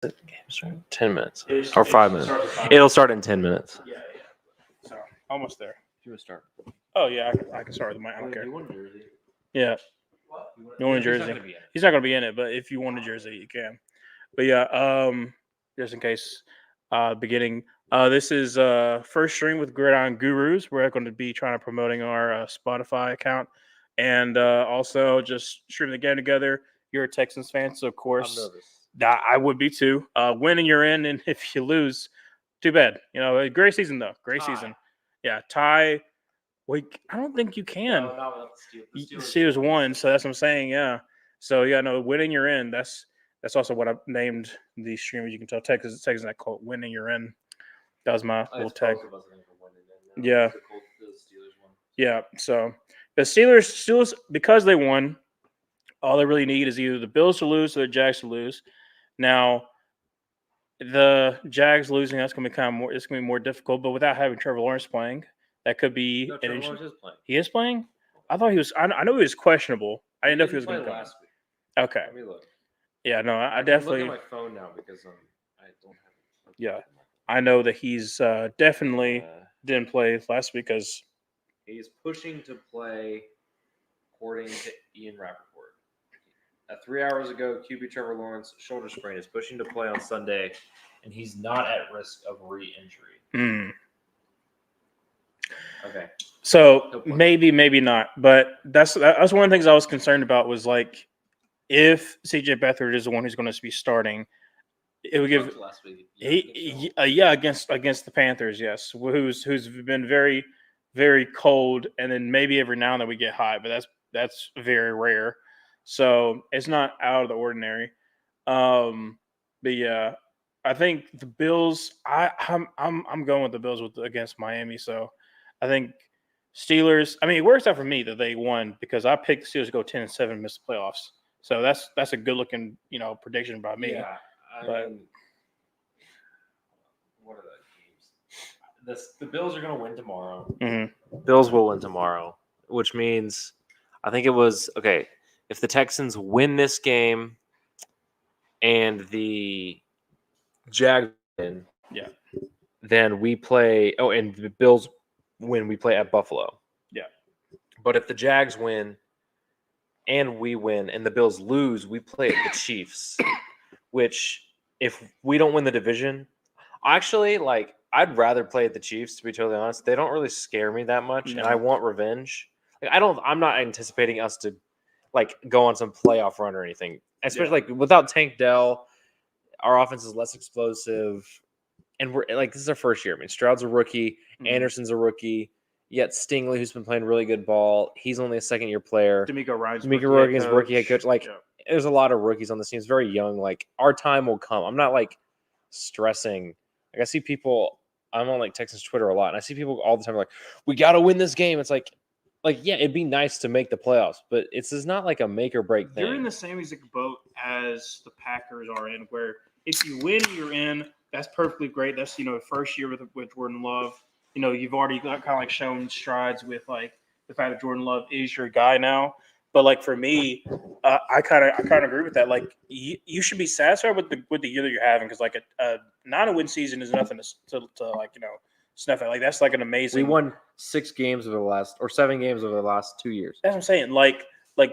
The game starts in 10 minutes or 5 minutes. It'll start in 10 minutes. Yeah. So almost there. You want to start? Oh yeah, I can start with mine. I don't care. You want a jersey? Yeah. You want a jersey? He's not going to be in it, but if you want a jersey, you can. But yeah, just in case, beginning. This is first stream with Gridiron Gurus. We're going to be trying to promoting our Spotify account, and also just streaming the game together. You're a Texans fan, so of course, I would be too. Winning, you're in, and if you lose, too bad. You know, great season though. Great season. Yeah, tie. Wait, I don't think you can. No, not without the Steelers. The Steelers won, so that's what I'm saying. Yeah. So yeah, no, winning you're in. That's also what I named the stream. As you can tell, Texans that Colt winning you're in. That was my little tag. Yeah. Yeah. So the Steelers because they won, all they really need is either the Bills to lose or the Jags to lose. Now, the Jags losing, that's going to be more. It's going to be more difficult. But without having Trevor Lawrence playing, that could be. No, Trevor Lawrence is playing. He is playing. I thought he was. I know he was questionable. I didn't know if he was going to come last week. Okay. Let me look. Yeah. No, I definitely. Look at my phone now because I don't have it. Yeah, I know that he's definitely didn't play last week because he's pushing to play, according to Ian Rappaport. 3 hours ago, QB Trevor Lawrence shoulder sprain is pushing to play on Sunday, and he's not at risk of re-injury. Okay. So maybe not, but that's one of the things I was concerned about was like if CJ Beathard is the one who's going to be starting, it would give against the Panthers, yes, who's been very very cold, and then maybe every now and then we get hot, but that's very rare. So it's not out of the ordinary. But yeah, I think the Bills. I'm going with the Bills against Miami. So I think Steelers. I mean, it works out for me that they won because I picked the Steelers to go 10-7, miss the playoffs. So that's a good looking prediction by me. Yeah, I mean, what are the games? The Bills are going to win tomorrow. Mm-hmm. Bills will win tomorrow, which means I think it was okay. If the Texans win this game and the Jags win, then we play. Oh, and the Bills win, we play at Buffalo. Yeah. But if the Jags win and we win and the Bills lose, we play at the Chiefs, which if we don't win the division, actually, like, I'd rather play at the Chiefs, to be totally honest. They don't really scare me that much, and I want revenge. Like, I'm not anticipating us to like go on some playoff run or anything. Especially like without Tank Dell, our offense is less explosive. And we're like, this is our first year. I mean, Stroud's a rookie, Anderson's a rookie, yet Stingley, who's been playing really good ball, he's only a second-year player. D'Amico Ryan's rookie head coach. Like, there's a lot of rookies on this team. It's very young. Like, our time will come. I'm not like stressing. Like, I see people. I'm on like Texans Twitter a lot, and I see people all the time like, "We got to win this game." It's like, yeah, it'd be nice to make the playoffs, but it's not like a make or break thing. You're in the same exact boat as the Packers are in, where if you win, you're in. That's perfectly great. That's the first year with Jordan Love. You've already kind of like shown strides with like the fact that Jordan Love is your guy now. But like for me, I kind of agree with that. Like you should be satisfied with the year that you're having because like a 9-win season is nothing to like snuff at. Like that's like an amazing. We won 7 games over the last 2 years. That's what I'm saying. Like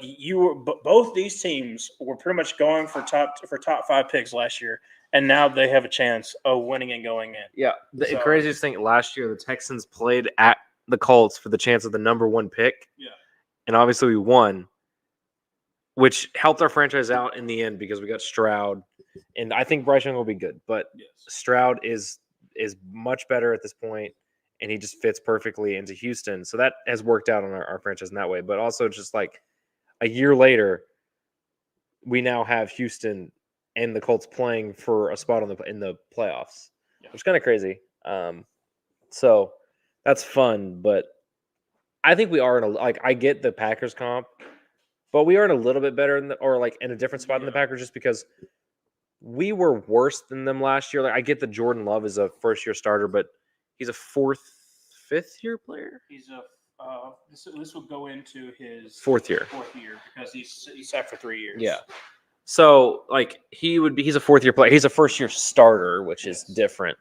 you were, both these teams were pretty much going for top 5 picks last year, and now they have a chance of winning and going in. Yeah, the craziest thing last year, the Texans played at the Colts for the chance of the number 1 pick. Yeah. And obviously we won, which helped our franchise out in the end because we got Stroud. And I think Bryce Young will be good. But Stroud is much better at this point, and he just fits perfectly into Houston. So that has worked out on our franchise in that way. But also just like a year later, we now have Houston and the Colts playing for a spot in the playoffs, which is kind of crazy. So that's fun, but I think we are I get the Packers comp, but we are in a little bit better in a different spot than the Packers just because we were worse than them last year. Like I get that Jordan Love is a first-year starter, but he's a 5th-year player. He's a this will go into his 4th year because he sat for 3 years. Yeah. So like he's a 4th year player. He's a 1st year starter, which is different.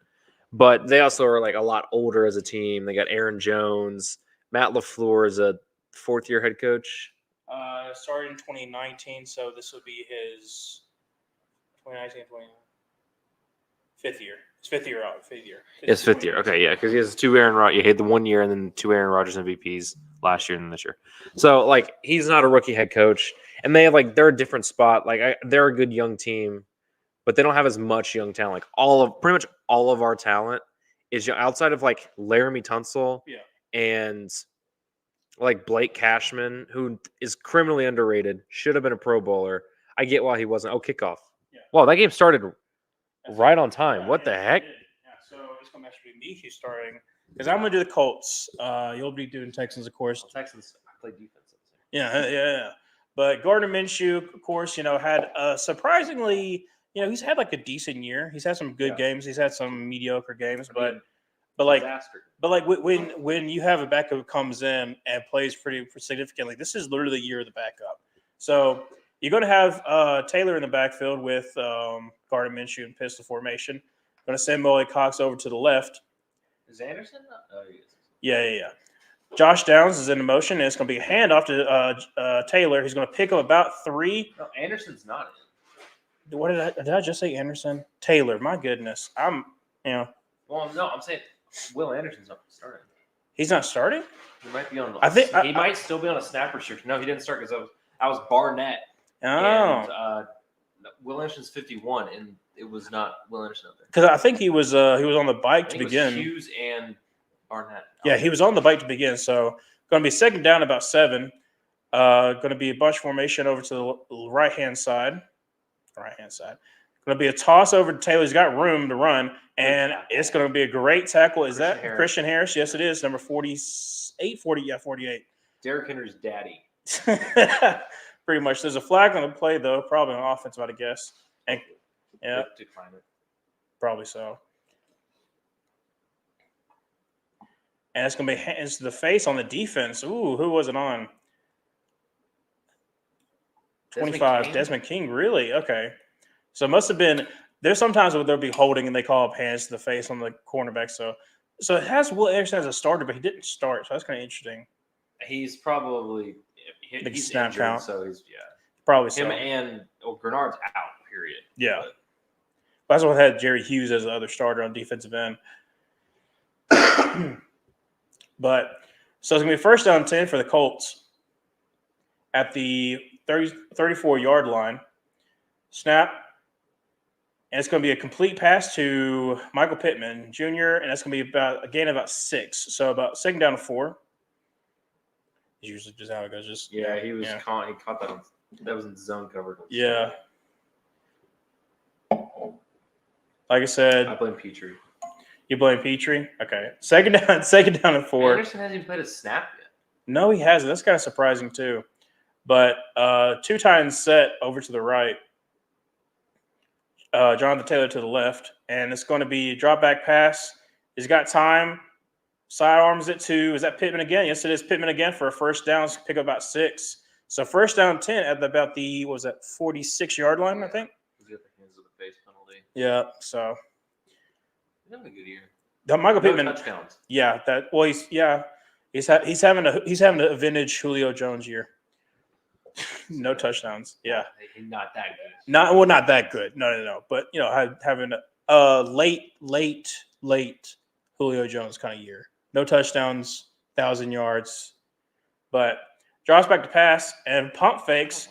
But they also are like a lot older as a team. They got Aaron Jones, Matt LaFleur is a 4th year head coach. Started in 2019, so this will be his 2019, 5th year. It's 5th year out. 5th year. It's 5th year. Okay, yeah, because he has 2 Aaron Rodgers. He had the 1 year and then 2 Aaron Rodgers MVPs last year and this year. So like he's not a rookie head coach, and they have like they're a different spot. Like they're a good young team, but they don't have as much young talent. Like pretty much all of our talent is outside of like Laramie Tunsil and like Blake Cashman, who is criminally underrated, should have been a Pro Bowler. I get why he wasn't. Oh, kickoff. Yeah. Wow, that game started right on time. Yeah, what the heck? Yeah, so it's going to actually be me who's starting because I'm going to do the Colts. You'll be doing Texans, of course. Well, Texans play defense. Yeah. But Gardner Minshew, of course, had surprisingly, he's had like a decent year. He's had some good games. He's had some mediocre games, but when you have a backup who comes in and plays pretty significantly, this is literally the year of the backup. So you're going to have Taylor in the backfield with Gardner Minshew in pistol formation. Going to send Molly Cox over to the left. Is Anderson? Oh, he is. Yeah. Josh Downs is in motion, and it's going to be a handoff to Taylor. He's going to pick up about 3. No, Anderson's not in. What did I just say? Anderson? Taylor. My goodness. Well, no, I'm saying Will Anderson's not starting. He's not starting? He might be on. He might still be on a snap restriction. No, he didn't start because I was Barnett. Oh. And Will Anderson's 51, and it was not Will Anderson up there. Because I think he was on the bike to begin. It was Hughes and Barnett. Yeah, he was on the bike to begin. So going to be 2nd down, about 7. Going to be a bunch formation over to the right-hand side. Going to be a toss over to Taylor. He's got room to run, and it's going to be a great tackle. Is that Christian Harris? Yes, it is. Number 48. Derrick Henry's daddy. Pretty much. There's a flag on the play, though. Probably on offense, I'd guess. And, yeah. Decline it. Probably so. And it's going to be hands to the face on the defense. Ooh, who was it on? 25. Desmond King, really? Okay. So it must have been – there's sometimes where they'll be holding and they call up hands to the face on the cornerback. So it has Will Anderson as a starter, but he didn't start. So that's kind of interesting. He's probably he's snap injured, count. So he's probably him and Grenard's out. Period. Yeah, but that's what had Jerry Hughes as the other starter on defensive end. But so it's gonna be 1st down 10 for the Colts at the 34-yard line. Snap, and it's going to be a complete pass to Michael Pittman Jr., and that's going to be about a gain of about 6. So about 2nd down to 4. It's usually just how it goes. He caught that. That was in zone coverage. Yeah. Like I said, I blame Petrie. You blame Petrie? Okay. 2nd down and 4. Anderson hasn't even played a snap yet. No, he hasn't. That's kind of surprising too. But 2 times set over to the right. Jonathan Taylor to the left, and it's going to be a drop back pass. He's got time. Sidearms it to, is that Pittman again? Yes, it is Pittman again for a 1st down. Pick up about 6. So 1st down 10 at about the 46-yard line, I think. He's got the hands of the face penalty. Yeah, so he's having a good year. Michael Pittman touchdowns. Yeah, he's having a vintage Julio Jones year. No touchdowns. Yeah, not that good. Not that good. No. But having a late Julio Jones kind of year. No touchdowns, 1,000 yards, but drops back to pass and pump fakes.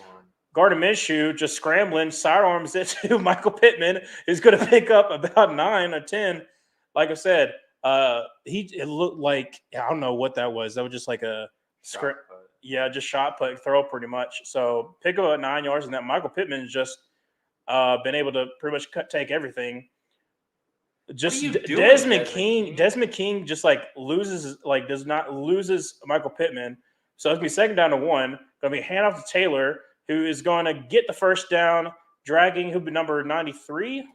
Gardner Minshew just scrambling, sidearms it to Michael Pittman. Is going to pick up about 9 or 10. Like I said, it looked like, I don't know what that was. That was just like a script. Yeah, just shot put throw pretty much. So pick up at 9 yards, and that Michael Pittman has just been able to pretty much take everything. Just Desmond King just loses Michael Pittman. So it's gonna be 2nd down to 1. Gonna be a handoff to Taylor, who is going to get the 1st down, dragging who be number 93.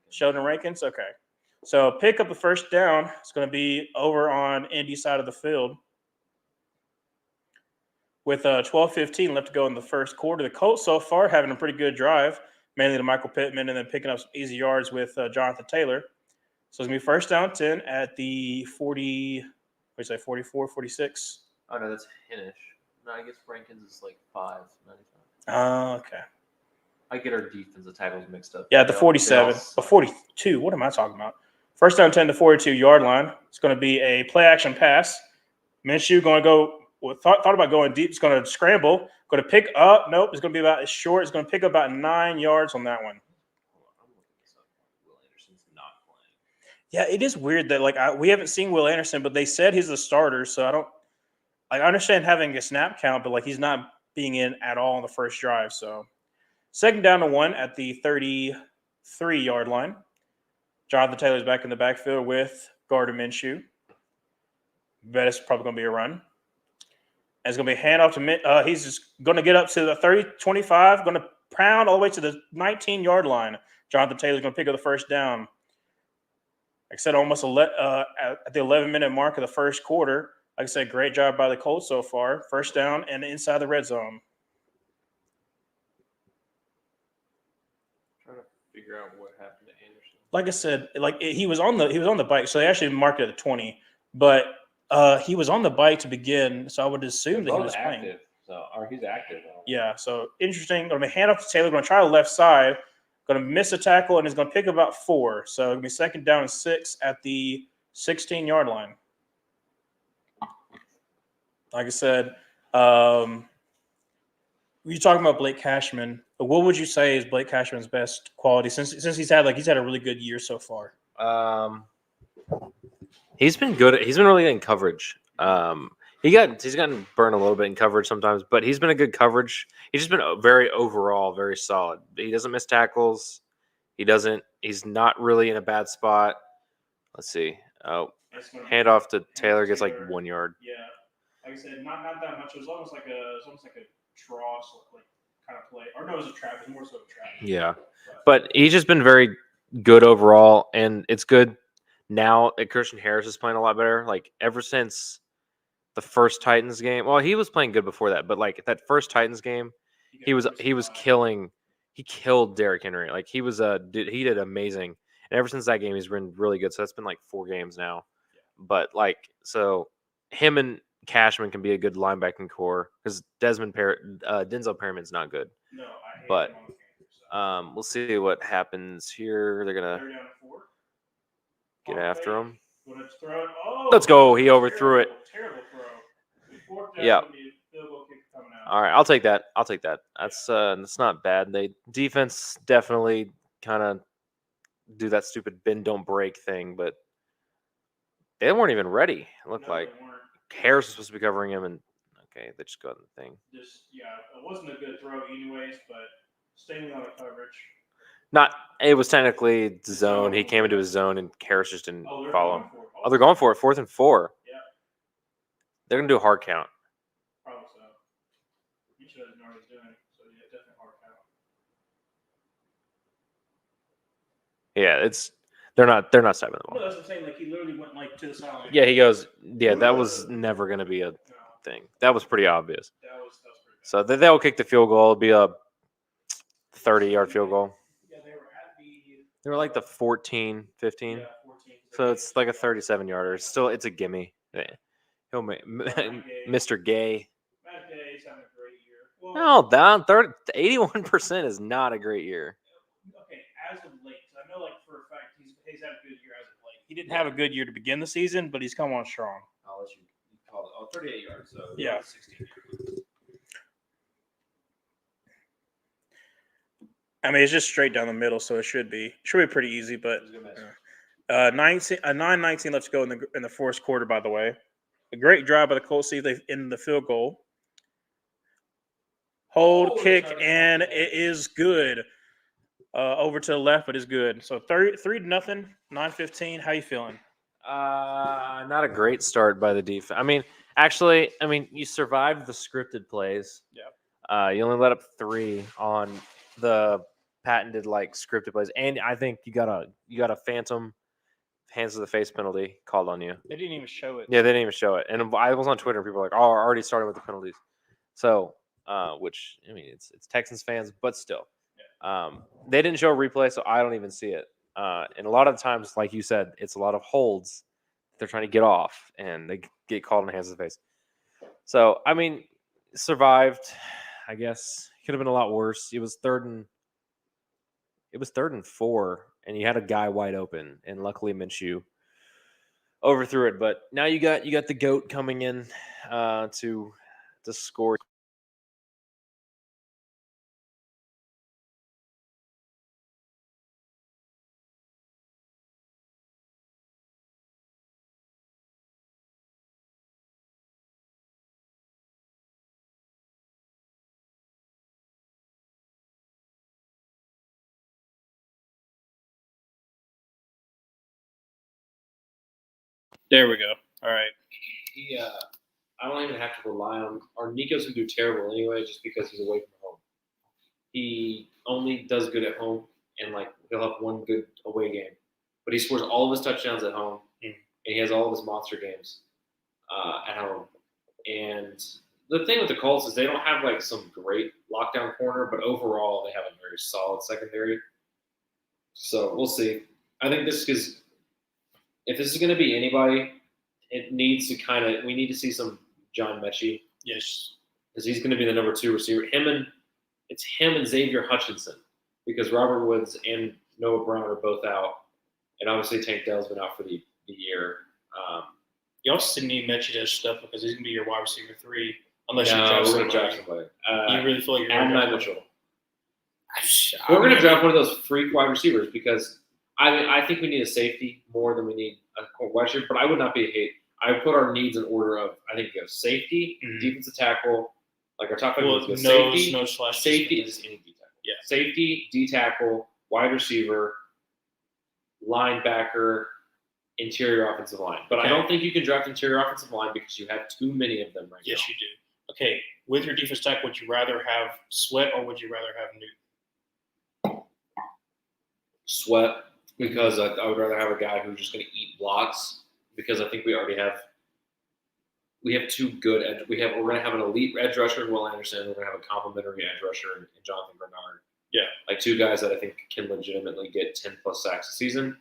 Sheldon Rankins. Okay. So pick up the 1st down. It's going to be over on Indy's side of the field. with 12:15 left to go in the first quarter. The Colts so far having a pretty good drive, mainly to Michael Pittman, and then picking up some easy yards with Jonathan Taylor. So it's going to be first down 10 at the 40, what do you say, 44, 46? Oh, no, that's Hinish. No, I guess Rankins is like 5.95. Oh, okay. I get our defensive titles mixed up. Yeah, the 47, the 42. What am I talking about? First down 10 to 42-yard line. It's going to be a play-action pass. Minshew going to go thought about going deep. It's going to scramble. Going to pick up. Nope. It's going to be about short. It's going to pick up about 9 yards on that one. Will Anderson's not playing. Yeah, it is weird that we haven't seen Will Anderson, but they said he's the starter. So I understand having a snap count, but he's not being in at all on the first drive. So second down to 1 at the 33-yard line. Jonathan Taylor's back in the backfield with Gardner Minshew. Bet it's probably going to be a run. And it's going to be a handoff to he's just going to get up to the 30-25, going to pound all the way to the 19-yard line. Jonathan Taylor's going to pick up the first down. Like I said, almost at the 11-minute mark of the first quarter. Like I said, great job by the Colts so far. First down and inside the red zone. Trying to figure out what happened to Anderson. Like I said, he was on the bike, so they actually marked it at 20. But he was on the bike to begin, so I would assume that he was active, playing. Or he's active. Yeah, so interesting. Going to be hand off to Taylor. Going to try the left side. Going to miss a tackle, and he's going to pick about 4. So it'll be second down and 6 at the 16-yard line. Like I said, you're talking about Blake Cashman. What would you say is Blake Cashman's best quality since he's had a really good year so far? He's been good. He's been really good in coverage. He's gotten burned a little bit in coverage sometimes, but he's been a good coverage. He's just been very solid. He doesn't miss tackles. He's not really in a bad spot. Let's see. Oh, handoff to Taylor gets 1 yard. Yeah, like I said, not that much. It was almost like a draw kind of play. Or no, it was a trap. It was more so a trap. Yeah, but he's just been very good overall, and it's good now that Christian Harris is playing a lot better. Ever since the first Titans game, well, he was playing good before that, but that first Titans game, he was killing. He killed Derrick Henry. He did amazing, and ever since that game, he's been really good. So that's been 4 games now. Yeah. But so him and Cashman can be a good linebacking core because Denzel Perriman's not good. No, I hate but him on the Panthers, so. we'll see what happens here. They're gonna get after him. Let's go. He overthrew it. Terrible throw. Yeah. All right, I'll take that. That's not bad. They defense definitely kind of do that stupid bend don't break thing, but they weren't even ready. It looked like Harris was supposed to be covering him, and okay, they just got in the thing. It wasn't a good throw anyways, but staying on the coverage. It was technically zone. He came into his zone, and Harris just didn't follow him. They're going for it. 4th and 4. Yeah. They're gonna do a hard count. Probably so. He should have known what he's doing. So yeah, definitely hard count. Yeah, they're not stopping the ball. No, that's what I'm saying. He literally went to the sideline. Yeah, he goes. Yeah, that was never gonna be a thing. That was pretty obvious. That was pretty bad. So they'll kick the field goal. It'll be a 30-yard field goal. Yeah, they were at They were the 14, 15. Yeah, 14. So it's a 37-yarder. It's a gimme. He'll make Mr. Gay. Matt Gay's having a great year. Well, No, down 81% is not a great year. Okay, as of late, I know for a fact he's had a good year as of late. He didn't have a good year to begin the season, but he's come on strong. I'll let you call it. 38 yards. So yeah, 16. I mean, it's just straight down the middle, so it should be pretty easy. But 9:19 left to go in the fourth quarter. By the way, a great drive by the Colts. See they in the field goal, hold, kick, and it is good. Over to the left, but it's good. So 3-0, 9:15. How you feeling? Not a great start by the defense. You survived the scripted plays. Yeah. You only let up 3 on the patented scripted plays, and I think you got a phantom hands to the face penalty called on you. They didn't even show it. Yeah, they didn't even show it. And I was on Twitter, and people were like, "Oh, we're already starting with the penalties." So, which I mean, it's Texans fans, but still, they didn't show a replay, so I don't even see it. And a lot of the times, like you said, it's a lot of holds. They're trying to get off, and they get called in the hands of the face. So, I mean, survived. I guess could have been a lot worse. It was third and 4, and you had a guy wide open, and luckily Minshew overthrew it. But now you got the GOAT coming in to score. There we go. All right. I don't even have to rely on. Or Nico's gonna do terrible anyway, just because he's away from home. He only does good at home, and like he'll have one good away game, but he scores all of his touchdowns at home, and he has all of his monster games at home. And the thing with the Colts is they don't have like some great lockdown corner, but overall they have a very solid secondary. So we'll see. I think this is, if this is going to be anybody, it needs to we need to see some John Mechie. Yes. Because he's going to be the number 2 receiver. It's him and Xavier Hutchinson, because Robert Woods and Noah Brown are both out. And obviously Tank Dell's been out for the year. You also need Mechie to step up because he's going to be your wide receiver 3. Unless you draft somebody. You really feel like you're going to draft Mitchell. We're going to draft one of those freak wide receivers because I think we need a safety more than we need a wide receiver, but I would not be a hate. I would put our needs in order of, I think you have safety, defensive tackle, like our top 5 needs safety, and just any D tackle. Yeah. Safety, D tackle, wide receiver, linebacker, interior offensive line. But I don't think you can draft interior offensive line because you have too many of them right now. Yes, you do. Okay, with your defense tackle, would you rather have Sweat or would you rather have Newton? Sweat, because I would rather have a guy who's just going to eat blocks, because I think we have 2 good we're going to have an elite edge rusher in Will Anderson. We're going to have a complimentary edge rusher in Jonathan Bernard. Yeah. Like 2 guys that I think can legitimately get 10+ sacks a season.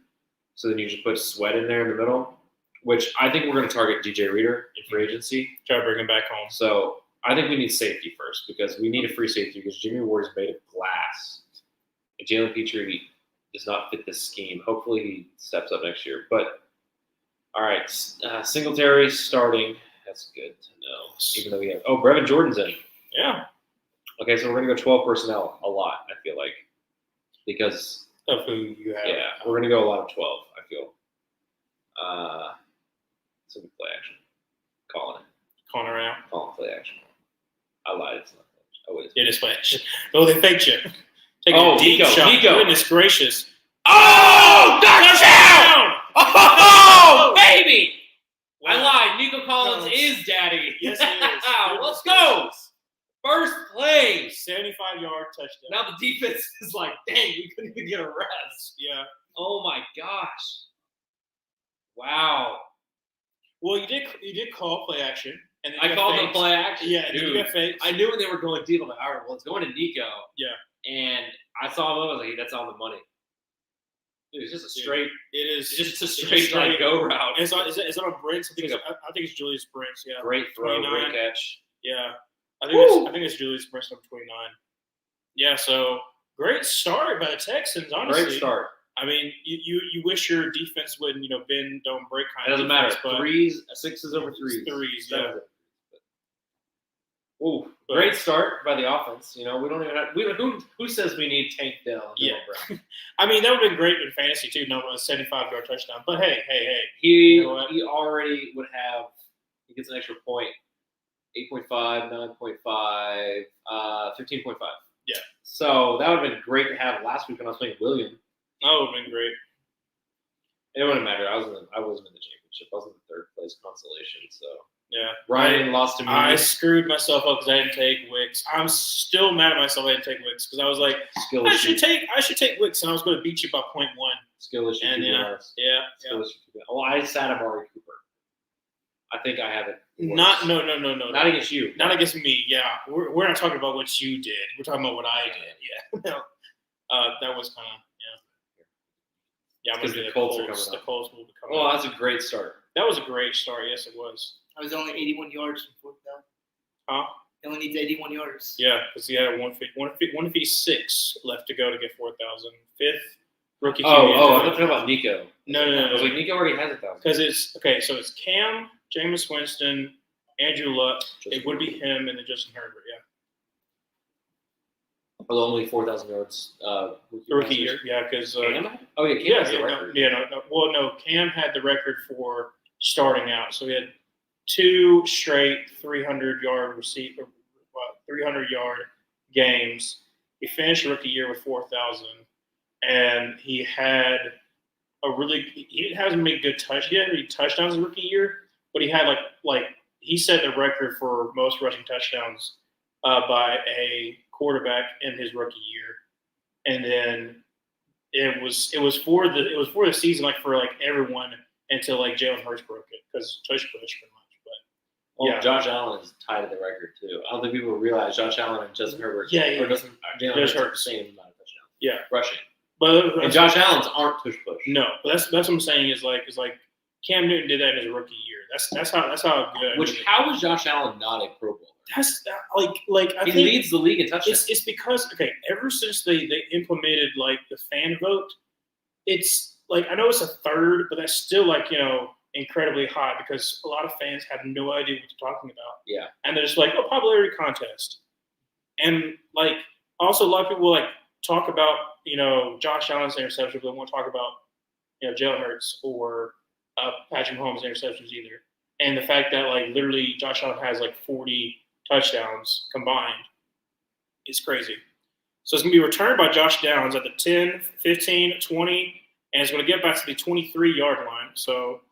So then you just put Sweat in there in the middle, which I think we're going to target DJ Reader in free agency. Try to bring him back home. So I think we need safety first, because we need a free safety, because Jimmy Ward is made of glass. And Jalen Petrie does not fit this scheme. Hopefully he steps up next year. But, all right, Singletary starting. That's good to know. Even though we have – Brevin Jordan's in. Yeah. Okay, so we're going to go 12 personnel a lot, I feel like, because – of who you have. Yeah, we're going to go a lot of 12, I feel. So we play action. Calling around. Calling play action. I lied. It's not play action. Oh, it is play action. Oh, they faked you. Taking a deep shot. Nico. Goodness gracious. Oh, touchdown! Oh, baby! Wow. I lied. Nico Collins is daddy. Yes, he is. Let's go. First play. 75-yard touchdown. Now the defense is like, dang, we couldn't even get a rest. Yeah. Oh, my gosh. Wow. Well, you did call play action. And I called the play action. Yeah, dude. You got faked. I knew when they were going deep. I'm like, all right, well, it's going to Nico. Yeah. And I saw him. I was like, hey, that's on the money. Dude, it's just a straight. It is. It's just a straight like go route. Is it on Brents? I think it's Julius Brents. Yeah. Great throw, 29. great catch. Yeah. I think it's Julius Brents number 29. Yeah. So great start by the Texans. Honestly, great start. I mean, you wish your defense would bend, don't break kind of. It doesn't matter. But 6s over 3s. 3s. Yeah. Ooh, great start by the offense. We don't even have. Who says we need Tank Dell? Yeah. I mean, that would have been great in fantasy too. No, a 75-yard touchdown. But hey. He already would have. He gets an extra point. 8.5, 9.5, 15.5. Yeah. So that would have been great to have last week when I was playing William. That would have been great. It wouldn't matter. I wasn't in the championship. I was in the 3rd place consolation. So yeah, Ryan lost to me. I screwed myself up because I didn't take Wicks. I'm still mad at myself. I didn't take Wicks because I was like, I should take Wicks, and I was going to beat you by 0.1. Skill issue. And Skill issue. Well, I sat Amari Cooper. I think I have it Not no. Not against you. Not against me. Yeah, we're not talking about what you did. We're talking about what I did. Yeah. That was kind of yeah. Because the Colts are coming up. The Colts will be coming. Oh, up. that's a great start. That was a great start. Yes, it was. I was only 81 yards from fourth down. Huh? He only needs 81 yards. Yeah, because he had 156 left to go to get 4,000. Fifth rookie. Oh, I thought about Nico. No. I was like, Nico already has 1,000. Because it's okay. So it's Cam, Jameis Winston, Andrew Luck. It would be him and then Justin Herbert. Yeah. Although only 4,000 yards. Rookie year. Yeah, because Cam has the record. No. Cam had the record for starting out. So he had 2 straight 300-yard 300-yard games. He finished rookie year with 4,000, and he had he didn't have as many good he didn't have any touchdowns in rookie year, but he had like he set the record for most rushing touchdowns by a quarterback in his rookie year, and then it was for the season for everyone until Jalen Hurts broke it because tush push pretty much. Well, Yeah. Josh Allen is tied to the record too. I don't think people realize Josh Allen and Justin Herbert. Yeah. Or doesn't Jalen Hurts have the same amount of touchdowns. Yeah, Rushing. but And Josh Allen's aren't push. No, but that's what I'm saying is Cam Newton did that in his rookie year. That's how good. How was Josh Allen not a Pro Bowler? That's I He think leads the league in touchdowns. it's because ever since they implemented the fan vote, it's I know it's a third, but that's still incredibly high because a lot of fans have no idea what you're talking about. Yeah. And they're just popularity contest. And also a lot of people will talk about, Josh Allen's interceptions, but they won't talk about, Jalen Hurts or Patrick Mahomes' interceptions either. And the fact that literally Josh Allen has 40 touchdowns combined is crazy. So it's going to be returned by Josh Downs at the 10, 15, 20, and it's going to get back to the 23-yard line. So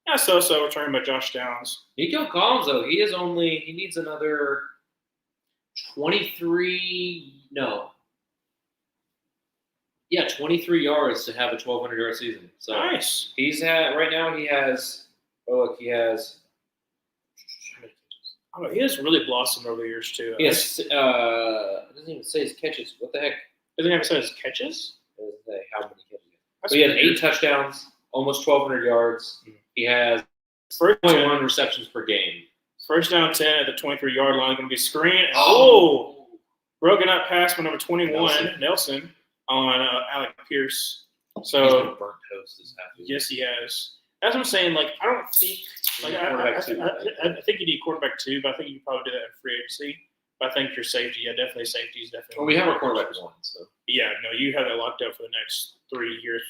yeah, so returned by Josh Downs. Nico Collins, though, he needs another 23 yards to have a 1,200-yard season. So Nice. He has He has really blossomed over the years too. it doesn't even say his catches. What the heck? Doesn't even say his catches. It doesn't say how many catches. That's But he had weird. 8 touchdowns, almost 1,200 yards. He has First 21 receptions per game. First down 10 at the 23-yard line. Going to be screen. And, Oh! broken up pass by number 21, Nelson on Alec Pierce. He's So been burnt toast this half. yes, he has. That's what I'm saying. I don't think I think you need quarterback too, but I think you can probably do that in free agency. But I think your safety, definitely safety is definitely. Well, we have our quarterback 1, so. Yeah, no, you have that locked up for the next 3 years,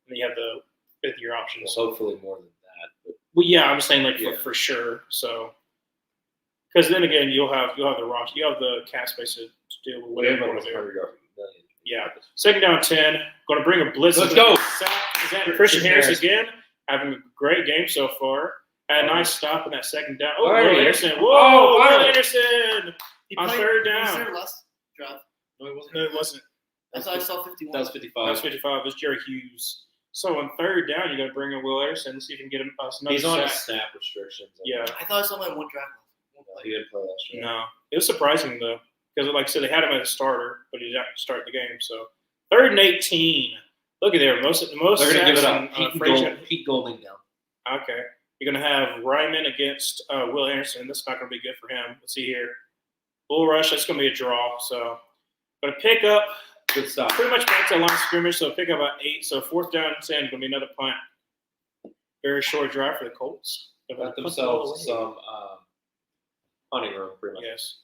and you have the 5th-year options. Well, hopefully more than that. But Well, yeah, I'm saying Yeah. for sure. So, because then again, you'll have the roster, you have the cap space to deal with we whatever have you want almost to do. 100 yards. Yeah. Second down 10. Going to bring a blitz. Let's go. Christian Harris again, having a great game so far. Had a nice stop in that second down. Oh, Finally. Will Anderson. Whoa, Oh, Will finally. Anderson He on played- third He was down. there last drive. No, it wasn't. No, it wasn't. I thought I saw 51. That was That 55. was 55. It was Jerry Hughes. So on third down, you got to bring in Will Anderson. See if you can get him another He's on sack. his snap restrictions. Yeah. I thought I saw him at one drive. He didn't play last year. No, it was surprising though, because like I said, they had him as a starter, but he didn't start the game. So 3rd and 18. Look at there, most They're going to give it sacks up. on, Pete Golding down. Okay, you're gonna have Ryman against Will Anderson. That's not gonna be good for him. Let's see here, bull rush. That's gonna be a draw. So gonna pick up Good stuff. pretty much back to the line of scrimmage. So pick up about 8. So 4th down and 10. Gonna be another punt. Very short drive for the Colts. They're gonna Got punt the ball themselves away. some hunting room, pretty much. Yes.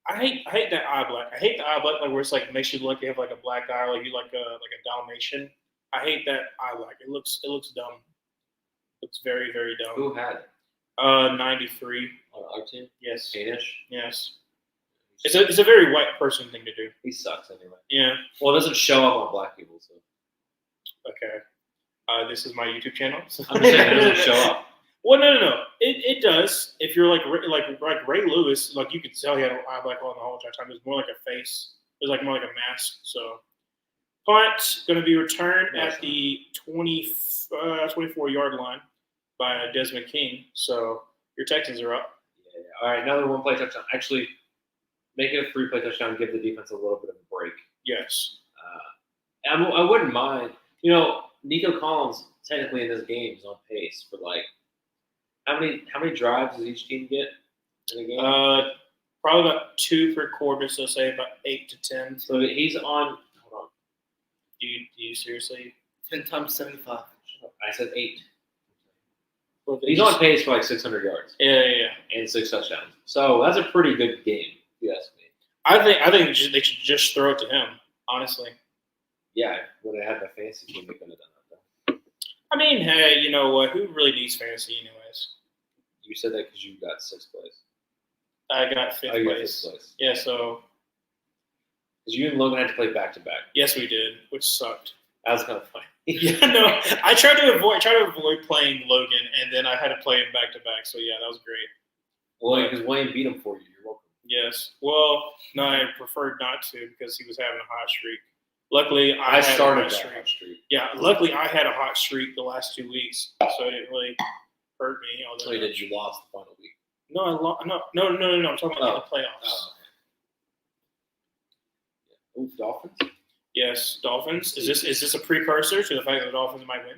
I hate that eye black. I hate the eye black where it's makes you look like you have a black eye, like you like a Dalmatian. I hate that eye black. It looks dumb. Looks very, very dumb. Who had it? 93. On our team? Yes. Danish? Yes. It's a very white person thing to do. He sucks anyway. Yeah. Well, it doesn't show up on black people, so. Okay. This is my YouTube channel. I'm just saying it doesn't show up. Well, no. It does. If you're like Ray Lewis, you could tell he had an eye black on the whole entire time. It was more like a face. It was more like a mask. So, punt going to be returned at the 24-yard line by Desmond King. So your Texans are up. Yeah. All right, another one-play touchdown. Actually, make it a 3-play touchdown. Give the defense a little bit of a break. Yes. I wouldn't mind. Nico Collins technically in this game is on pace for like how many drives does each team get in a game? Probably about 2 per quarter, so say about 8 to 10. So he's on. Hold on. Do you seriously? 10 times 75. I said 8. Well, He's on pace for like 600 yards Yeah. and 6 touchdowns. So that's a pretty good game, if you ask me. I think they should just throw it to him. Honestly. Yeah, would have had my fantasy team, they could have done that though. I mean, hey, you know what? Who really needs fantasy, anyways? You said that because you got 6th place. I got 5th Oh, you got place. 5th place. Yeah. So Because you and Logan had to play back to back. yes, we did, which sucked. That was kind of funny. Yeah, no, I tried to avoid playing Logan, and then I had to play him back to back. So yeah, that was great. Well, because Wayne beat him for you. You're welcome. Yes. Well, no, I preferred not to because he was having a hot streak. Luckily, I had started a hot that streak. hot streak. Yeah, luckily I had a hot streak the last 2 weeks, so it didn't really hurt me. So you did. You lost the final week. No, no. I'm talking about the playoffs. Oh, okay. Ooh, Dolphins? Yes, Dolphins. Is this a precursor to the fact that the Dolphins might win?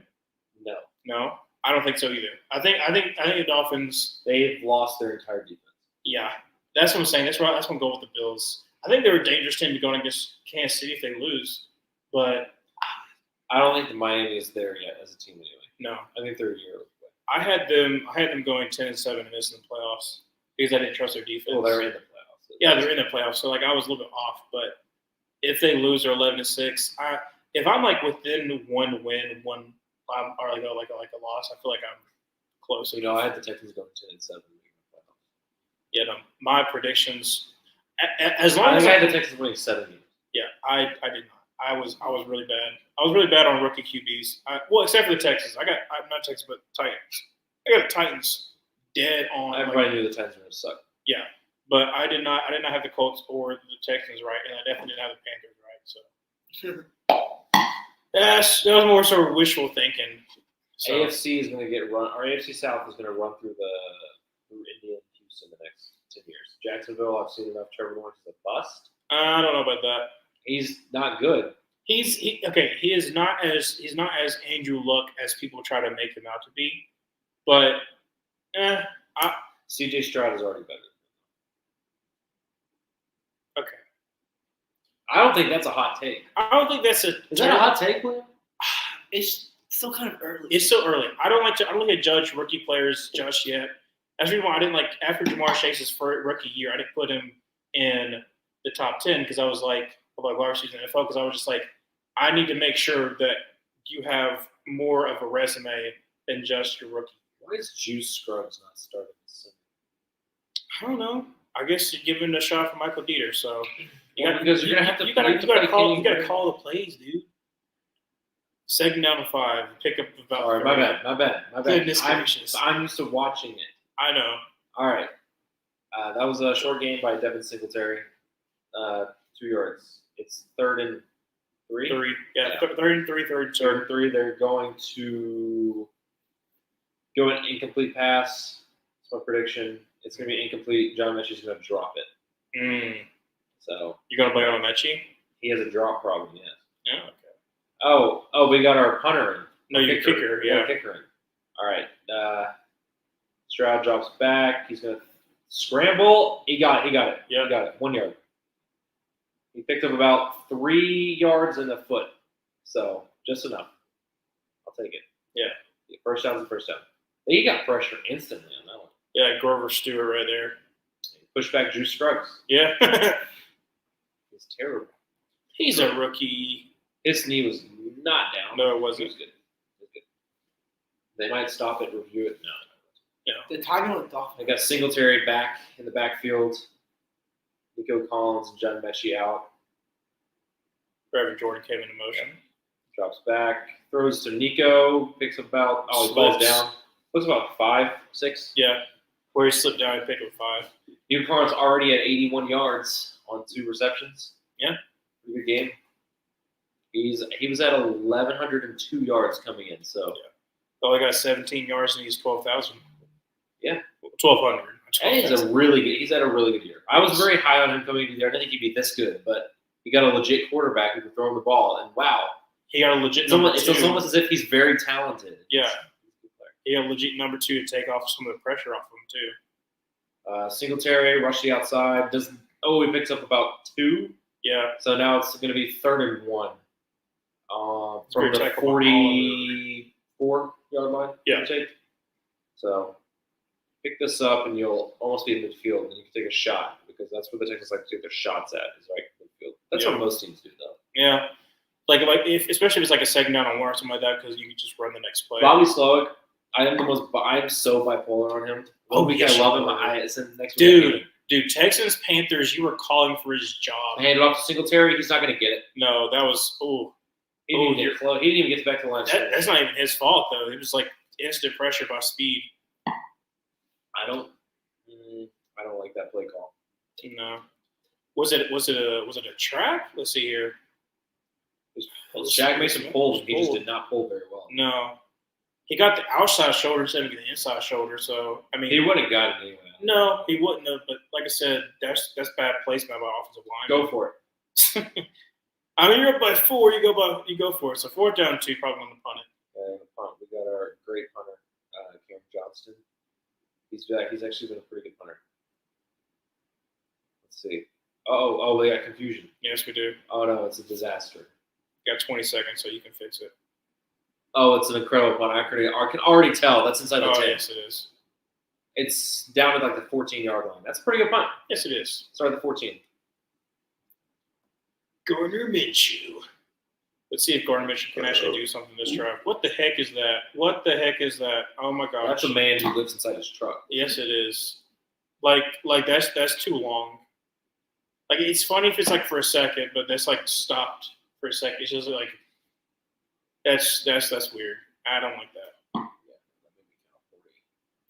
No. No, I don't think so either. I think the Dolphins. They've lost their entire defense. Yeah, that's what I'm saying. That's why I'm going with the Bills. I think they're a dangerous team to go against Kansas City if they lose, but I don't think the Miami is there yet as a team anyway. no. I think they're a year away. I had them going 10-7 and missing the playoffs because I didn't trust their defense. Well, they're in the playoffs. Yeah, they're in the playoffs, so like I was a little bit off. But if they lose, they're 11-6. If I'm like within one win, or like a loss, I feel like I'm close. So, I had the Texans going 10-7. Yeah, no, my predictions. As long I as think I had the Texans winning 7 games. yeah, I did not. I was really bad. I was really bad on rookie QBs. Well, except for the Texans. I'm not Texans, but Titans. I got the Titans dead on. Everybody knew the Titans were going to suck. Yeah, but I did not have the Colts or the Texans right, and I definitely didn't have the Panthers right. So that was more sort of wishful thinking. So, AFC is going to get run. Our AFC South is going to run through India and Houston the next 10 years. Jacksonville, I've seen enough. Trevor Lawrence is a bust. I don't know about that. He's not good. He's not as Andrew Luck as people try to make him out to be, but CJ Stroud is already better. okay. I don't think that's a hot take. I don't think that's Is that a hot take, William? It's still kind of early. It's still early. I don't like to judge rookie players just yet. That's the reason why I didn't like after Jamar Chase's first rookie year. I didn't put him in the top 10 because I was like wide receiver in the NFL because I was just like I need to make sure that you have more of a resume than just your rookie. Why is Juice Scruggs not starting this season? I don't know. I guess you're giving a shot for Michael Dieter, so Because you're gonna have to. you gotta call the plays, dude. Second down to 5, pick up about. All right, my bad. Goodness gracious. I'm used to watching it. I know. All right, that was a short game by Devin Singletary. 2 yards. It's 3rd and 3. 3, yeah. 3rd and 3, 3rd and 2. 3rd and 3. They're going to go an incomplete pass. That's my prediction. It's going to be incomplete. John Mechie's going to drop it. So You gonna blame it on Mechie? he has a drop problem. Yes. Yeah. Okay. Oh, we got our punter in. No, your kicker. Yeah. Kicker in. All right. Stroud drops back. He's going to scramble. He got it. Yeah. He got it. 1 yard. He picked up about 3 yards and a foot. So just enough. I'll take it. Yeah. First down's the first down. He got pressure instantly on that one. Yeah, Grover Stewart right there. Push back Juice Scruggs. Yeah. He's terrible. He's a rookie. His knee was not down. No, it It wasn't. was good. They might stop it, review it. No. The timing with Dolphins. They got Singletary back in the backfield. Nico Collins and John Mechie out. Forever Jordan came into motion. Drops back. Throws to Nico. Picks about. Oh, he falls down. Looks about 5, 6. Yeah. Where he slipped down and picked up 5. Nico Collins already at 81 yards on 2 receptions. Yeah. Pretty good game. He was at 1,102 yards coming in. So Only got 17 yards and he's 12,000. Yeah. 1,200. And he's had a really good year. I was very high on him coming into the year. I didn't think he'd be this good, but he got a legit quarterback who can throw him the ball. And wow, he got a legit it's almost as if he's very talented. Yeah. He got a legit number 2 to take off some of the pressure off him too. Singletary rushed the outside. He picks up about 2. Yeah. So now it's going to be 3rd and 1 from the 44-yard line. Yeah. So pick this up, and you'll almost be in midfield, and you can take a shot because that's where the Texans like to take their shots at is right in midfield. That's what most teams do, though. Yeah. Especially if it's like a second down and 1 or something like that, because you can just run the next play. Bobby Slowick, I'm so bipolar on him. One week I love him. It's the next week. Dude, Texans Panthers, you were calling for his job. Hand it off to Singletary. He's not going to get it. No, that was He didn't even get back to the line. That's not even his fault though. It was like instant pressure by speed. I don't like that play call. No. Was it a trap? Let's see here. Shaq made some pulls, and he just did not pull very well. No. He got the outside shoulder instead of the inside shoulder, so I mean he wouldn't have got it anyway. No, he wouldn't have, but like I said, that's bad placement by offensive line. Go for it. I mean, you're up by 4, you go for it. So 4th down 2, probably on the punt it. The punt. We got our great punter, Cam Johnston. He's back. He's actually been a pretty good punter. Let's see. Oh, we got confusion. Yes, we do. Oh no, it's a disaster. You got 20 seconds, so you can fix it. Oh, it's an incredible punt. I can already tell that's inside the 10. Yes, it is. It's down to like the 14-yard line. That's a pretty good punt. Yes, it is. Start at the 14. Gardner Minshew. Let's see if Gardner Minshew can actually do something this drive. What the heck is that? Oh my gosh. That's a man who lives inside his truck. Yes, it is. Like that's too long. Like it's funny if it's like for a second, but that's like stopped for a second. It's just like that's weird. I don't like that.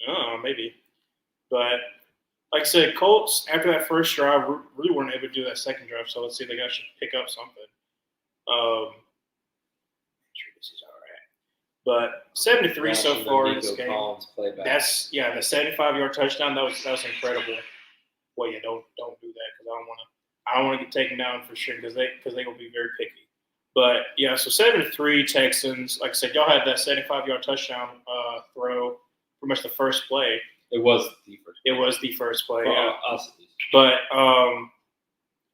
Oh, maybe. But like I said, Colts after that first drive really weren't able to do that second drive. So let's see if they actually pick up something. Sure this is all right. But 73 so far in this game. That's the 75-yard touchdown. That was incredible. Well, yeah, don't do that because I don't want to get taken down for sure because they will be very picky. But yeah, so 7-3 Texans. Like I said, y'all had that 75-yard touchdown throw. Pretty much the first play. It was the first play. Yeah. Us. But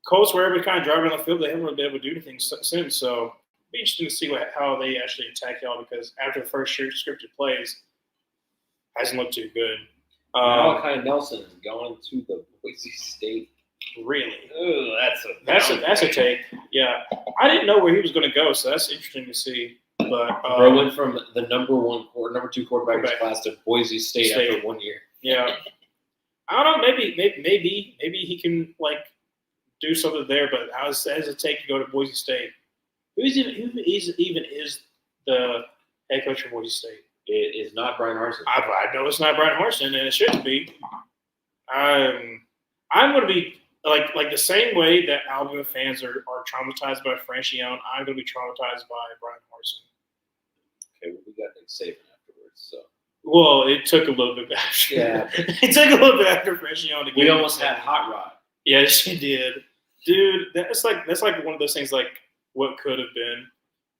Colts were able to kind of drive around the field. They haven't really been able to do anything since. So it'll be interesting to see how they actually attack y'all because after the first scripted plays, hasn't looked too good. Malachi Nelson is going to the Boise State. Really? Ooh, that's a take. Yeah, I didn't know where he was going to go, so that's interesting to see. But Bro went from the number 2 quarterback in his class to Boise State after 1 year. Yeah, I don't know. Maybe he can like do something there. But I hesitate to go to Boise State. Who even is the head coach for Boise State? It is not Brian Harsin. I know it's not Brian Harsin, and it shouldn't be. I'm going to be like the same way that Alabama fans are traumatized by Francione. I'm going to be traumatized by Brian Harsin. Okay, well, we got Nick Saban afterwards, so. Well, it took a little bit after. Yeah. It took a little bit after Francione to get. We almost had Hot Rod. Yes, you did, dude. That's like one of those things. Like what could have been.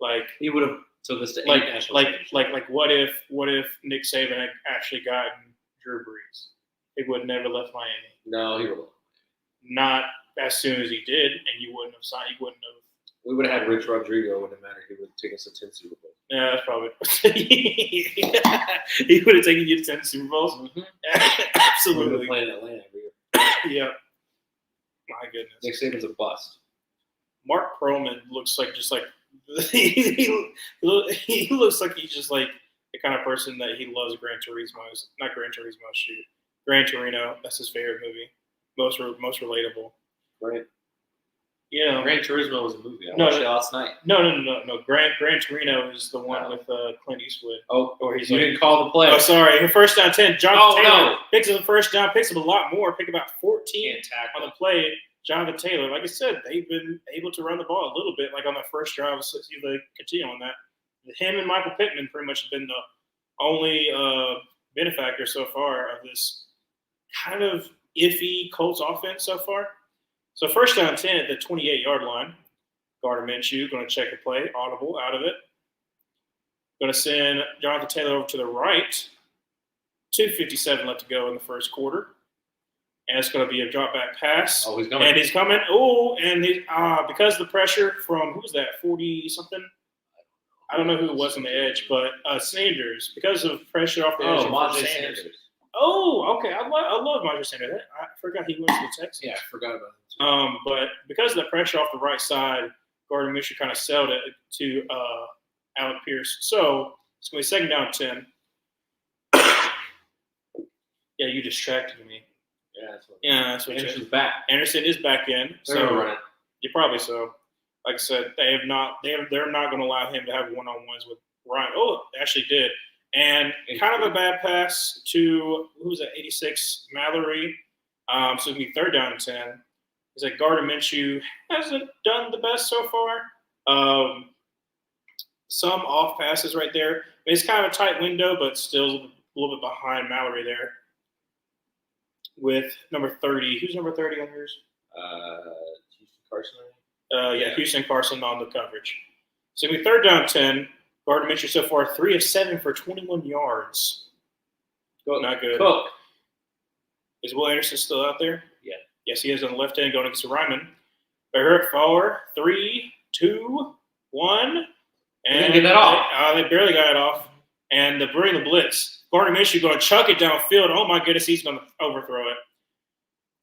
Like he would have took us to 8 national championships. Like what if Nick Saban had actually gotten Drew Brees? He would have never left Miami. No, he would have. Not as soon as he did, and you wouldn't have signed. You wouldn't have. We would have had Rich Rodrigo. It wouldn't matter. He would have taken us to 10 Super Bowls. Yeah, that's probably. He would have taken you to 10 Super Bowls. Mm-hmm. Absolutely. We would have played in Atlanta every year. Yeah. My goodness. Nick Saban's a bust. Mark Perlman looks like he looks like he's just like the kind of person that he loves Gran Turismo. Not Gran Turismo, shoot. Gran Torino. That's his favorite movie. Most relatable. Right. You know, Gran Turismo was a movie. I watched it last night. No. Gran Torino is the one with Clint Eastwood. Oh, or he's you didn't call the play. Oh, sorry. First down 10. Jonathan Taylor no. picks up the first down, picks up a lot more, pick about 14 on the play. Jonathan Taylor, like I said, they've been able to run the ball a little bit, like on that first drive. So see if they continue on that. Him and Michael Pittman pretty much have been the only benefactor so far of this kind of iffy Colts offense so far. So first down 10 at the 28-yard line. Gardner Minshew going to check the play, audible out of it. Going to send Jonathan Taylor over to the right. 2:57 left to go in the first quarter. And it's going to be a drop back pass. Oh, he's coming. And he's coming. Oh, and because of the pressure from, who was that, 40-something? I don't know who it was on the edge, but Sanders. Because of pressure off the edge. Monte Sanders. Sanders. Oh, okay. I love Monte Sanders. I forgot he went to the Texans. Yeah, I forgot about him. But because of the pressure off the right side, Gardner Minshew kind of sold it to Alec Pierce. So it's going to be second down 10. Yeah, you distracted me. That's what Anderson's back. Anderson is back in. They're gonna run it. Yeah, probably so. Like I said, they're not going to allow him to have one-on-ones with Ryan. Oh, they actually did. And kind of a bad pass to, who's that, 86, Mallory. So it's going to be third down 10. It's like Gardner Minshew hasn't done the best so far. Some off passes right there. It's kind of a tight window, but still a little bit behind Mallory there. With number 30. Who's number 30 on yours? Houston Carson. Houston Carson on the coverage. So we third down 10. Gardner Minshew so far 3 of 7 for 21 yards. Not good. Cook. Is Will Anderson still out there? Yeah. Yes, he is on the left end going against Ryman. Barrett forward. 3, 2, 1. And didn't get that off. They barely got it off. And they're bringing the blitz. Gardner Minshew going to chuck it downfield. Oh, my goodness, he's going to overthrow it.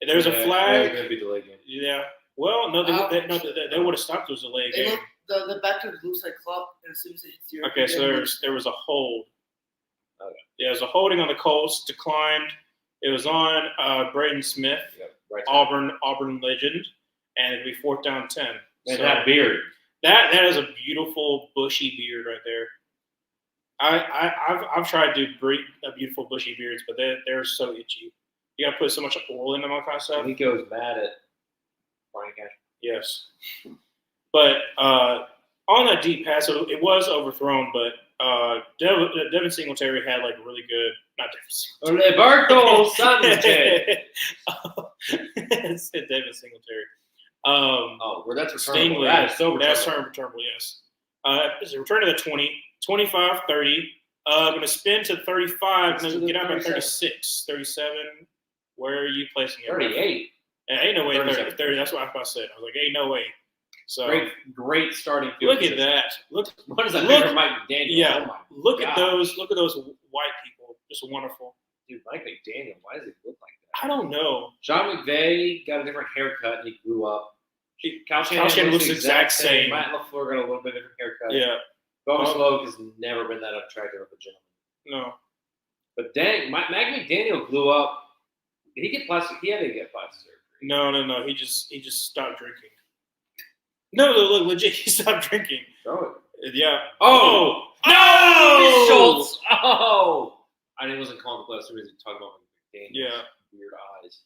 There's a flag. It's going to be delayed game. Yeah. Well, no, they would have stopped. It was a late game. The back to the blue side clock, and as soon as it hits your. Okay, so there was a hold. Okay. Yeah, it was a holding on the Colts. Declined. It was on Braden Smith, Right. Auburn legend, and it'd be fourth down 10. And So that beard. that is a beautiful bushy beard right there. I've tried to breed a beautiful bushy beards, but they're so itchy. You got to put so much oil in them, all kind of stuff. Nico's mad at Brian Cash. Yes. But on that deep pass, it was overthrown, but Devin Singletary had like really good, not Devin Singletary. Roberto Sanchez. It's Devin Singletary. That's returnable. Stingley. That is so returnable. That's returnable, yes. It's a return to the 20, 25, 30. Going to spin to 35, and then get out by 36, 37. Where are you placing it? 38. And ain't no way 37. 30. That's what I said. I was like, ain't no way. So Great starting field. look at that. Look. What is that? Look- Look, Mike McDaniel. Yeah. Oh my Look God. at those. Look at those white people. Just wonderful. Dude, Mike McDaniel. Why does he look like that? I don't know. John McVay got a different haircut and he grew up. Kyle Shanahan Shanahan looks the exact same. Matt LaFleur got a little bit different haircut. Yeah. Bobby Sloak has never been that attractive of a gentleman. No. But dang, Mike McDaniel grew up. Did he get plastic? He had to get plastic surgery. No. He just stopped drinking. No, legit. He stopped drinking. Throw it. Yeah. Oh! No! Schultz! Oh! I wasn't calling the play. So we were talking about McDaniel's Yeah. weird eyes.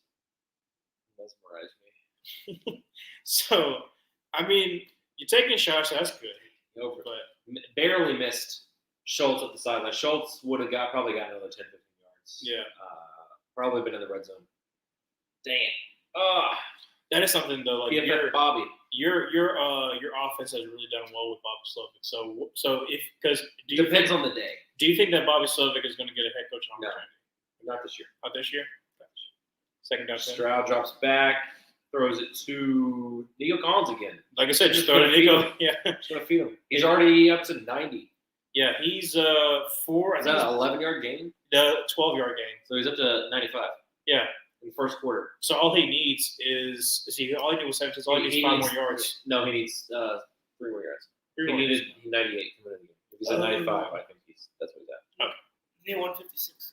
Mesmerized me. So, I mean, you're taking shots. That's good. Over. But Barely missed Schultz at the sideline. Schultz would have probably got another 10, 15 yards. yeah, Probably been in the red zone. Damn. that is something though. Like PFF Bobby. your offense has really done well with Bobby Slovic. So because Depends on the day. do you think that Bobby Slovic is going to get a head coach No. opportunity? Not this year. Not this year. Second down. 10. Stroud drops back, throws it to Nico Collins again. Like I said, just Just throw it gonna to Nico. Yeah, Just gonna feed him. He's already up to 90. yeah. He's 4. Is that an 11-yard gain? The 12-yard game. So he's up to 95 Yeah. in the first quarter. So all he needs is all he did was 17. So all he needs 5 more yards. No, he needs 3 more yards. 3 He more needed yards. 98 coming in the game. If he's at 95, I think that's what he's at. He need 156.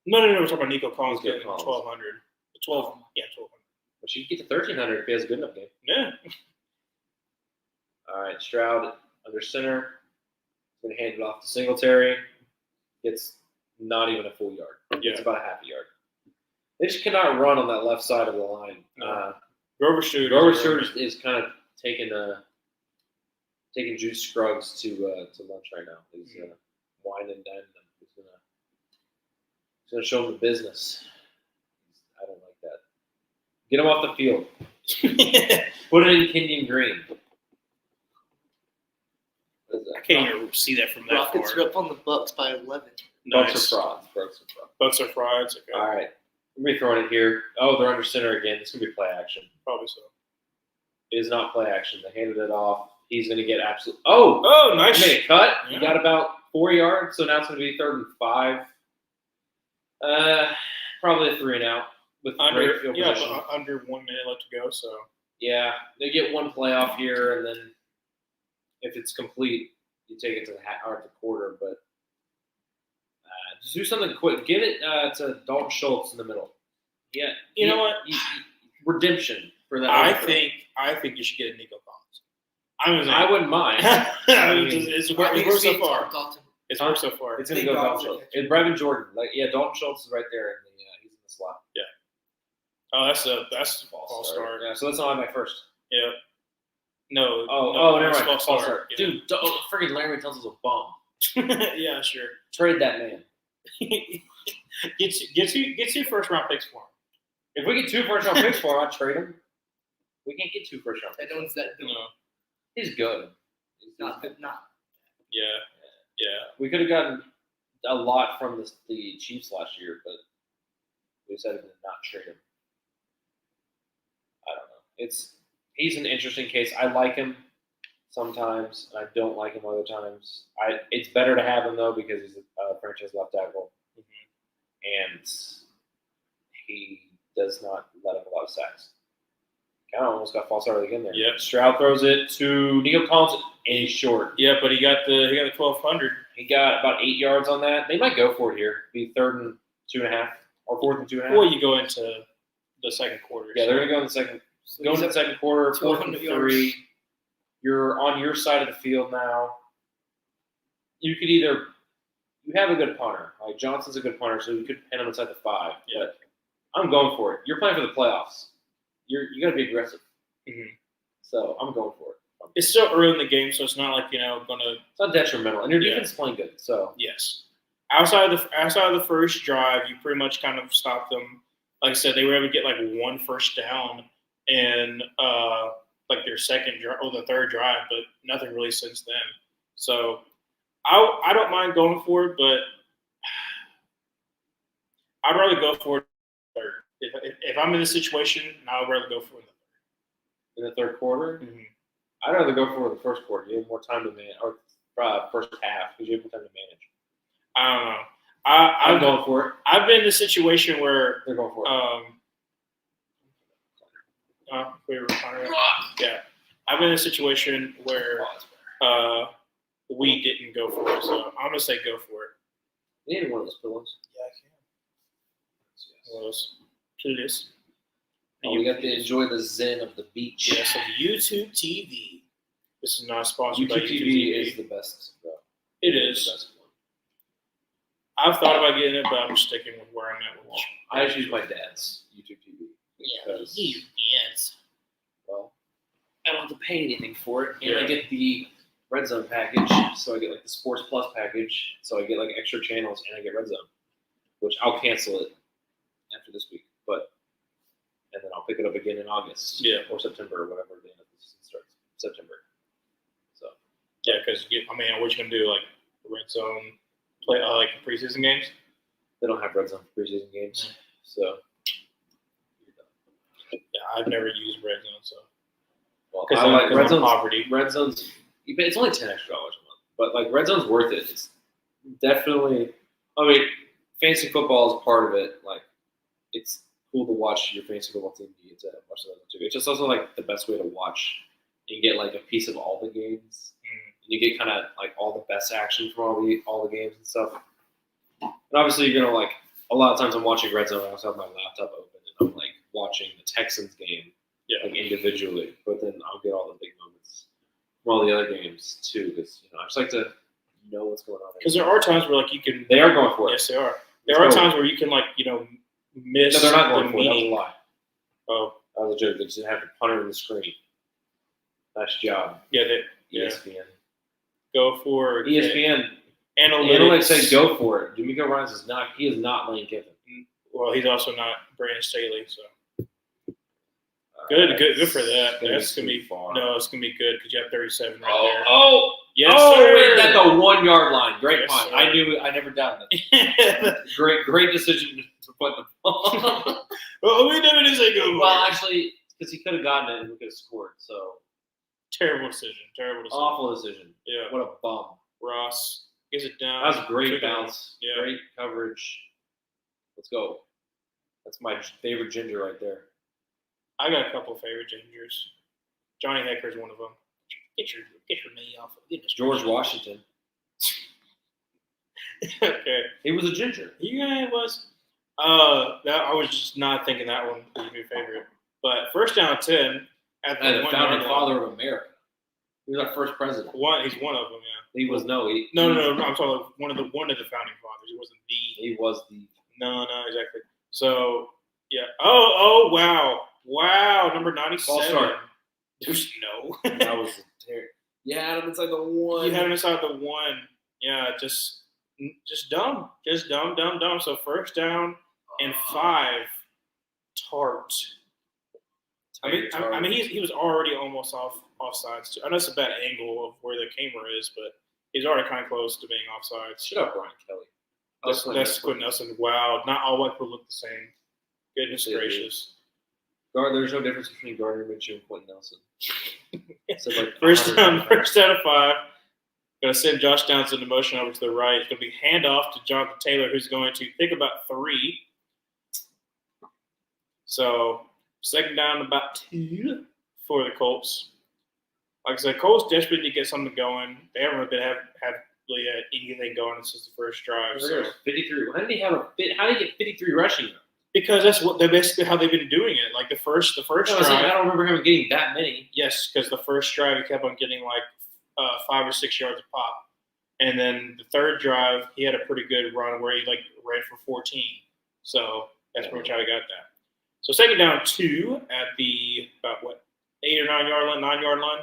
No. We're talking about Nico Collins Nico getting Collins. 1,200. 12. Yeah, 1,200. But she can get to 1,300 if he has a good enough game. Yeah. All right, Stroud under center. Going to hand it off to Singletary. Gets not even a full yard. Yeah. It's about a half a yard. They just cannot run on that left side of the line. No. Grover Stewart. is kind of taking Juice Scruggs to lunch right now. wine and dine them. He's gonna show them the business. I don't like that. Get him off the field. Put it in Kenyon Green. I can't even see that from that Rockets far. are up on the Bucks by 11. Bucks Nice. are frauds. Bucks are frauds. Okay. All right. Let me throw it here. Oh, they're under center again. It's going to be play action. Probably so. It is not play action. They handed it off. He's going to get absolute. Oh! Oh, He nice. made a cut. He Yeah. got about 4 yards, so now it's going to be 3rd and 5. Probably a 3 and out with great field position. Under 1 minute left to go. So Yeah, they get one playoff here, and then if it's complete, you take it to the or the quarter. But just do something quick. Give it to Dalton Schultz in the middle. Yeah, You know what? Redemption for that. I overthrow. think you should get a Nico Collins. I wouldn't mind. It's worked so far. Dalton. It's worked so far. It's going to Big go dogs Dalton are Schultz. And Brevin Jordan. Dalton Schultz is right there. And he's in the slot. Oh, that's a false start. Yeah, so that's not my first. Yeah. No. Never it's mind. false False start. start. Dude, freaking Larry Tunsil's a bum. Yeah, sure. Trade that man. Get two first round picks for him. If we get 2 first-round picks for him, I'd trade him. We can't get 2 first-round I picks. know it's that. No. He's good. Not. Yeah. We could have gotten a lot from the Chiefs last year, but we decided to not trade him. I don't know. He's an interesting case. I like him sometimes, and I don't like him other times. It's better to have him though because he's a franchise left tackle, and he does not let up a lot of sacks. Kind of almost got false started again there. Yep. Stroud throws it to Nico Collins, and he's short. Yeah, but he got the 1200. He got about 8 yards on that. They might go for it here. Be 3rd and 2.5 or 4th and 2.5. Or you go into the second quarter. Yeah, they're gonna go in the second. Go into the second quarter. 4th and 200 3. yards. You're on your side of the field now. You could either you have a good punter. Like Johnson's a good punter, so you could pin him inside the 5. Yeah. But I'm going for it. You're playing for the playoffs. You got to be aggressive. Mhm. So I'm going for it. It's still early in the game, so it's not like gonna. It's not detrimental, and your Yeah. defense is playing good. So Yes. Outside of the first drive, you pretty much kind of stopped them. Like I said, they were able to get like 1 first down and like their second drive or the third drive, but nothing really since then. So I don't mind going for it, but I'd rather go for it third. If I'm in this situation, I'd rather go for it in the third quarter, in the third. I'd rather go for the first quarter. You have more time to manage, or first half because you have more time to manage. I don't know. I'm going for it. I've been in a situation where They're going for it. Yeah, I've been in a situation where we didn't go for it, so I'm gonna say go for it. You need one of those pillows. Yeah, I can. One of those pillows. We got to enjoy the zen of the beach. Yes, of YouTube TV. This is not sponsored by YouTube YouTube TV TV. is the best. Though. It It's is. the best one. I've thought about getting it, but I'm sticking with where I'm at. With I just use my dad's YouTube TV. Because, yes. well, I don't have to pay anything for it. And I Yeah. get the Red Zone package. So I get like the Sports Plus package. So I get like extra channels and I get Red Zone. Which I'll cancel it after this week. And then I'll pick it up again in August. Yeah. Or September or whatever the end of the season starts. September. So Yeah, because what you gonna do? Like red zone play, like preseason games? they don't have Red Zone preseason games. So Yeah, I've never used red zone, so well, because I like Red Zone's poverty. Red Zone's. It's only $10 extra a month, but like Red Zone's worth it. It's definitely. I mean, fantasy football is part of it. Like, it's cool to watch your fantasy football team. You get to watch the other too. It's just also like the best way to watch. You get like a piece of all the games. And you get kind of like all the best action from all the games and stuff. And obviously, you're gonna like a lot of times I'm watching Red Zone. I also have my laptop open and I'm like watching the Texans game. Yeah. Like individually, but then I'll get all the big moments from all the other games too, because I just like to know what's going on. Because there are times where like you can. They are going for it. Yes, they are. There are times where you can miss. No, they're not going the for it. That was a meaning. lie. Oh, That was a joke. They just didn't have the punter in the screen. Nice job, yeah, they ESPN. go for it. ESPN Analytics said go for it. D'Amico Ryans is not. He is not Lane Kiffin. Well, he's also not Brandon Staley, so good for that. That's gonna be far. no, it's gonna be good because you have 37 right Oh, there. oh, Yes, oh! sir. Wait, at the 1 yard line. Great Yes, punt. sir. I knew it. I never doubted it. Great decision to put the ball. Well, we never did say go. Well, actually, because he could have gotten it and we could have scored. So terrible decision. awful decision. Yeah, What a bum. Ross gets it down. That was a great Took it. bounce. Yeah. Great coverage. Let's go. That's my favorite ginger right there. I got a couple of favorite gingers. Johnny Hecker's one of them. Get your knee off. George Washington. Okay. He was a ginger. Yeah, it was. That I was just not thinking that one was your favorite. But first down 10 at the And the 1 founding yard line. father of America. He was our first president. He's one of them. Yeah. He was no. No. I'm talking about one of the founding fathers. He wasn't the. He was the. No, exactly. So yeah. Oh, wow. Number 97. False start. There's no. That was terrible. You had him inside the 1. You had him inside the 1. Yeah, just dumb. Just dumb. So first down and 5. Tart. I mean, he was already almost offsides too. I know it's a bad angle of where the camera is, but he's already kind of close to being offsides. Shut up, Brian Kelly. That's Quentin Nelson. Wow, not all white people look the same. Goodness gracious. There's no difference between Gardner Minshew and Quentin Nelson. So like First down of 5. Going to send Josh Downs into motion over to the right. It's going to be handoff to Jonathan Taylor, who's going to pick about 3. So second down about 2 for the Colts. Like I said, Colts desperately need to get something going. They haven't really had anything going since the first drive. So 53. How did he get 53 rushing? because that's what they're basically how they've been doing it. Like the first drive. I don't remember him getting that many. Yes, because the first drive he kept on getting like 5 or 6 yards a pop, and then the third drive he had a pretty good run where he like ran for 14. So that's pretty much how he got that. So second down 2 at the about 8 or 9 yard line, 9 yard line.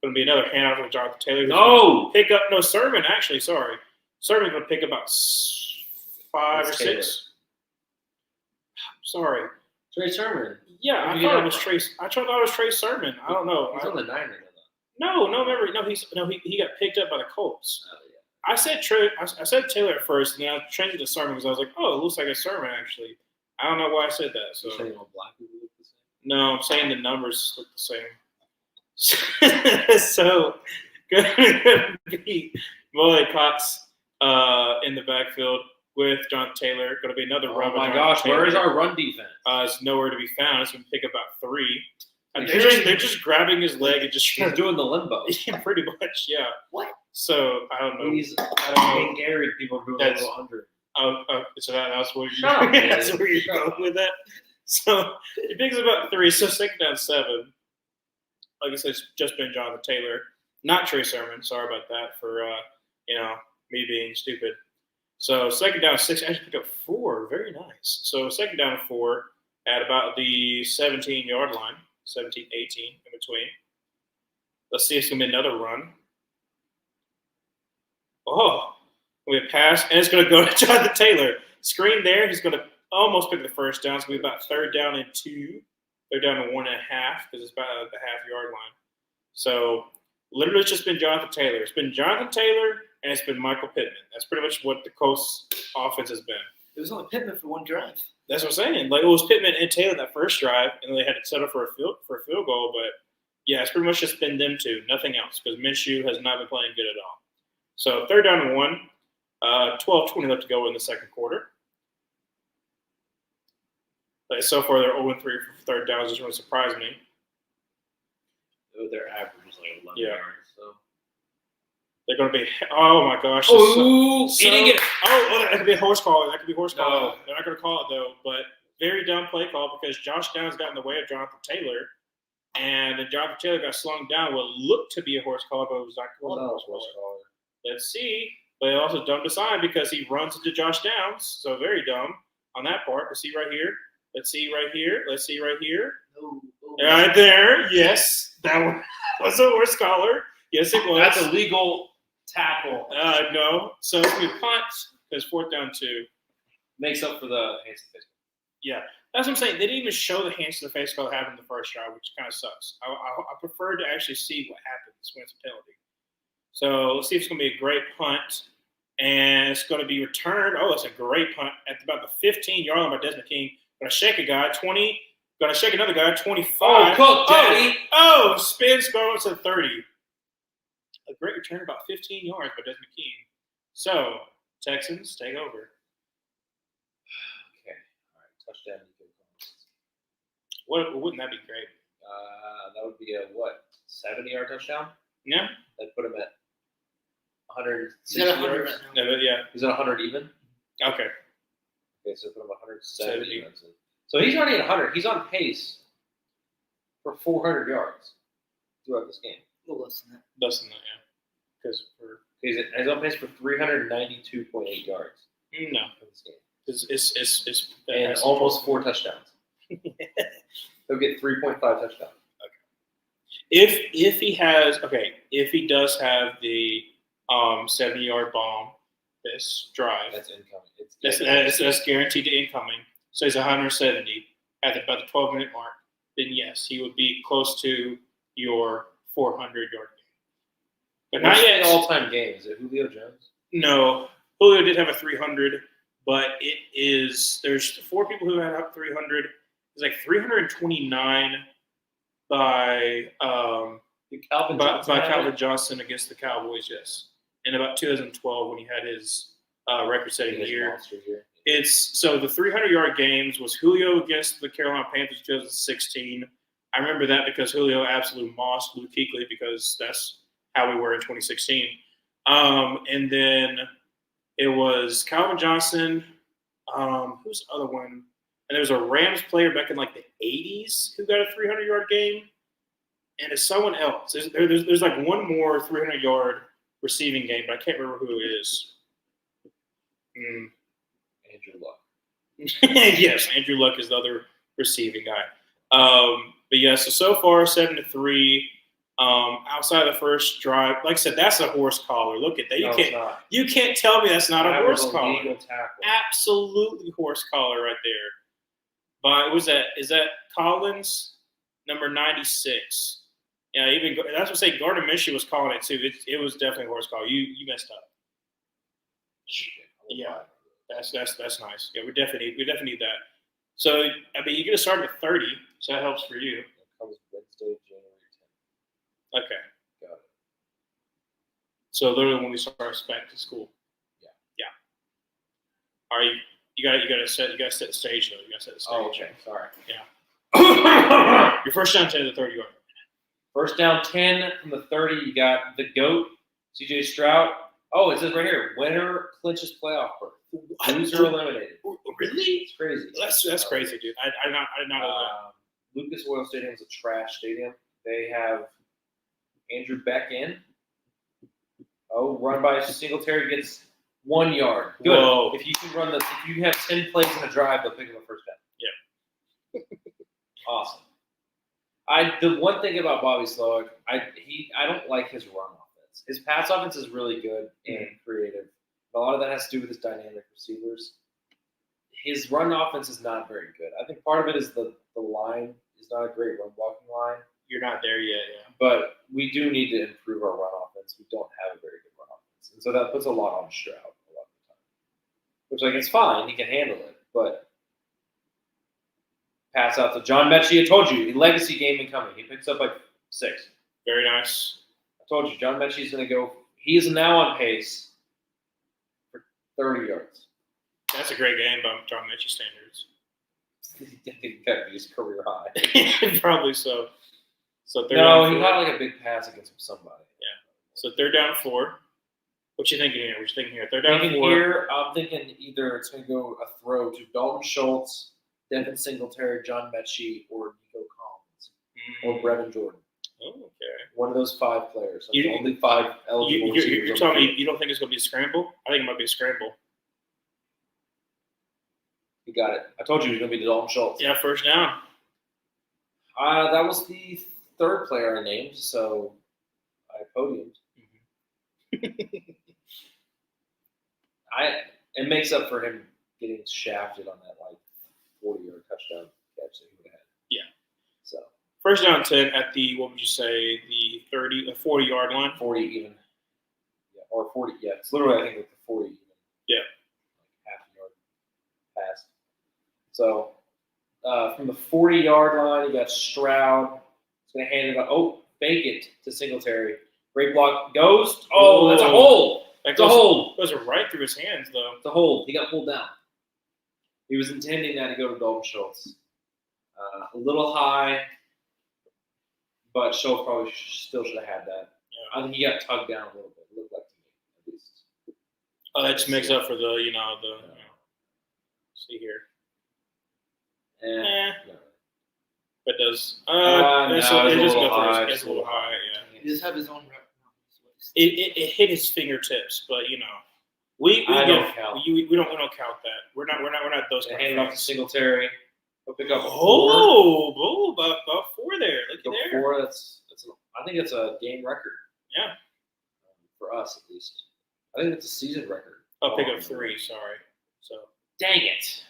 Going to be another handoff with Jonathan Taylor. Sermon actually. Sorry, Sermon's going to pick about 5 or 6. Sorry, Trey Sermon. yeah, I thought it was Trey. I thought it was Trey Sermon. I don't know. He's on the Niners. No, remember, he got picked up by the Colts. Oh, yeah. I said Taylor at first, and then I changed it to Sermon because I was like, oh, it looks like a Sermon actually. I don't know why I said that. So You're saying all black people look the same? no, I'm saying the numbers look the same. So going to be Molly Cox in the backfield with Jonathan Taylor. Going to be another run. Oh my gosh, where is our run defense? It's nowhere to be found. It's going to pick about 3. And they're just grabbing his leg and just He's doing the limbo. yeah, pretty much, yeah. What? So I don't know. I don't know. Gary, people are doing a little under. So that's where you Shut up, that's where you're going with that. So it picks about 3. So second down 7. Like I said, it's just been Jonathan Taylor, not Trey Sermon. Sorry about that for me being stupid. So second down 6, actually picked up 4. Very nice. So second down 4 at about the 17-yard line, 17, 18 in between. Let's see if it's going to be another run. Oh, we have passed, and it's going to go to Jonathan Taylor. Screen there. He's going to almost pick the first down. It's going to be about third down and 2. They're down to 1.5 because it's about the half-yard line. So literally it's just been Jonathan Taylor. It's been Jonathan Taylor, and it's been Michael Pittman. That's pretty much what the Colts offense has been. It was only Pittman for one drive. That's what I'm saying. Like it was Pittman and Taylor that first drive, and then they had to settle for a field goal. But yeah, it's pretty much just been them two, nothing else, because Minshew has not been playing good at all. So third down and 1, 12-20 left to go in the second quarter. But so far they're 0-3 for third downs. Just wouldn't surprise me. Their average is like 11 Yeah. yards. So. They're going to be. Oh my gosh! Oh, he didn't get it. Oh, that could be a horse call. That could be a horse call. No. They're not going to call it though. But very dumb play call because Josh Downs got in the way of Jonathan Taylor, and then Jonathan Taylor got slung down. What looked to be a horse call, but it was not called a horse call. Let's see. But it also dumb to sign because he runs into Josh Downs. So very dumb on that part. Let's see right here. Let's see right here. Let's see right here. Oh. Right there. Yes, that one was a horse collar. Yes, it was. That's a legal tackle. No. So it's going to be a punt because 4th down 2. Makes up for the hands to face. Yeah. That's what I'm saying. They didn't even show the hands to the face call that happened in the first drive, which kind of sucks. I prefer to actually see what happens when it's a penalty. So let's see if it's going to be a great punt. And it's going to be returned. Oh, it's a great punt at about the 15-yard line by Desmond King. Going to shake a guy, 20. Going to shake another guy, 25. Oh, cook, Daddy. Oh, spins going to 30. A great return, about 15 yards by Desmond King. So, Texans take over. Okay. All right. Touchdown. Wouldn't that be great? That would be a, 70-yard touchdown? Yeah. That'd put him at 160 He's at 100 yards. right now. No, yeah. He's at 100 even? Okay. Okay, so put him at 170 70. yards. So he's already at 100. He's on pace for 400 yards throughout this game. A little less than that. Less than that, yeah. Because He's on pace for 392.8 yards no, in this game. it's And almost 4 touchdowns. He'll get 3.5 touchdowns. If he does have the 70-yard bomb this drive, That's incoming. that's guaranteed to incoming. So he's 170 at about the 12-minute mark. Then yes, he would be close to your 400-yard game. But not What's yet. the all-time game? Is it Julio Jones? No, Julio did have a 300, but it is there's 4 people who had up 300. It's like 329 by Calvin Johnson against the Cowboys. Yes, in about 2012 when he had his record-setting year. It's so the 300-yard games was Julio against the Carolina Panthers in 2016. I remember that because Julio absolutely mossed Luke Kuechly because that's how we were in 2016. And then it was Calvin Johnson. Who's the other one? And there was a Rams player back in like the 80s who got a 300-yard game. And it's someone else. There's like one more 300-yard receiving game, but I can't remember who it is. Andrew Luck. Yes, Andrew Luck is the other receiving guy. But yeah, so far 7-3. Outside of the first drive, like I said, that's a horse collar. Look at that. You can't tell me that's not a horse collar. Absolutely horse collar right there. But is that Collins, number 96? Yeah, even that's what I say. Gardner Minshew was calling it too. It was definitely a horse collar. You messed up. Yeah, that's nice. Yeah, we definitely need that. So I mean, you're gonna start at 30, so that helps for you. It comes Wednesday, January 10th. Okay. Got it. So literally when we start back to school. Yeah. All right, you gotta set the stage though. You gotta set the stage. Oh, okay. Sorry. Yeah. Your first down 10 to the 30-yard. First down 10 from the 30. You got the GOAT, C.J. Stroud. Oh, it says right here, winner clinches playoff berth. Loser eliminated. Really? It's crazy. That's crazy, dude. I did not know that. Lucas Oil Stadium is a trash stadium. They have Andrew Beck in. Oh, run by Singletary gets 1 yard. Good. Whoa. If you have 10 plays in a drive, they'll pick up a first down. Yeah. Awesome. The one thing about Bobby Slowick, I don't like his run offense. His pass offense is really good and creative. But a lot of that has to do with his dynamic receivers. His run offense is not very good. I think part of it is the line is not a great run blocking line. You're not there yet, yeah. But we do need to improve our run offense. We don't have a very good run offense. And so that puts a lot on Stroud a lot of the time. Which, it's fine. He can handle it. But pass out to John Mechie. I told you, the legacy game incoming. He picks up 6. Very nice. I told you, John Mechie is going to go. He is now on pace for 30 yards. That's a great game by John Mechie standards. He got to be his career high. Probably so. So he got a big pass against somebody. Yeah. So 3rd down 4. What you thinking here? 3rd down 4. Here, I'm thinking either it's going to go a throw to Dalton Schultz, Devin Singletary, John Mechie, or Nico Collins, or Brevin Jordan. Oh, okay. One of those 5 players. Only 5 eligible. You're telling me you don't think it's going to be a scramble? I think it might be a scramble. You got it. I told you it was going to be Dalton Schultz. Yeah, first down. That was the 3rd player I named, so I podiumed. It makes up for him getting shafted on that 40-yard touchdown catch that he would have had. Yeah. So First down 10 at the, what would you say, the 40-yard line? 40 even. Yeah, or 40. Yeah, it's literally I think like the 40 even. Yeah. Half a yard pass. So from the 40-yard line, you got Stroud. He's going to hand it up. Oh, fake it to Singletary. Great block. Goes. Oh, that's a hold. That's a hold. Goes right through his hands, though. It's a hold. He got pulled down. He was intending that to go to Dalton Schultz. A little high, but Schultz probably still should have had that. Yeah. I think he got tugged down a little bit. It looked like to me, at least. Oh, that just makes up for the, see here. No. But does it's a little high. It's a little high, yeah. He does have his own rep. It hit his fingertips, but we don't count. We don't count that. We're not those They kind handed of off to fans. Singletary. He'll pick up a About 4 there. Looky there. 4. I think it's a game record. Yeah. For us, at least. I think it's a season record. I'll pick up 3. Sorry. So Dang it.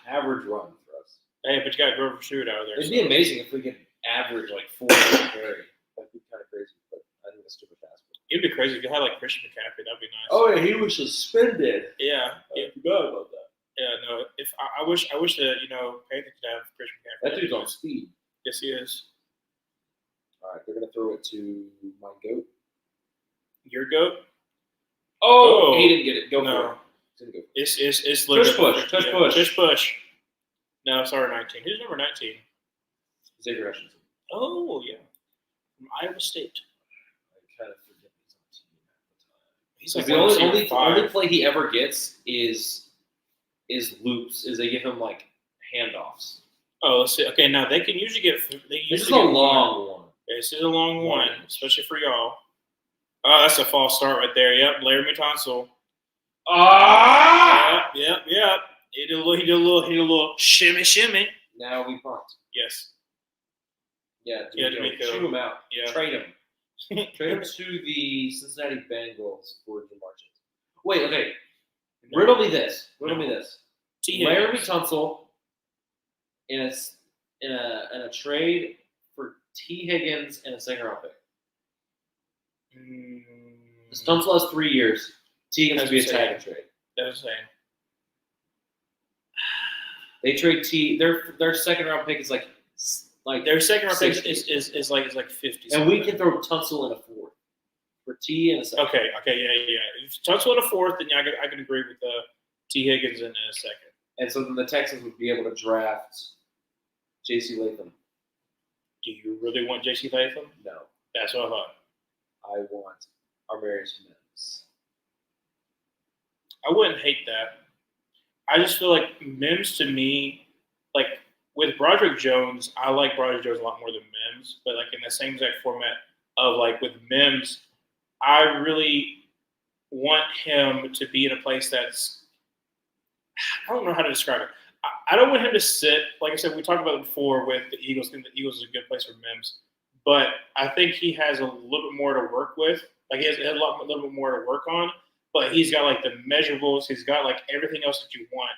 Average run for us. hey, but you got Grover Stewart out of there. It'd be amazing if we could average 4 carry. That'd be kind of crazy, but I think it's stupid fast. It'd be crazy if you had Christian McCaffrey. That'd be nice. Oh, yeah, he was suspended. Yeah. I forgot about that. Yeah. No. If I wish that Panthers could have Christian McCaffrey. That dude's on speed. Yes, he is. All right, they're going to throw it to my goat. Your goat. Oh, he didn't get it. Go No. for it. Didn't go. It's Tush push. No, sorry, 19. Who's number 19? Xavier Hutchinson. Oh yeah, from Iowa State. I kind of forget he's He's on like the wide only receiver 5. only play he ever gets is loops. Is they give him handoffs. Oh, let's see. Okay, now they can usually get. This is a long one. This is a long one, especially for y'all. Oh, that's a false start right there. Yep, Larry Tunsil. Ah! Yep. He did a little shimmy. Now we punt. Yes. Yeah, D'Amico. chew him out. Yeah. Trade him. Trade him to the Cincinnati Bengals for Jamar Chase. Wait, okay. Riddle me this. Larry Tunsil in a trade for T. Higgins and a second-round pick. Tunsil has 3 years. T. Higgins to be a tag and trade. That's the same. They trade T. Their second-round pick is like Their second round pick 60. is like 50. And we can throw Tunsil in a 4th for T and a second. Okay, yeah. If Tunsil in a 4th, then I could agree with T. Higgins in a second. And so then the Texans would be able to draft J.C. Latham. Do you really want J.C. Latham? No, That's what I thought. I want Armarius Mims. I wouldn't hate that. I just feel like Mims to me, with Broderick Jones, I like Broderick Jones a lot more than Mims. But in the same exact format of with Mims, I really want him to be in a place that's I don't know how to describe it. I don't want him to sit. Like I said, we talked about it before with the Eagles. I think the Eagles is a good place for Mims, but I think he has a little bit more to work with. He has a little bit more to work on. But he's got the measurables. He's got everything else that you want.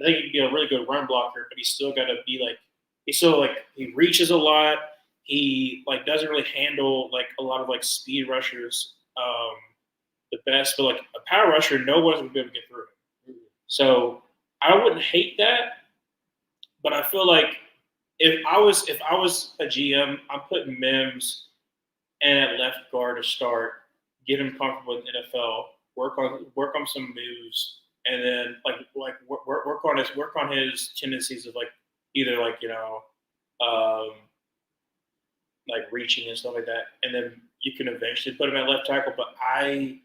I think he can be a really good run blocker, but he's still got to be he reaches a lot. He doesn't really handle a lot of speed rushers the best, but a power rusher, no one's gonna be able to get through it. So I wouldn't hate that, but I feel like if I was a GM, I'm putting Mims and at left guard to start, get him comfortable in the NFL, work on some moves, and then work on his tendencies of either reaching and stuff like that, and then you can eventually put him at left tackle. But I'm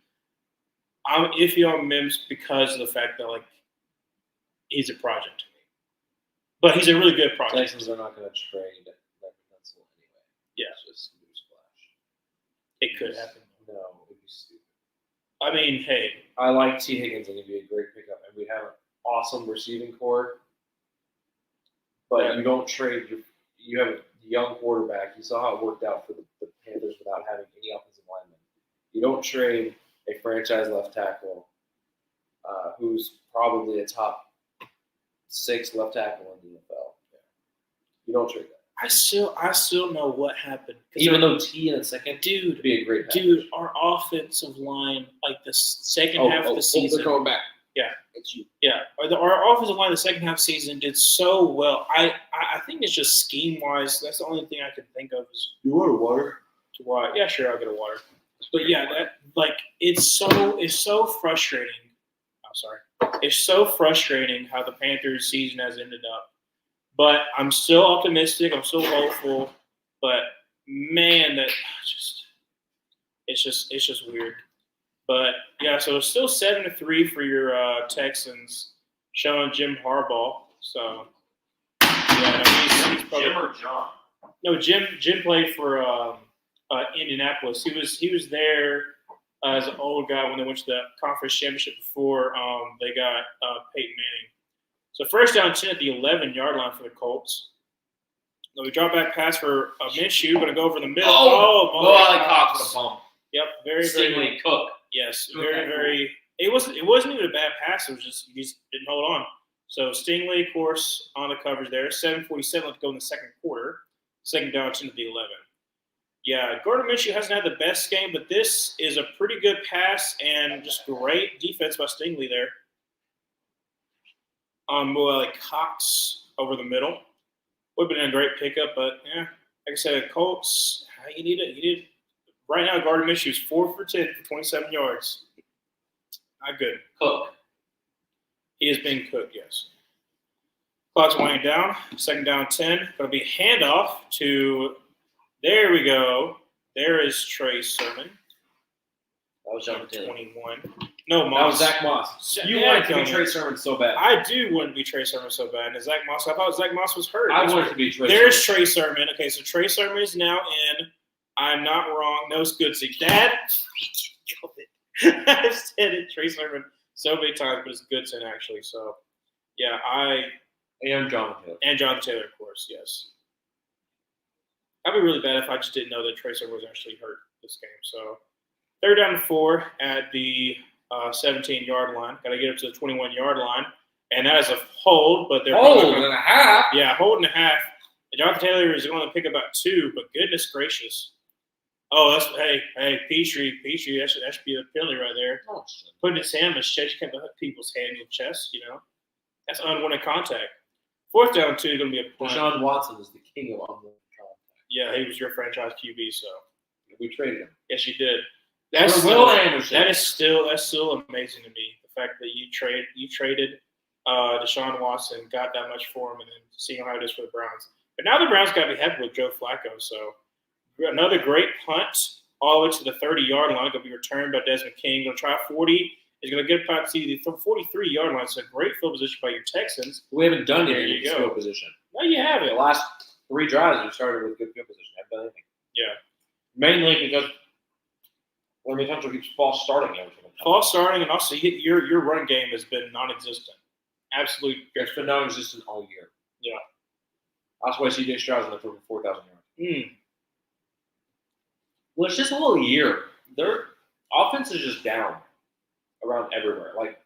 iffy on Mims because of the fact that he's a project to me, but he's a really good project. Texans are not going to trade Larry Tunsil anyway. Yeah, it's just newsflash. It could happen. No, it'd be stupid. I mean, hey, I like T. Higgins, and he'd be a great pickup, and we'd have an awesome receiving core. But you don't trade you have a young quarterback. You saw how it worked out for the Panthers without having any offensive linemen. You don't trade a franchise left tackle who's probably a top 6 left tackle in the NFL. You don't trade that. I still know what happened. Even though T in a second would be a great package. Dude, our offensive line, like the second half of the season. They're coming back. Yeah. It's you. Yeah. Our offensive line the second half of the season did so well. I think it's just scheme-wise. That's the only thing I can think of is You want a water? to why. Yeah, sure, I'll get a water. But yeah, it's so frustrating. I'm sorry. It's so frustrating how the Panthers season has ended up. But I'm still optimistic. I'm still hopeful. But man, it's just weird. But yeah, so it's still 7-3 for your Texans, showing Jim Harbaugh. So yeah, no, he's probably, Jim or John? No, Jim played for Indianapolis. He was there as an old guy when they went to the conference championship before they got Peyton Manning. So first down 10 at the 11-yard line for the Colts. So we drop back pass for Minshew. Going to go over the middle. I caught for the bump. Yep, very Stingley Cook. Yes, very. It wasn't even a bad pass. It was just he just didn't hold on. So Stingley, of course, on the coverage there. 7:47 left to go in the second quarter. Second down 10 at the 11. Yeah, Gardner Minshew hasn't had the best game, but this is a pretty good pass and just great defense by Stingley there. Cox over the middle. Would have been a great pickup, but yeah, like I said, Colts, you need it. Right now, Gardner Minshew is 4 for 10 for 27 yards. Not good. Cook. He is being cooked, yes. Clock's winding down. Second down 10. Going to be handoff to. There we go. There is Trey Sermon. That was Jonathan Taylor. 21. No, That Moss. was Zach Moss. You Yeah, wanted to be Tony. Trey Sermon so bad. I do want to be Trey Sermon so bad. And Zach Moss, I thought Zach Moss was hurt. I wanted to be Trey There's Sermon. Trey Sermon. Okay, so Trey Sermon is now in. I'm not wrong. No, it's good. See, Dad, I've said it, Trey Sermon, so many times, but it's Goodson, actually. So, yeah, And Jonathan Taylor. and Jonathan Taylor, of course, yes. That'd be really bad if I just didn't know that Trey Sermon was actually hurt this game. So, third down and 4 at the 17-yard line. Got to get up to the 21-yard line. And that is a hold, but they're Hold and a half. Yeah, hold and a half. And Jonathan Taylor is going to pick about 2, but goodness gracious. Oh, that's hey, Petrie, that should be a penalty right there. Oh, shit. Putting his hand on his chest, you can't put people's hand in your chest, That's unwanted contact. Fourth down 2 is going to be a punt. Deshaun Watson is the king of unwanted contact. Yeah, he was your franchise QB, so We traded him. yes, you did. For Will Anderson. That's still amazing to me. The fact that you traded Deshaun Watson, got that much for him, and then seeing how it is for the Browns. But now the Browns got to be happy with Joe Flacco. So another great punt all the way to the 30-yard line. Going to be returned by Desmond King. Going to try 40. He's going to get about to the 43-yard line. So great field position by your Texans. We haven't done There anything you in go. field position. No, you have The it. last 3 drives we started with good field position. I haven't done anything. Yeah. Mainly because Larry Tunsil keeps false starting every single time. False starting, and also your run game has been non-existent. Absolutely. It's been non-existent all year. Yeah. That's why C.J. Stroud's only threw for 4,000 yards. Well, it's just a whole year. Their offense is just down around everywhere. Like,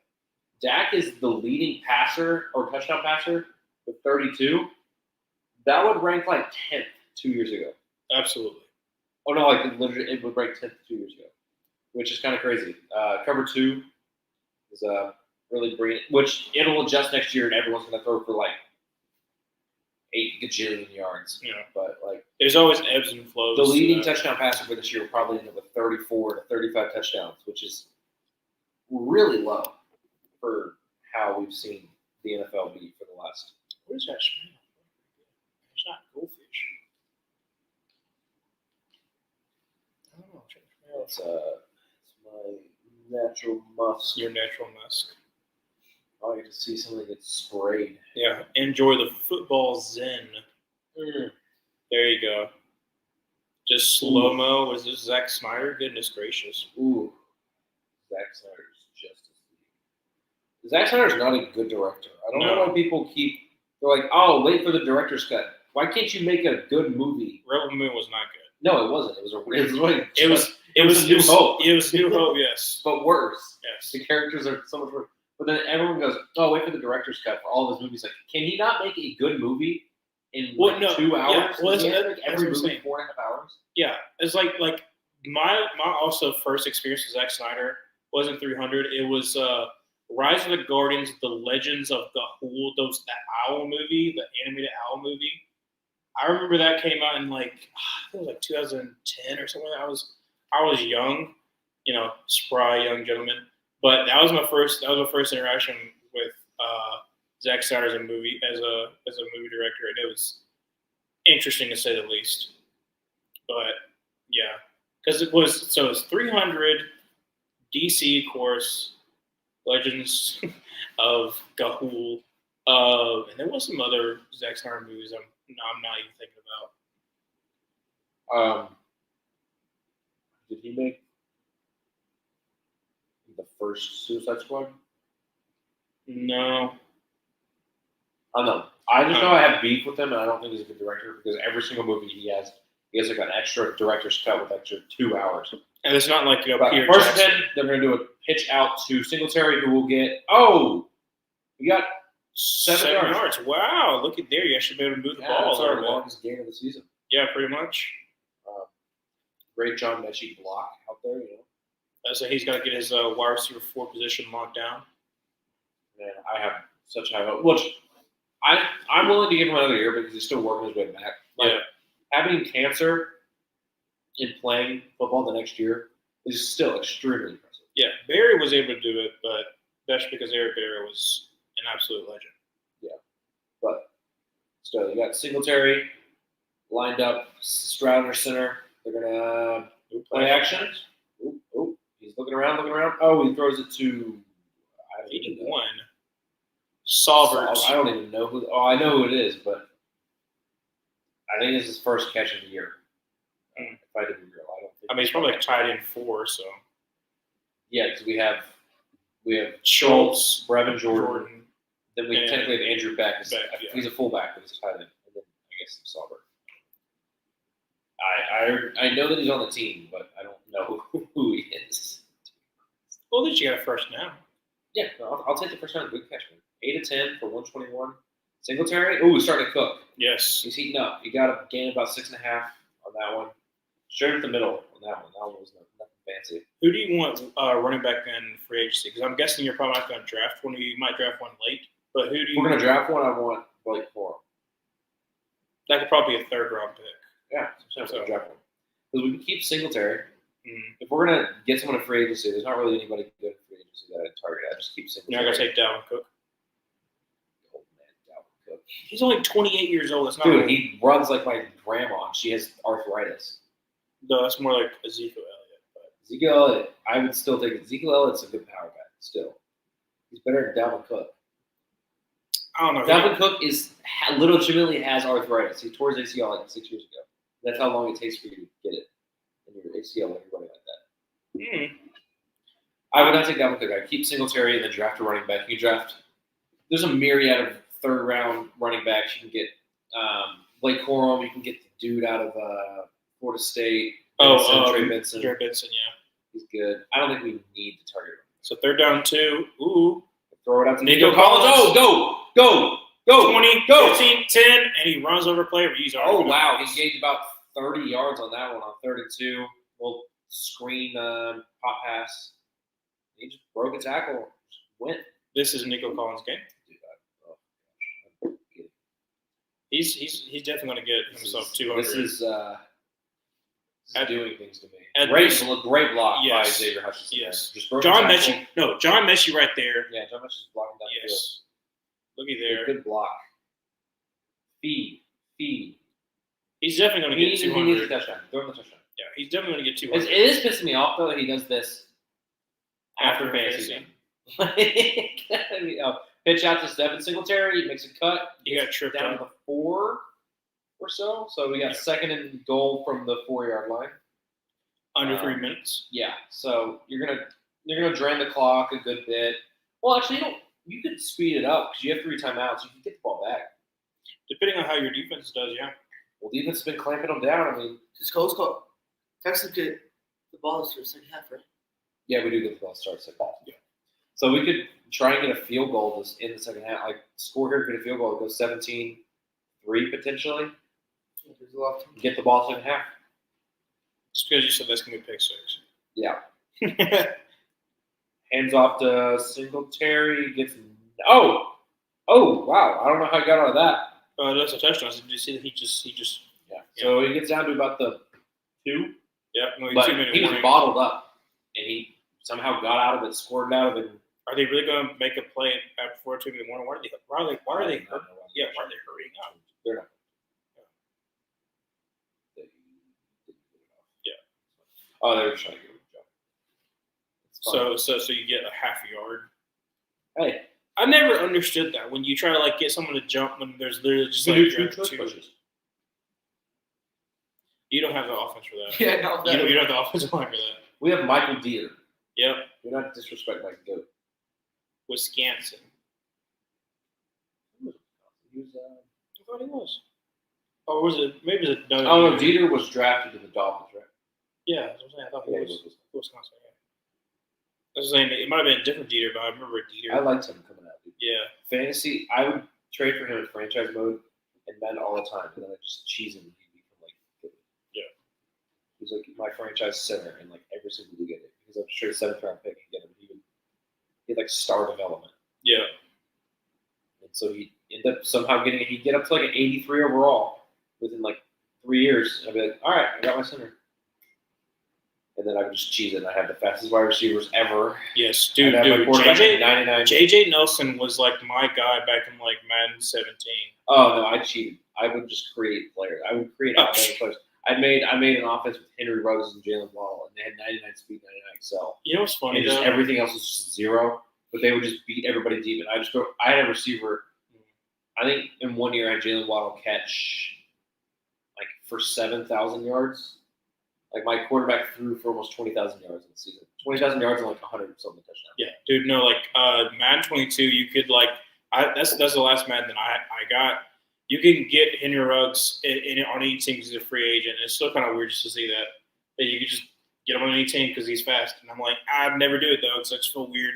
Dak is the leading passer or touchdown passer with 32. That would rank like 10th 2 years ago. Absolutely. Oh, no, like literally it would rank 10th 2 years ago, which is kind of crazy. Cover 2 is really brilliant, which it'll adjust next year and everyone's going to throw for like 8 gajillion yards. Yeah. But like, There's always ebbs and flows. the leading touchdown passer for this year will probably end up with 34 to 35 touchdowns, which is really low for how we've seen the NFL be for the last. What is that smell? It's not goldfish. I don't know. It's my natural musk. Your natural musk. I get to see something get sprayed. Yeah. Enjoy the football zen. There you go. Just slow mo. Was this Zack Snyder? Goodness gracious. Ooh, Zack Snyder's Justice League. Zack Snyder's not a good director. I don't know why people they're like, oh, wait for the director's cut. Why can't you make a good movie? Rebel Moon was not good. No, it wasn't. It was It was New Hope. It was New Hope. Yes. but worse. Yes. The characters are so much worse. But then everyone goes, "Oh, wait for the director's cut for all those movies." Like, can he not make a good movie in Well, no, 2 hours? yeah, well, He has to that's make every what I'm movie saying. 4.5 hours. Yeah, it's like my also first experience with Zack Snyder wasn't 300. It was Rise of the Guardians: The Legends of Ga'Hoole. That owl movie, the animated owl movie. I remember that came out in I think it was 2010 or something. I was young, spry young gentleman. But that was my first interaction with Zack Snyder as a movie director, and it was interesting to say the least. But yeah, because it was 300 DC, of course, Legends of Ga'Hoole, and there was some other Zack Snyder movies I'm not even thinking about. Did he make the first Suicide Squad? No, I don't know. I just know I have beef with him, and I don't think he's a good director because every single movie he has like an extra director's cut with extra 2 hours. and it's not like But Peter first Jackson. 10, they're going to do a pitch out to Singletary, who will get we got 7 yards. Wow, look at there. You actually be able to move the ball That's a our little bit. longest game of the season. Yeah, pretty much. Great John Mechie block out there, So he's got to get his wide receiver 4 position locked down. And I have such high hope. Which I'm willing to give him another year because he's still working his way back. Like, having cancer and playing football the next year is still extremely impressive. Yeah, Barry was able to do it, but that's because Eric Barry was an absolute legend. But still, you got Singletary lined up, Stroud under center. They're gonna play action. Oh, he's looking around. Oh, he throws it to 81. Saubert. I don't even know who. Oh, I know who it is, but I think it's his first catch of the year. If I didn't realize, I don't think. I mean, he's probably tied in 4, so. Yeah, because we have Schultz, Brevin Jordan. Then we and technically have Andrew Beck. Beck, yeah. He's a fullback, but he's a tight end. And then I guess Saubert. I know that he's on the team, but I don't know who he is. Well, at least you got a first now. Yeah, no, I'll take the first down. Good catch, man. 8 of 10 for 121. Singletary. Oh, he's starting to cook. Yes. He's heating up. He got a gain about 6.5 on that one. Straight at the middle on that one. That one was nothing fancy. Who do you want running back in free agency? Because I'm guessing you're probably not going to draft one. You might draft one late. But who do If you? we're gonna draft one, I want Blake Corum. That could probably be a 3rd round pick. Yeah, sometimes I'll draft one because we can keep Singletary. Mm. If we're gonna get someone in free agency, there's not really anybody good in free agency that I'd target. I just keep You're Singletary. not going to take Dalvin Cook. Old man, Dalvin Cook. He's only 28 years old. That's not. Dude, he runs like my grandma. She has arthritis. No, that's more like Ezekiel Elliott. But Ezekiel Elliott, I would still take it. Ezekiel Elliott's a good power back still. He's better than Dalvin Cook. I don't know. Dalvin Cook legitimately has arthritis. He tore his ACL like 6 years ago. That's how long it takes for you to get it in your ACL when you're running like that. I would not take Dalvin Cook. I'd keep Singletary and then draft a running back. You draft. There's a myriad of 3rd round running backs. You can get Blake Corum. You can get the dude out of Florida State. Trey Benson. Trey Benson, yeah. He's good. I don't think we need to target him. So 3rd down 2. Ooh. Throw it out to Nico Nico Collins. Collins. Oh, go. 20, Go. 15, 10, and he runs over player. He's already Oh, wow. He gained about 30 yards on that one on 3rd and 2. Little screen pop pass. He just broke a tackle. Just went. This is Nico Collins' game. Dude, He's definitely going to get himself 200. This is doing things to me. At Great least- block by Yes. Xavier Hutchinson. Yes. Just broke John a tackle. Mechie. No, John Mechie right there. Yeah, John Mechie's blocking down the field. Yes. Looky there. Good block. Feed. He's definitely going to He get needs a 200. touchdown. Throw him the touchdown. Yeah, he's definitely going to get It 200. is pissing me off, though, that he does this after fantasy game. Pitch out to Devin Singletary. He makes a cut. He got tripped down up. to the 4 or so. So we got Yeah. 2nd and goal from the 4-yard line. Under 3 minutes. Yeah. So you're gonna drain the clock a good bit. Well, actually, you could speed it up because you have 3 timeouts. You can get the ball back. Depending on how your defense does, yeah. Well, defense has been clamping them down. I mean, His coach called. Texas get the balls for the second half, right? Yeah, we do get the ball start second half. Yeah. So we could try and get a field goal in the second half. Like, score here, get a field goal, go 17-3 potentially. There's a lot of Get the ball second half. Just because you said that's going to be pick six. Yeah. Hands off to Singletary. Gets wow! I don't know how he got out of that. That's a touchdown. Did you see that he just Yeah. So he gets down to about the 2. yeah. No, But 2 minute he was warning. bottled up, and he somehow got out of it, scored out of it. Are they really going to make a play before 2 minute warning? Why are they? Why are they? I don't know. Yeah. Why are they hurrying up? They're not. Yeah. Oh, they were trying to get him a job. It's fine. So you get a half a yard. Hey, I never understood that when you try to like get someone to jump when there's literally just you like do 2 two. pushes. You don't have the offense for that. Yeah, no, You don't have the offensive line for that. We have Michael Dieter. Yep. You're not disrespecting Mike Goat. Wisconsin. He was, I thought he was. Or was it? Maybe it was another. oh no, Dieter was drafted to the Dolphins, right? Yeah, that's what I'm saying. I thought he Yeah, was Wisconsin. Yeah. I was saying it might have been a different Dieter, but I remember Dieter. I liked him coming out. Dude. Yeah. Fantasy, I would trade for him in franchise mode and men all the time, and then I just cheese him and he'd become like good. Yeah. He's like my franchise center in like every single league I did because I'm sure 7th round pick and get him. He had like star development. Yeah. And so he ended up somehow he'd get up to like an 83 overall within like 3 years. And I'd be like, all right, I got my center. And then I would just cheese it. And I have the fastest wide receivers ever. Yes, dude. I'd have my quarterback at 99. JJ Nelson was like my guy back in like Madden 17. Oh no, I cheated. I would just create players. I would create outstanding players. I made an offense with Henry Ruggs and Jalen Waddle, and they had 99 speed, 99 excel. You know what's funny And just though? everything else was just 0. But they would just beat everybody deep. And I had a receiver. I think in 1 year I had Jalen Waddle catch like for 7,000 yards. Like my quarterback threw for almost 20,000 yards in the season. 20,000 yards and like 100 something touchdowns. Yeah, dude. No, like Madden 22, you could like that's the last Madden that I got. You can get Henry Ruggs on any team because he's a free agent. And it's still kind of weird just to see that you could just get him on any team because he's fast. And I'm like, I'd never do it though. It's just feel weird.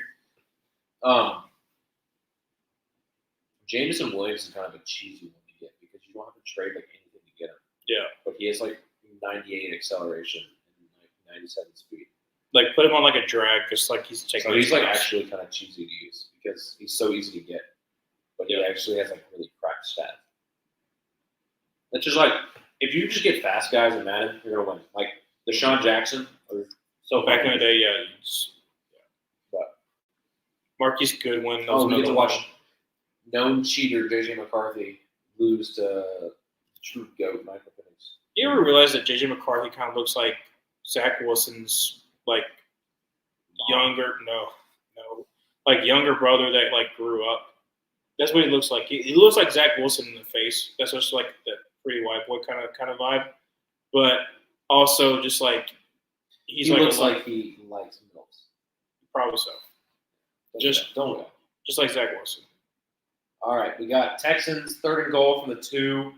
Jameson Williams is kind of a cheesy one to get because you don't have to trade like anything to get him. Yeah. But he has like 98 acceleration and like 97 speed. Like put him on like a drag, just like he's taking. So he's like actually kind of cheesy to use because he's so easy to get, but he actually has like really cracked stats. It's just like if you just get fast guys in Madden, you're gonna win. Like Deshaun Jackson. So back in the day, yeah. But Marquise Goodwin. we get to watch known cheater JJ McCarthy lose to true GOAT Michael Penix. You ever realize that JJ McCarthy kind of looks like Zach Wilson's like younger brother that like grew up? That's what he looks like. He looks like Zach Wilson in the face. That's just like the pretty white boy kind of vibe. But also just like he looks like he likes milks. Probably so. Don't go. Just like Zach Wilson. All right, we got Texans 3rd and goal from the 2.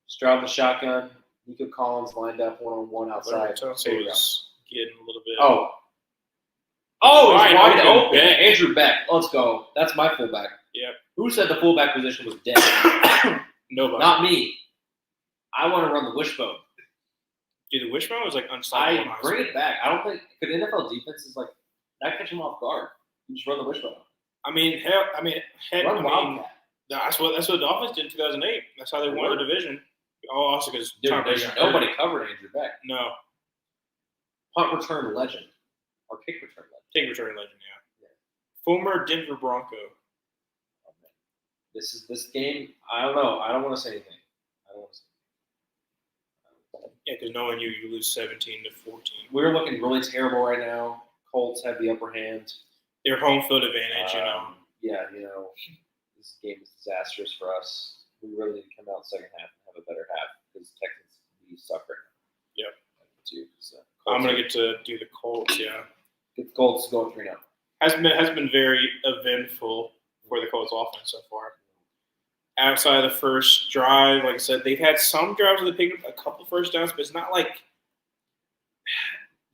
Stroud the shotgun. Nico Collins lined up 1-on-1 outside. So he was getting a little bit. Oh, he's Right, wide Andrew open. Beck. Andrew Beck. Let's go. That's my fullback. Yep. Who said the fullback position was dead? Nobody. Not me. I want to run the wishbone. Dude, the wishbone was like unstoppable. I bring it back. I don't think could NFL defenses like not catch him off guard. You just run the wishbone. Run Wildcat. That's what the Dolphins did in 2008. That's how they won the division. Oh, also because Nobody covered Andrew Beck. No. Punt return legend or kick return legend. Kick return legend, yeah. Former Denver Bronco. This game. I don't know. I don't want to say anything. Yeah, because knowing you lose 17-14. We're looking really terrible right now. Colts have the upper hand. Their home field advantage, Yeah, this game is disastrous for us. We really need to come out second half and have a better half because Texans, we suck right now. Yep. So I'm going to get to do the Colts, yeah. Get the Colts going 3-0. Has been very eventful for the Colts offense so far. Outside of the first drive, like I said, they've had some drives where they picked up a couple first downs, but it's not like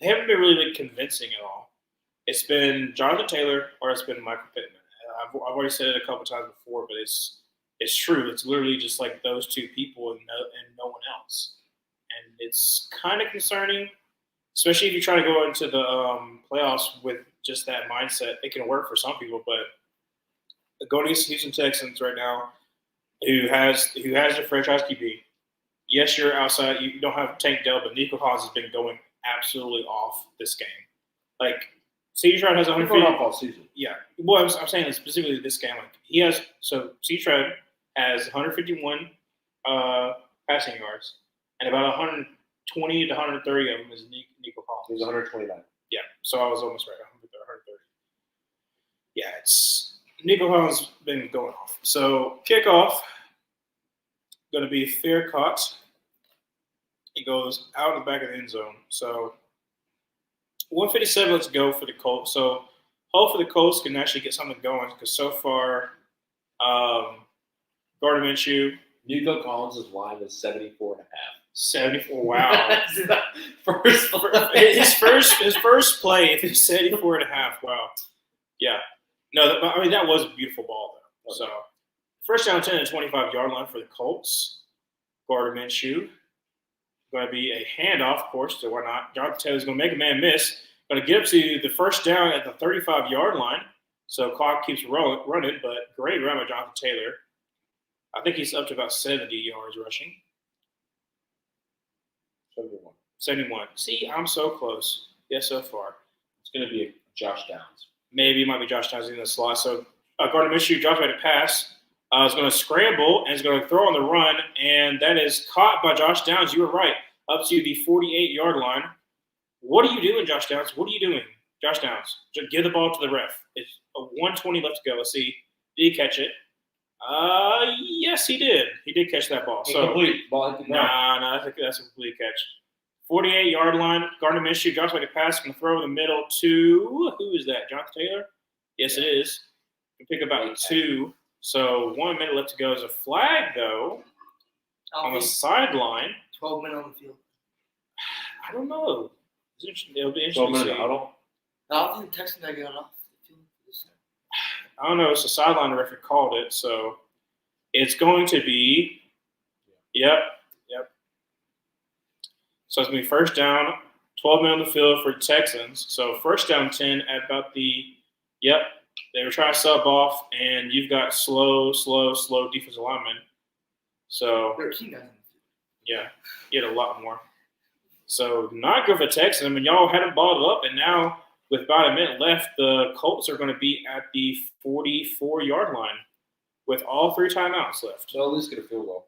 they haven't been really convincing at all. It's been Jonathan Taylor or it's been Michael Pittman. I've already said it a couple times before, but it's true. It's literally just like those two people and no one else. And it's kind of concerning, especially if you try to go into the playoffs with just that mindset. It can work for some people, but going against the Houston Texans right now, who has their franchise QB. Yes, you're outside. You don't have Tank Dell, but Nico Collins has been going absolutely off this game. Like, C. Stroud has 150 off all season. Yeah. Well, I'm saying specifically this game. Like he has C. Stroud has 151 passing yards, and about 120 to 130 of them is Nico Collins. It was 129. Yeah. So I was almost right. 130. Yeah, it's Nico Collins been going off. So kickoff going to be fair caught. It goes out of the back of the end zone. So 157. Let's go for the Colts. So hopefully the Colts can actually get something going because so far, Gardner Minshew. Nico Collins' line is 74.5. 74. Wow. First his first play, if it's 74.5. Wow. Yeah. No, I mean that was a beautiful ball though. So first down 10 and 25-yard line for the Colts. Gardner Minshew. Going to be a handoff, of course, so why not? Jonathan Taylor's going to make a man miss. Going to get up to the first down at the 35-yard line. So clock keeps running, but great run by Jonathan Taylor. I think he's up to about 70 yards rushing. 71. See, I'm so close. Yes, so far. It's going to be Josh Downs. Maybe it might be Josh Downs in the slot. So Gardner Minshew drops back to pass. Is going to scramble and is going to throw on the run, and that is caught by Josh Downs. You were right, up to the 48-yard line. What are you doing, Josh Downs? What are you doing, Josh Downs? Just give the ball to the ref. It's a 1:20 left to go. Let's see. Did he catch it? Yes, he did. He did catch that ball. So complete ball hit the ground. I think that's a complete catch. 48-yard line. Gardner Minshew drops back to pass. Going to throw in the middle to who is that? Jonathan Taylor? Yes, it is. You can pick about 2. So 1 minute left to go. There's a flag, though, on the sideline. 12 men on the field. I don't know. It'll be interesting. 12 to see. minute huddle. No, I don't think the Texans are getting off the field. I don't know. It's a sideline. The referee called it. So it's going to be – yep. So it's going to be first down, 12 men on the field for Texans. So first down 10 at about the – yep. They were trying to sub off, and you've got slow defensive linemen. So 13 guys. yeah, you had a lot more. So not good for Texans. I mean, y'all had them balled up, and now with about a minute left, the Colts are going to be at the 44-yard line with all 3 timeouts left. So at least get a field goal.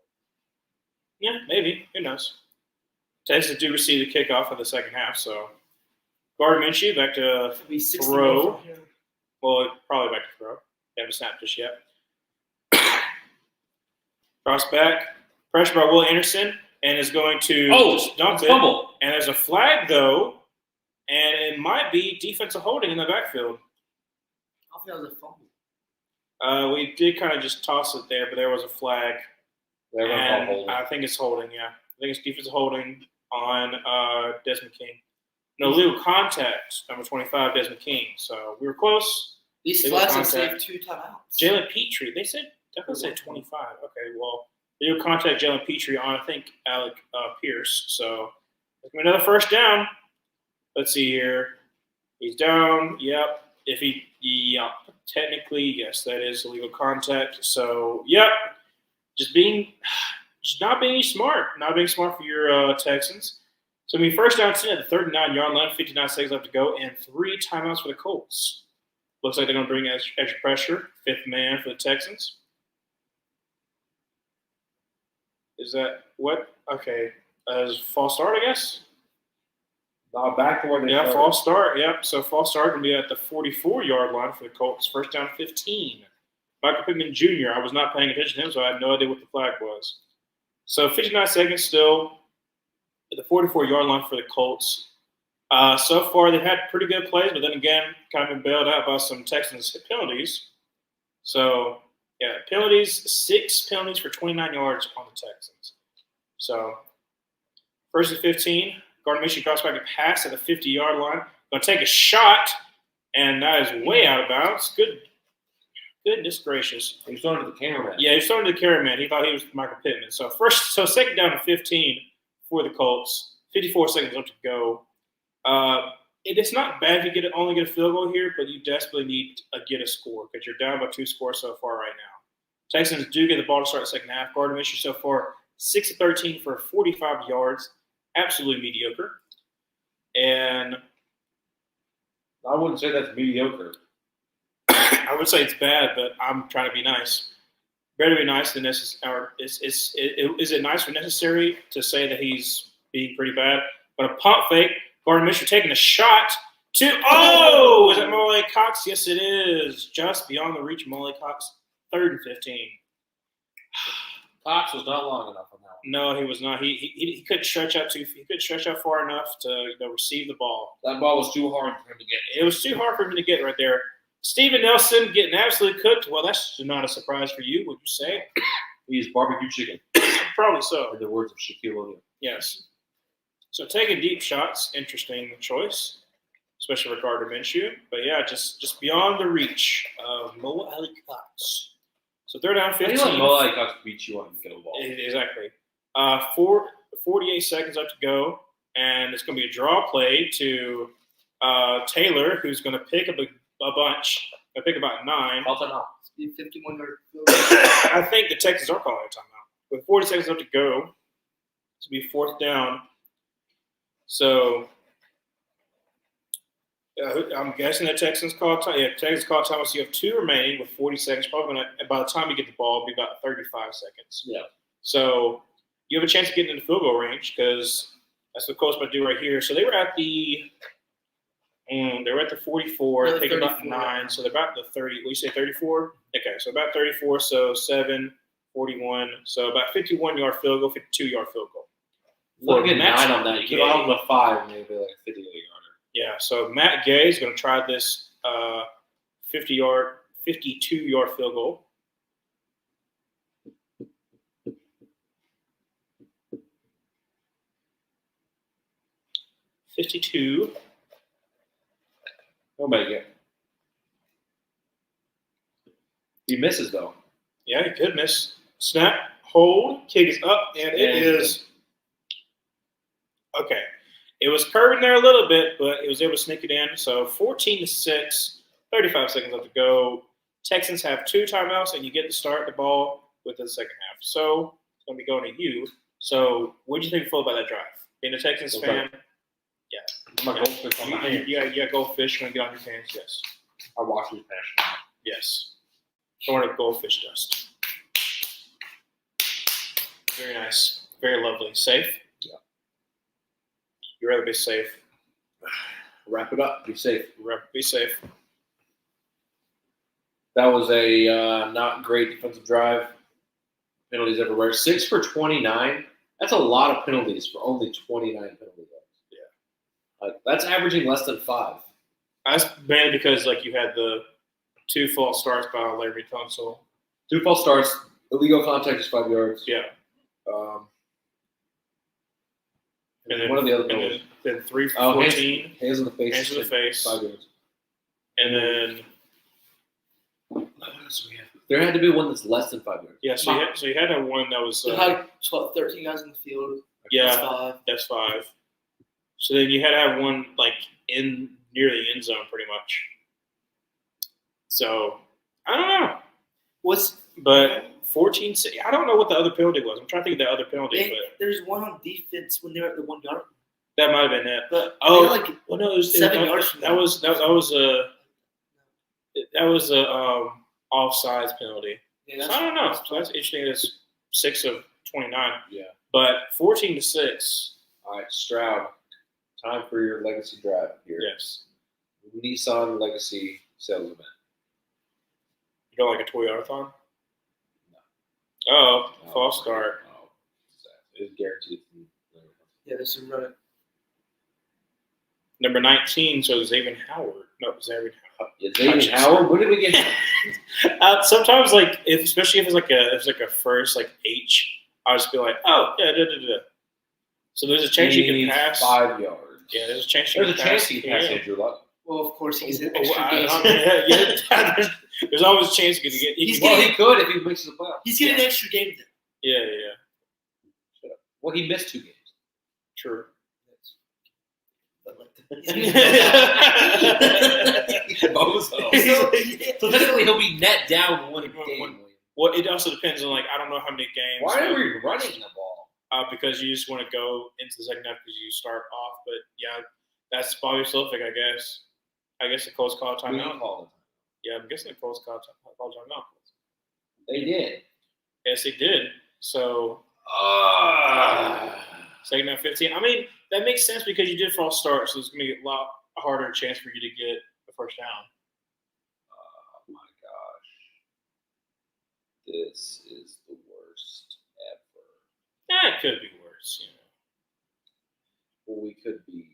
Yeah, maybe. Who knows? Texans do receive the kickoff of the second half, so Gardner Minshew back to throw. Well, probably back to throw. They haven't snapped just yet. Cross back. Pressure by Will Anderson. And is going to just dump it. Fumble. And there's a flag, though. And it might be defensive holding in the backfield. I think that was a fumble. We did kind of just toss it there, but there was a flag. And I think it's holding, yeah. I think it's defensive holding on Desmond King. No, legal contact, number 25, Desmond King. So we were close. These flags have saved 2 timeouts. Jalen Petrie. They definitely said 25. Okay, well, legal contact Jalen Petrie on, I think, Alec Pierce. So another first down. Let's see here. He's down. Yep. Technically, yes, that is illegal contact. So, yep. Just not being smart. Not being smart for your Texans. So, I mean, first down 10 at the 39-yard line, 59 seconds left to go, and 3 timeouts for the Colts. Looks like they're going to bring extra pressure. 5th man for the Texans. Is that what? Okay. False start, I guess? Back to where they started. False start. Yep. So, false start going to be at the 44-yard line for the Colts. First down 15. Michael Pittman Jr. I was not paying attention to him, so I had no idea what the flag was. So, 59 seconds still. At the 44-yard line for the Colts. So far, they've had pretty good plays, but then again, kind of been bailed out by some Texans penalties. So, yeah, penalties, 6 penalties for 29 yards on the Texans. So, first and 15, Gardner Minshew drops back to pass at the 50-yard line. Going to take a shot, and that is way out of bounds. Goodness gracious. He was throwing to the cameraman. Yeah, he was throwing to the cameraman. He thought he was Michael Pittman. So second down to 15 for the Colts. 54 seconds left to go. It's not bad if you only get a field goal here, but you desperately need to get a score because you're down by 2 scores so far right now. Texans do get the ball to start the second half. Gardner Minshew so far 6 of 13 for 45 yards. Absolutely mediocre. And I wouldn't say that's mediocre. I would say it's bad, but I'm trying to be nice. Better be nice than necessary. Is it nice or necessary to say that he's being pretty bad? But a pump fake, Gardner Minshew taking a shot to is that Molly Cox? Yes, it is. Just beyond the reach of Molly Cox. 3rd and 15. Cox was not long enough on that one. No, he was not. He couldn't stretch out he couldn't stretch out far enough to receive the ball. That ball was too hard for him to get. It was too hard for him to get right there. Steven Nelson getting absolutely cooked. Well, that's not a surprise for you, would you say? He's barbecue chicken. Probably so. In the words of Shaquille O'Neal. Yes. So taking deep shots, interesting choice, especially for Gardner Minshew. But yeah, just beyond the reach of Mo Ali Cox. So they're down 15. How do you let Mo Ali Cox beat you on the ball? Exactly. 48 seconds left to go, and it's going to be a draw play to Taylor, who's going to pick up a bunch. I pick about 9. I'll turn off. 51-yard. I think the Texans are calling a timeout. With 40 seconds left to go, it's going to be 4th down. So I'm guessing that Texans call time. Yeah, Texans call time. So you have 2 remaining with 40 seconds. Probably going to, by the time you get the ball, it'll be about 35 seconds. Yeah. So you have a chance of getting into field goal range because that's what Colts might do right here. So they were at the 44. They take about 9. So they're about the 30. What you say, 34? Okay, so about 34. So 7, 41. So about 51-yard field goal, 52-yard field goal. Look at 9 on that. You get off with 5, maybe like a 50-yarder. Yeah, so Matt Gay is going to try this 52-yard field goal. $52. Nobody get. He misses though. Yeah, he could miss. Snap, hold, kick is up, and it is okay. It was curving there a little bit, but it was able to sneak it in. So 14-6, 35 seconds left to go. Texans have 2 timeouts, and you get to start the ball within the second half. So it's going to be going to you. So what do you think you feel about that drive? Being a Texans fan, yeah. My goldfish on my hands. Yeah, goldfish going to get on your hands, yes. I wash his passion. Yes. Throwing up goldfish dust. Very nice. Very lovely. Safe? Yeah. You'd rather be safe. Wrap it up. Be safe. Be safe. That was a not great defensive drive. Penalties everywhere. 6 for 29. That's a lot of penalties for only 29 penalty yards. Yeah. That's averaging less than 5. That's mainly because you had the 2 false starts by Larry Tunsil. 2 false starts. Illegal contact is 5 yards. Yeah. And then one of the other penalties. Then 3 for 14. Hands in the face. Hands in the face. 5 yards. And then what else do we have? There had to be one that's less than 5 yards. Yeah, so you had that one that was. You had 13 guys in the field. Yeah, that's 5. So then you had to have one in near the end zone, pretty much. So I don't know. But 14? I don't know what the other penalty was. I'm trying to think of the other penalty. But there's one on defense when they were at the 1 yard. That might have been it. But no, it was 7 yards. That was a offsides penalty. Yeah, so I don't know. So that's interesting. It's 6 of 29. Yeah. But 14-6. All right, Stroud. Time for your legacy drive here. Yes. Nissan Legacy Sales Event. You don't like a Toyota-thon? No. Oh, false start. Oh, it's guaranteed. Yeah, there's some running. Number 19, so Xavier Howard. No, Xavier Howard. Yeah, Xavier Howard? When did we get sometimes, especially if it's like a first H, I'll just be like, oh, yeah, da. So there's a chance you can Needs pass. 5 yards. Yeah, there's a chance you There's a can chance pass. he can pass Andrew Luck. Well, of course, he's an Oh, extra game. there's always a chance you can get. He's Well, getting- he could if he makes the playoffs. He's getting an extra game then. Yeah. Shut up. Well, he missed 2 games. True. But like Bozo. So technically, he'll be net down 1 game. Well, it also depends on I don't know how many games. Why are we running the ball? Because you just want to go into the second half because you start off. But yeah, that's Bobby Slovic, I guess. I guess the Colts call a We timeout. call Yeah, I'm guessing the Colts call timeout. it. They did. Yes, they did. So second half 15. I mean, that makes sense because you did false start, so it's going to be a lot harder chance for you to get a first down. Oh my gosh. This is the worst ever. Yeah, it could be worse. Well, we could be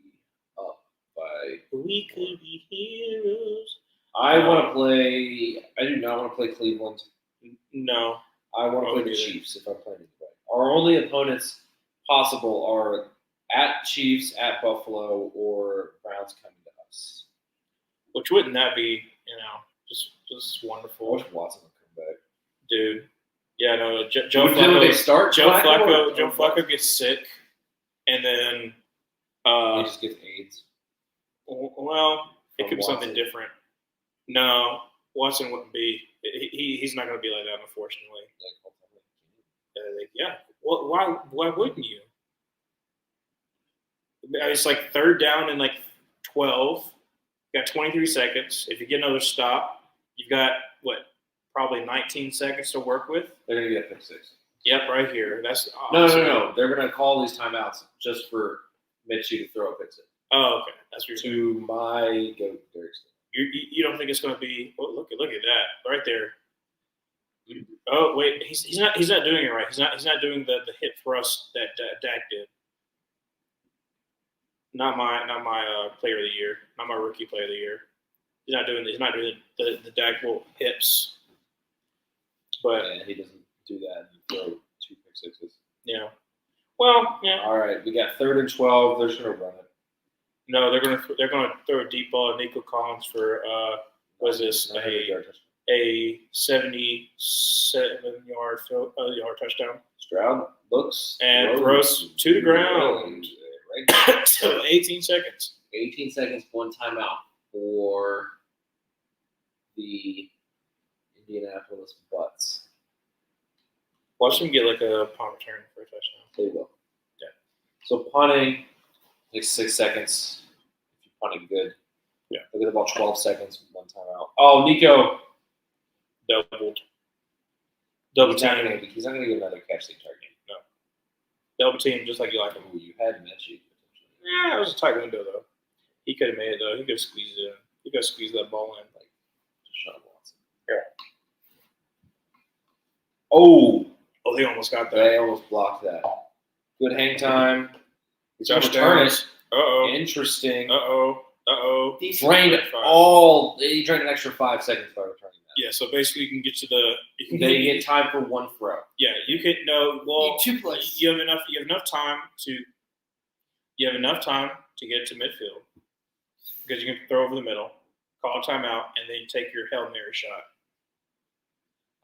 up by. We could be heroes. I want to play. I do not want to play Cleveland. No. I want to Oh, play the neither. Chiefs if I'm playing anybody. Our only opponents possible are at Chiefs, at Buffalo, or Browns coming to us. Which wouldn't that be, just I wonderful, wish Watson would come back. dude? Yeah, no. Joe Would they Flacco. start Joe Flacco or- Flacco gets sick, and then, He just gets AIDS. well, it From could be something Watson. different. No, Watson wouldn't be. He's not going to be like that, unfortunately. Yeah. Well, why wouldn't you? It's like third down and 12. You got 23 seconds. If you get another stop, you've got probably 19 seconds to work with. They're gonna get a pick 6. Yep, right here. That's No. They're gonna call these timeouts just for Mitchie to throw a pick 6. Oh, okay. That's what you're saying. To my goat, Derek. You don't think it's going to be? Oh, look at that right there. Oh wait, he's not doing it right. He's not doing the hip thrust that Dak did. Not my player of the year. Not my rookie player of the year. He's not doing the Dak little hips. But And he doesn't do that and throw 2 pick 6s. yeah. Well, yeah. All right, we got 3rd and 12. They're just gonna run it. No, they're gonna throw a deep ball at Nico Collins for what is this, a 77-yard touchdown, Stroud looks and throws to the ground. Right. So 18 seconds. 18 seconds, 1 timeout for the Indianapolis Butts. Watch them get a punt return for a touchdown. There you go. Yeah. So punting takes 6 seconds. If you're punting good. Yeah. Look at about 12 seconds, 1 timeout. Oh, Nico. Double He's not team. gonna get another catch the target. Double team, just like you like him. Ooh, you had Mitchie. Yeah, it was a tight window though. He could have made it though. He could have squeezed it in. He could have squeezed that ball in. Deshaun Watson. Yeah. Oh, Oh, they almost got that. they almost blocked that. Good hang time. He's gonna Josh return Downs. it. Uh-oh. Interesting. Uh-oh. Drained all. He drained an extra 5 seconds by returning that. Yeah, so basically you can get to the They get time for 1 throw. Yeah, you can well Need 2 plays. you have enough time to get to midfield. Because you can throw over the middle, call a timeout, and then take your Hail Mary shot.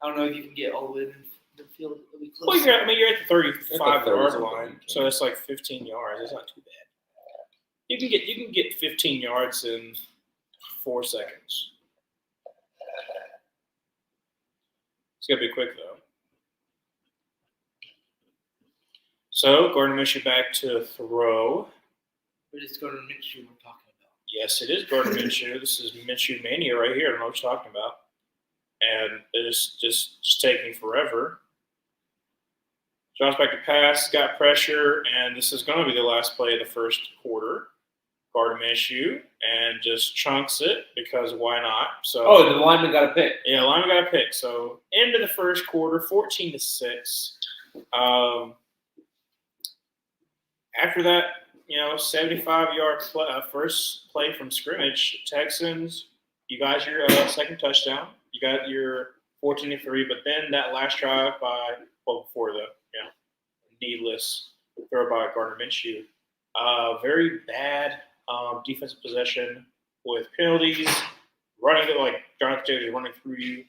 I don't know if you can get all the way to the field. It'll be Well, close. you're at the 35 yard 30 line, so it's 15 yards. It's not too bad. You can get 15 yards in 4 seconds. It's gonna be quick though. So Gordon Minshew back to throw. But it's going to make sure we're talking about. Yes, it is Gordon Minshew. This is Minshew mania right here. I don't know what you're talking about. And it's just taking forever. Drops back to pass, got pressure, and this is going to be the last play of the first quarter. Gordon Minshew, and just chunks it because why not? So Oh, the lineman got a pick. yeah, lineman got a pick. So end of the first quarter, 14-6. After that, 75-yard first play from scrimmage. Texans, you got your second touchdown. You got your 14-3, but then that last drive before the needless throw by Gardner Minshew. Very bad defensive possession with penalties, running like Jonathan Taylor running through you.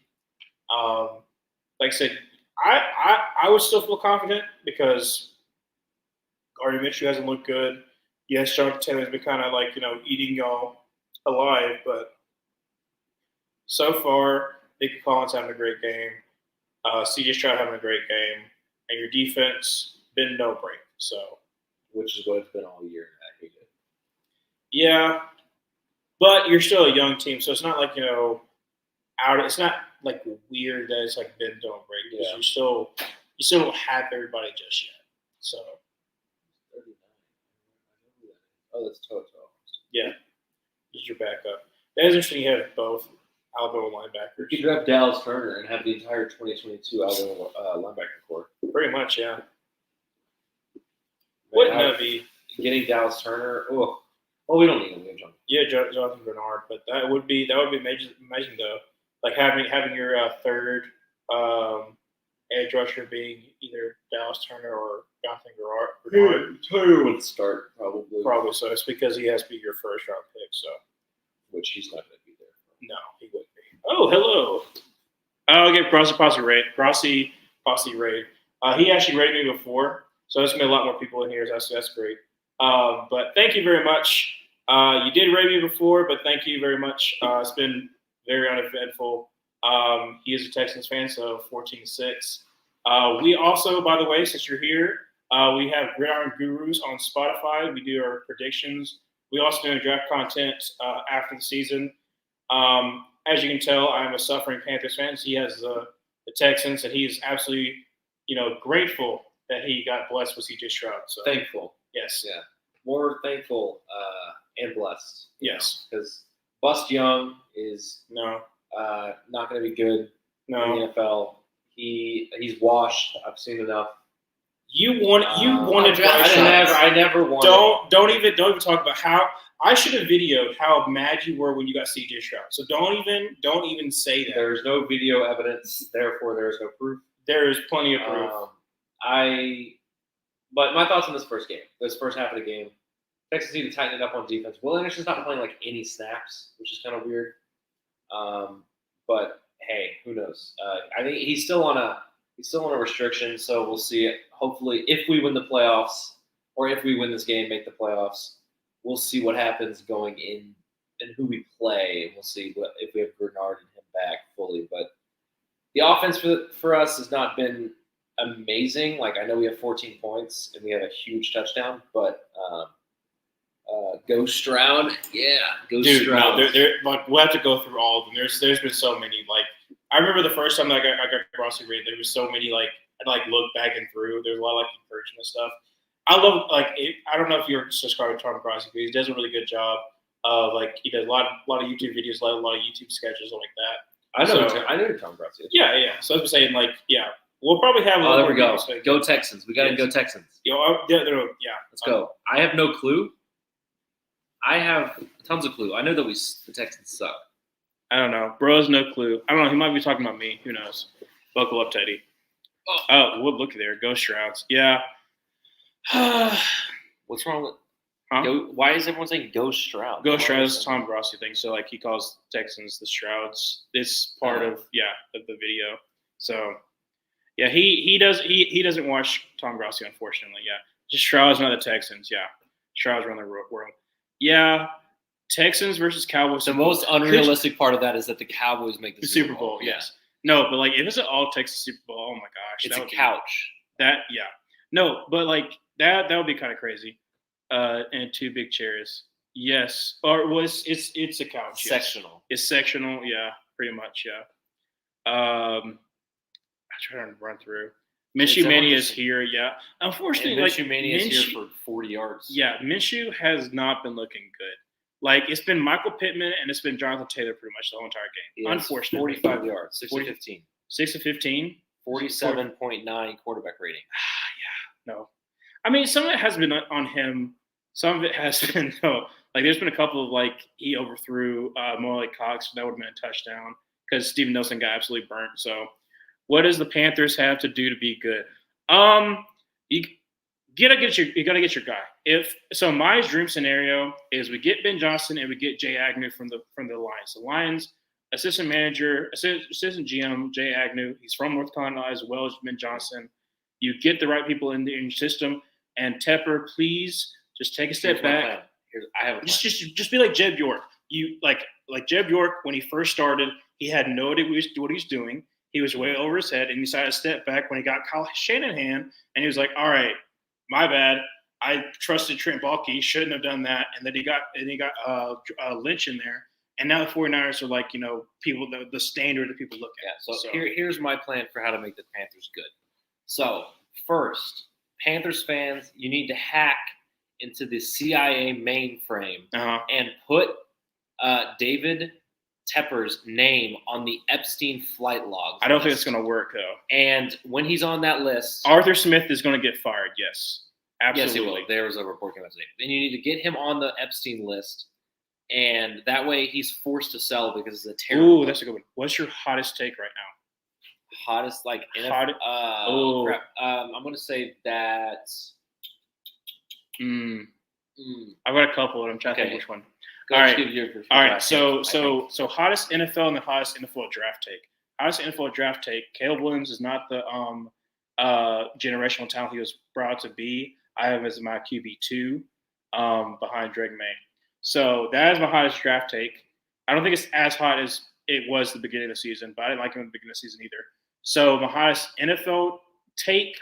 Like I said, I would still feel confident because Gardner Minshew hasn't looked good. Yes, Jonathan Taylor's been kind of like eating y'all alive, but so far, Nick Collins having a great game. C.J. Stroud having a great game, and your defense been no break. So, which is what it's been all year. I hate it. Yeah, but you're still a young team, so it's not like out. It's not like weird that it's like been no break because you still don't have everybody just yet. So, 39. Oh, that's Toto. Yeah, just your backup. That is interesting. You have both Alabama linebackers. You could draft Dallas Turner and have the entire 2022 Alabama linebacker core. Pretty much, yeah. Wouldn't that be getting Dallas Turner? Oh, well, we don't need him. Yeah, Jonathan Bernard, but that would be amazing though. Like having your third edge rusher being either Dallas Turner or Jonathan Bernard. Turner would start probably. Probably so. It's because he has to be your first round pick. So, which he's not going to be there. No, he wouldn't be. Oh, hello. I'll get Posse Raid. He actually rated me before, so there's gonna be a lot more people in here. So that's great. But thank you very much. You did rate me before, but thank you very much. It's been very uneventful. He is a Texans fan, so 14-6. We also, by the way, since you're here, we have Gridiron Gurus on Spotify. We do our predictions. We also do draft content after the season. As you can tell, I'm a suffering Panthers fan. He has the Texans, and he's absolutely, grateful that he got blessed with C.J. Stroud. So thankful. Yes. Yeah. More thankful and blessed. Yes. Because Bust Young is not going to be good in the NFL. He's washed. I've seen enough. You wanted I never wanted. Don't even talk about how I should have videoed how mad you were when you got C.J. Stroud. So don't even say that. There's no video evidence, therefore there is no proof. There is plenty of proof. But my thoughts on this first half of the game. Texans need to tighten it up on defense. Will Anderson's not playing like any snaps, which is kind of weird. But hey, who knows? I think he's still on a restriction, so we'll see it. Hopefully, if we win the playoffs, or if we win this game, make the playoffs, we'll see what happens going in and who we play, and we'll see if we have Bernard and him back fully. But the offense for us has not been amazing. Like, I know we have 14 points and we have a huge touchdown, but go Stroud. Yeah, go Stroud. No, we'll have to go through all of them. There's been so many. Like, I remember the first time that I got Rossi rated, there was so many, like, I'd look back and through. There's a lot of encouragement stuff. I love, I don't know if you're subscribed to Tom Grossi, but he does a really good job of, he does a lot of YouTube videos, a lot of YouTube sketches, like that. I know Tom Grossi. Yeah. So I was saying, we'll probably have. There we go. Go Texans. We got to go Texans. Let's go. I have no clue. I have tons of clue. I know that the Texans suck. I don't know. Bro has no clue. I don't know. He might be talking about me. Who knows? Buckle up, Teddy. Oh, well, look there. Go Strouds. Yeah. What's wrong with? Huh? Why is everyone saying go Stroud? Go Strouds is Tom Grossi thing. So he calls Texans the Strouds. It's part of the video. So yeah, he doesn't watch Tom Grossi, unfortunately. Yeah, just Strouds, not the Texans. Yeah, Strouds run the world. Yeah, Texans versus Cowboys. The most unrealistic part of that is that the Cowboys make the Super Bowl. Yes. No, but if it's an all Texas Super Bowl, oh my gosh, it's a couch. No, but that would be kind of crazy. And two big chairs. Yes, or it's a couch. Sectional. Yes. It's sectional. Yeah, pretty much. Yeah. I'm trying to run through. Minshew Mania is here. Yeah. Unfortunately, Minshew Mania is here for 40 yards. Yeah, Minshew has not been looking good. It's been Michael Pittman and it's been Jonathan Taylor pretty much the whole entire game. Yeah, unfortunately. 45 yards, 6 of 15. 6 of 15? 47.9 quarterback rating. Yeah, no. I mean, some of it has been on him. Some of it has been, no. There's been a couple of, he overthrew Mo Cox. That would have been a touchdown because Steven Nelson got absolutely burnt. So, what does the Panthers have to do to be good? you gotta get your guy. My dream scenario is we get Ben Johnson and we get Jay Agnew from the Lions. The Lions assistant GM Jay Agnew. He's from North Carolina as well as Ben Johnson. You get the right people in your system. And Tepper, please just take a step back. I have a plan. Just be like Jeb York. You like Jeb York when he first started. He had no idea what he was doing. He was way over his head, and he decided to step back when he got Kyle Shanahan, and he was like, "All right, my bad. I trusted Trent Baalke. He shouldn't have done that." And then he got Lynch in there, and now the 49ers are like people the standard that people look at. So here's my plan for how to make the Panthers good. So first, Panthers fans, you need to hack into the CIA mainframe and put David Tepper's name on the Epstein flight logs. I don't think it's going to work, though. And when he's on that list, Arthur Smith is going to get fired. Yes, absolutely. Yes, he will. There was a report came out today. Then you need to get him on the Epstein list, and that way he's forced to sell because it's a terrible. Ooh, that's a good one. What's your hottest take right now? Hottest, like crap. I'm going to say that. I've got a couple, and I'm trying to think which one. All right. So hottest NFL and the hottest NFL draft take. Hottest NFL draft take. Caleb Williams is not the generational talent he was brought to be. I have him as my QB2 behind Drake May. So that is my hottest draft take. I don't think it's as hot as it was at the beginning of the season, but I didn't like him at the beginning of the season either. So my hottest NFL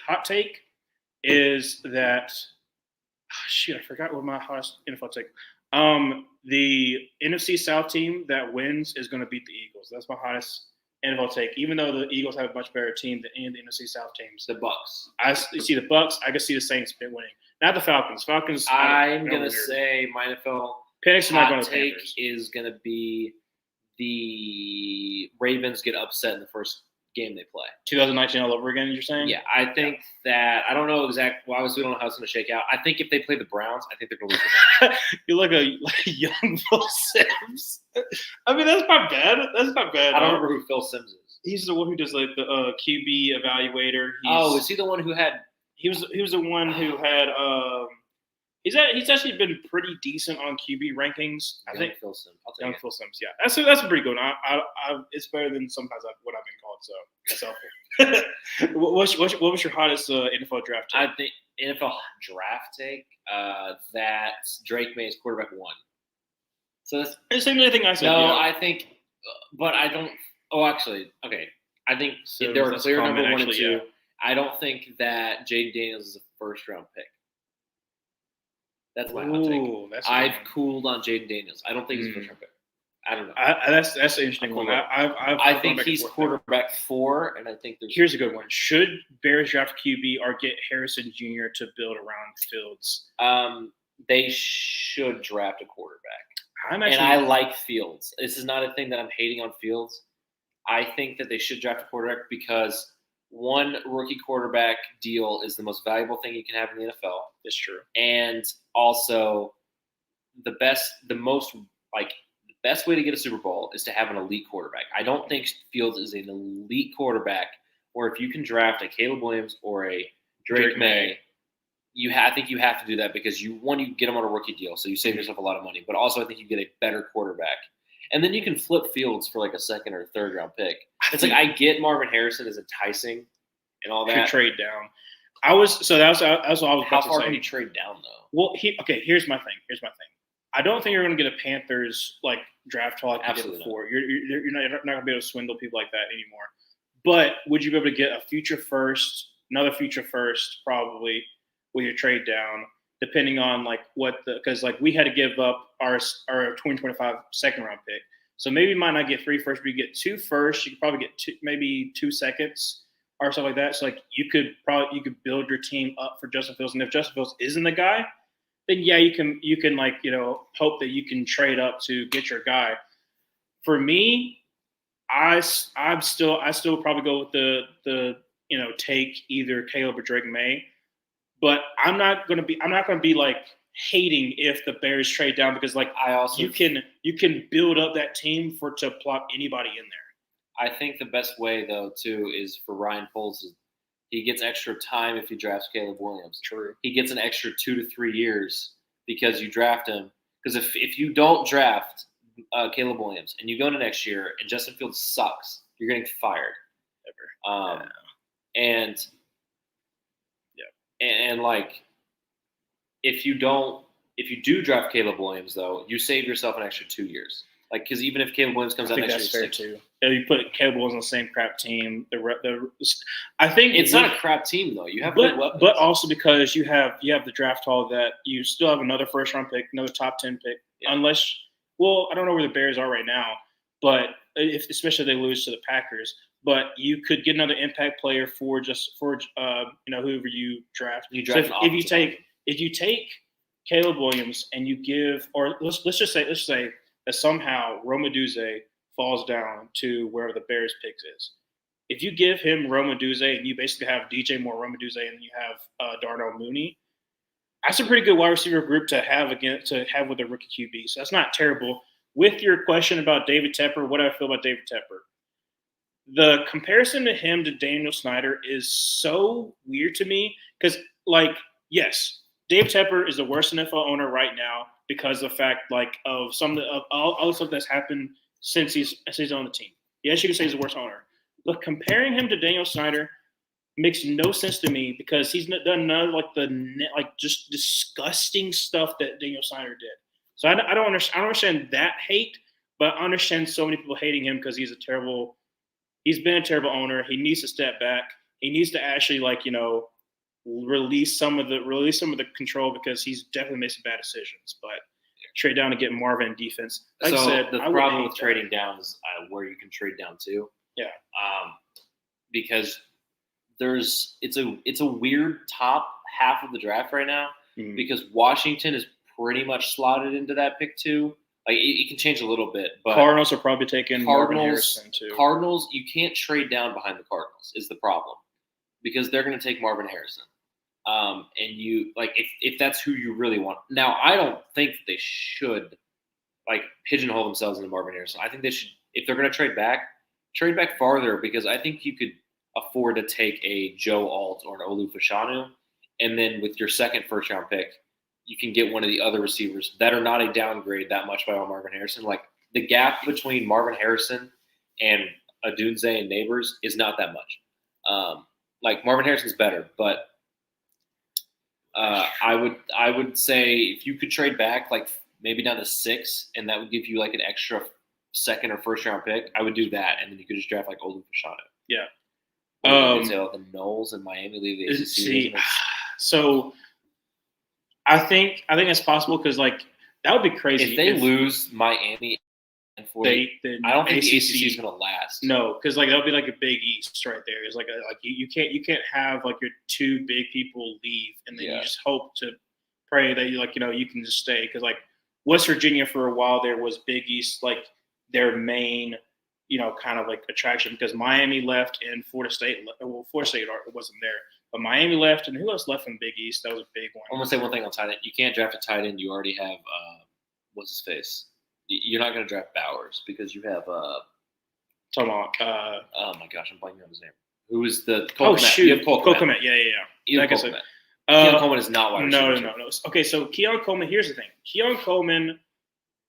hot take is that I forgot what my hottest NFL take. The NFC South team that wins is going to beat the Eagles. That's my hottest NFL take. Even though the Eagles have a much better team than any of the NFC South teams. The Bucks. I see the Bucks. I can see the Saints winning. Not the Falcons. I'm going to say my NFL hot take is going to be the Ravens get upset in the first game they play. 2019 all over again, you're saying? Yeah, I think that I don't know exactly. Well, obviously, we don't know how it's going to shake out. I think if they play the Browns, I think they're going to lose. You look like a young Phil Simms. I mean, that's not bad. That's not bad. I don't remember who Phil Simms is. He's the one who does like the QB evaluator. Is he the one who had? He was the one who had. He's actually been pretty decent on QB rankings. I think Phil Simms. I'll take Phil Simms. Yeah, that's a pretty good one. It's better than sometimes what I've been called. So that's helpful. what was your hottest NFL draft take? I think NFL draft take that Drake May is quarterback 1. So that's the same thing I said. No, yeah. I think, but I don't. Oh, actually, okay. I think there are clear number 1 and 2. Yeah. I don't think that Jaden Daniels is a first-round pick. That's my hot take. I've cooled on Jaden Daniels. I don't think he's a first-round pick. I don't know. That's an interesting one. I think he's quarterback 4, and I think here's a good one. Should Bears draft QB or get Harrison Jr. to build around Fields? They should draft a quarterback. I like Fields. This is not a thing that I'm hating on Fields. I think that they should draft a quarterback because one rookie quarterback deal is the most valuable thing you can have in the NFL. That's true. And also the best way to get a Super Bowl is to have an elite quarterback. I don't think Fields is an elite quarterback, or if you can draft a Caleb Williams or a Drake May, I think you have to do that because you get them on a rookie deal, so you save yourself a lot of money. But also I think you get a better quarterback. And then you can flip Fields for like a second or third round pick. It's like I get Marvin Harrison is enticing and all that. Could trade down. That's what I was about to say. How far can you trade down though? Well, here's my thing. I don't think you're going to get a Panthers like draft talk like you did before. You're not going to be able to swindle people like that anymore. But would you be able to get a future first, another future first, probably with your trade down, depending on like because like we had to give up our 2025 second round pick. So maybe you might not get 3 firsts, but you get 2 firsts. You could probably get maybe 2 seconds or stuff like that. So like you could build your team up for Justin Fields, and if Justin Fields isn't the guy, then yeah, you can like hope that you can trade up to get your guy. For me, I still probably go with the take either Caleb or Drake May, but I'm not gonna be like hating if the Bears trade down because like you can build up that team to plop anybody in there. I think the best way though too is for Ryan Poles He gets extra time if he drafts Caleb Williams. True. He gets an extra 2 to 3 years because you draft him. Because if you don't draft Caleb Williams and you go into next year and Justin Fields sucks, you're getting fired. And like if you do draft Caleb Williams though, you save yourself an extra 2 years. Like because even if Caleb Williams comes I out think next that's year, fair too. You put Caleb Williams on the same crap team. I think it's not a crap team though. You have good weapons, but also because you have the draft haul that you still have another first round pick, another top 10 pick, unless I don't know where the Bears are right now, but especially if they lose to the Packers. But you could get another impact player for whoever you draft. If you take Caleb Williams and you give, or let's just say that somehow Rome Odunze falls down to where the Bears picks is. If you give him Rome Odunze and you basically have DJ Moore, Rome Odunze, and you have Darnell Mooney, that's a pretty good wide receiver group to have with a rookie QB. So that's not terrible. With your question about David Tepper, what do I feel about David Tepper? The comparison to him to Daniel Snyder is so weird to me because, yes, Dave Tepper is the worst NFL owner right now because of the fact, of all the stuff that's happened since he's on the team. Yes, you can say he's the worst owner, but comparing him to Daniel Snyder makes no sense to me because he's done none of just disgusting stuff that Daniel Snyder did. So I don't understand that hate, but I understand so many people hating him because he's been a terrible owner. He needs to step back. He needs to actually release some of the control because he's definitely made some bad decisions. But trade down to get Marvin in defense. Like I said, the problem with trading down is where you can trade down to. Yeah. Because it's a weird top half of the draft right now because Washington is pretty much slotted into that pick too. It can change a little bit, but Cardinals are probably taking Marvin Harrison too. Cardinals, you can't trade down behind the Cardinals is the problem because they're going to take Marvin Harrison. And you if that's who you really want. Now, I don't think that they should pigeonhole themselves into Marvin Harrison. I think they should, if they're going to trade back farther because I think you could afford to take a Joe Alt or an Olu Fashanu, and then with your second first-round pick, you can get one of the other receivers that are not a downgrade that much by Marvin Harrison. The gap between Marvin Harrison and Odunze and Neighbors is not that much. Marvin Harrison's better, but I would say if you could trade back maybe down to 6, and that would give you an extra second or first round pick, I would do that, and then you could just draft Olu Fashanu. Yeah. The Knowles and Miami leave the ACC. See, so I think it's possible because that would be crazy if they lose Miami and Florida. I don't think the ACC is going to last. No, because that would be a Big East right there. It's you can't have your two big people leave and then you just hope to pray that you can just stay because West Virginia for a while there was Big East their main kind of attraction because Miami left and Florida State wasn't there. But Miami left, and who else left from Big East? That was a big one. I'm going to say one thing on tight end. You can't draft a tight end. You already have, what's his face? You're not going to draft Bowers because you have oh my gosh, I'm blanking on his name. Who is the Cole Kmet? You have Cole Kmet. Yeah. Like I said, Keon Coleman is not wide receiver. No. Okay, so Keon Coleman, here's the thing. Keon Coleman,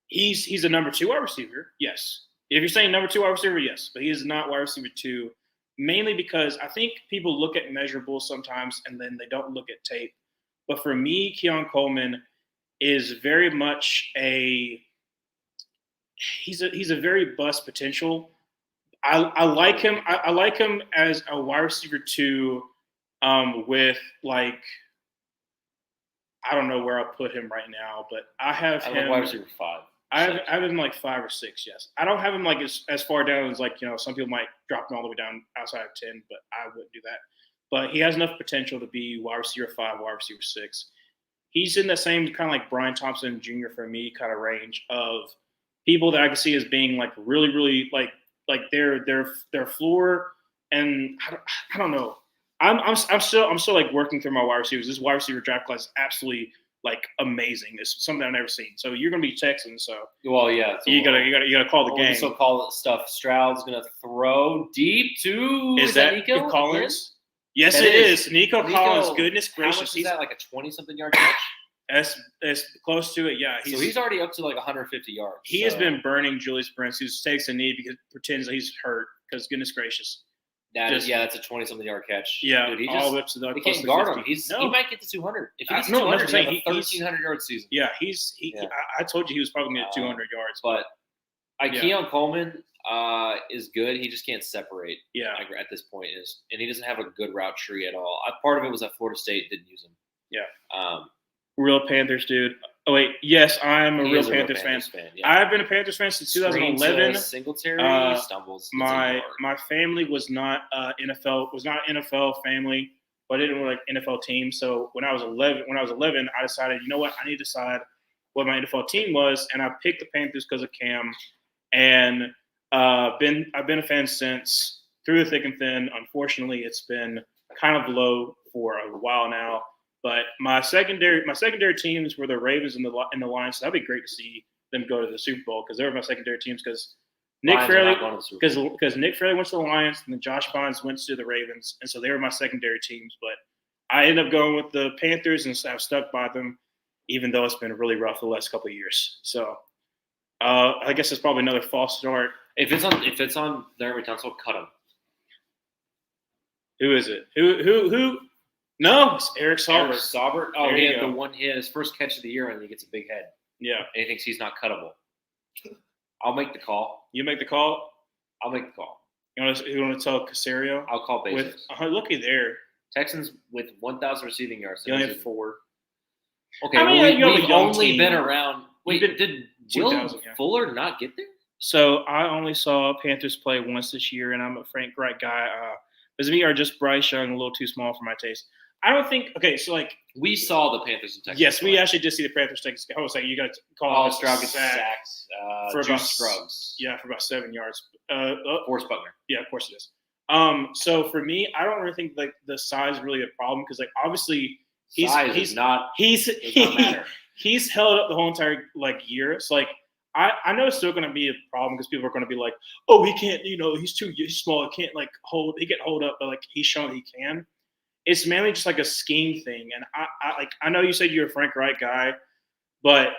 he's a number 2 wide receiver, yes. If you're saying number 2 wide receiver, yes. But he is not wide receiver 2. Mainly because I think people look at measurables sometimes and then they don't look at tape. But for me, Keon Coleman is very much he's a very bust potential. I like him. I like him as a wide receiver 2 with I don't know where I'll put him right now, but I have him wide receiver 5. I have him 5 or 6, yes. I don't have him as far down as some people might drop him all the way down outside of 10, but I wouldn't do that. But he has enough potential to be wide receiver 5, wide receiver 6. He's in the same kind of Brian Thompson Jr. for me kind of range of people that I can see as being really, really their floor. And I don't know. I'm still working through my wide receivers. This wide receiver draft class is absolutely amazing. It's something I've never seen. So you're gonna be Texans. So yeah, so you gotta call the game. So call it stuff. Stroud's gonna throw deep to is that Nico Collins? Yes, That it is. is. Nico Collins, goodness How much gracious. is that? Like a 20-something yard catch? It's close to it, yeah. So he's already up to like 150 yards. He has been burning Julius Brents, who takes a knee because pretends that he's hurt. Because goodness gracious, that's a 20-something yard catch. Yeah, dude, he all whips it up. They can't guard him. He might get to 200. If he gets to 200, he'll have a 1,300 yard season. Yeah, I told you he was probably going to get 200 yards. But Keon Coleman is good. He just can't separate. Yeah, at this point and he doesn't have a good route tree at all. Part of it was that Florida State didn't use him. Yeah. Real Panthers, dude. Oh wait, yes, I'm a real Panthers fan. Yeah. I've been a Panthers fan since 2011. Singletary stumbles. My family was not an NFL family, but I didn't like NFL team. So when I was 11, I decided, you know what, I need to decide what my NFL team was, and I picked the Panthers because of Cam. And I've been a fan since, through the thick and thin. Unfortunately, it's been kind of low for a while now. But my secondary teams were the Ravens and the Lions. So that'd be great to see them go to the Super Bowl because they were my secondary teams. Because Nick Fairley went to the Lions and then Josh Bonds went to the Ravens, and so they were my secondary teams. But I ended up going with the Panthers, and I've stuck by them, even though it's been really rough the last couple of years. So I guess it's probably another false start. If it's on their utensil, cut him. Who is it? Who? No, it's Eric Saubert. Oh, he had his first catch of the year, and he gets a big head. Yeah, and he thinks he's not cuttable. I'll make the call. You make the call. I'll make the call. You want to tell Casario? I'll call bases. Looky there. Texans with 1,000 receiving yards. You only have 4. Okay, we've only been around. Wait, did Will Fuller not get there? So I only saw Panthers play once this year, and I'm a Frank Reich guy. Me or just Bryce Young a little too small for my taste. I don't think. Okay, so we saw the Panthers and Texans. Yes, we actually did see the Panthers Texans. I was like, you got to call it Stroud gets sacks for about Scruggs. Yeah, for about 7 yards. Forrest Buckner. Yeah, of course it is. So for me, I don't really think the size is really a problem because obviously he's held up the whole entire year. It's I know it's still going to be a problem because people are going to be like, oh, he can't, he's small. He can't he can hold up, but he's shown he can. It's mainly just a scheme thing. And I know you said you're a Frank Reich guy, but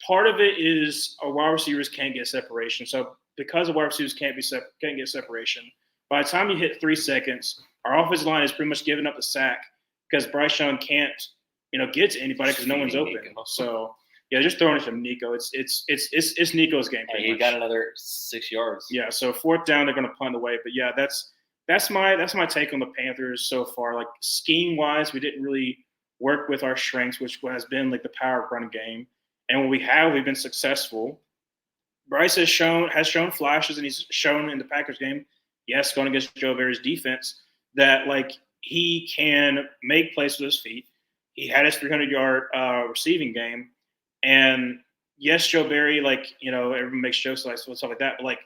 part of it is our wide receivers can't get separation. So because the wide receivers can't get separation, by the time you hit 3 seconds, our offensive line is pretty much giving up the sack because Bryce Young can't, get to anybody because no one's open. So yeah, just throwing it to Nico. It's Nico's game. He got another 6 yards. Yeah, so 4th down, they're going to punt away. But yeah, that's my take on the Panthers so far. Scheme wise, we didn't really work with our strengths, which has been the power run game. And when we've been successful. Bryce has shown flashes, and he's shown in the Packers game. Yes, going against Joe Barry's defense, that he can make plays with his feet. He had his 300-yard receiving game, and yes, Joe Barry, everyone makes jokes stuff like that, but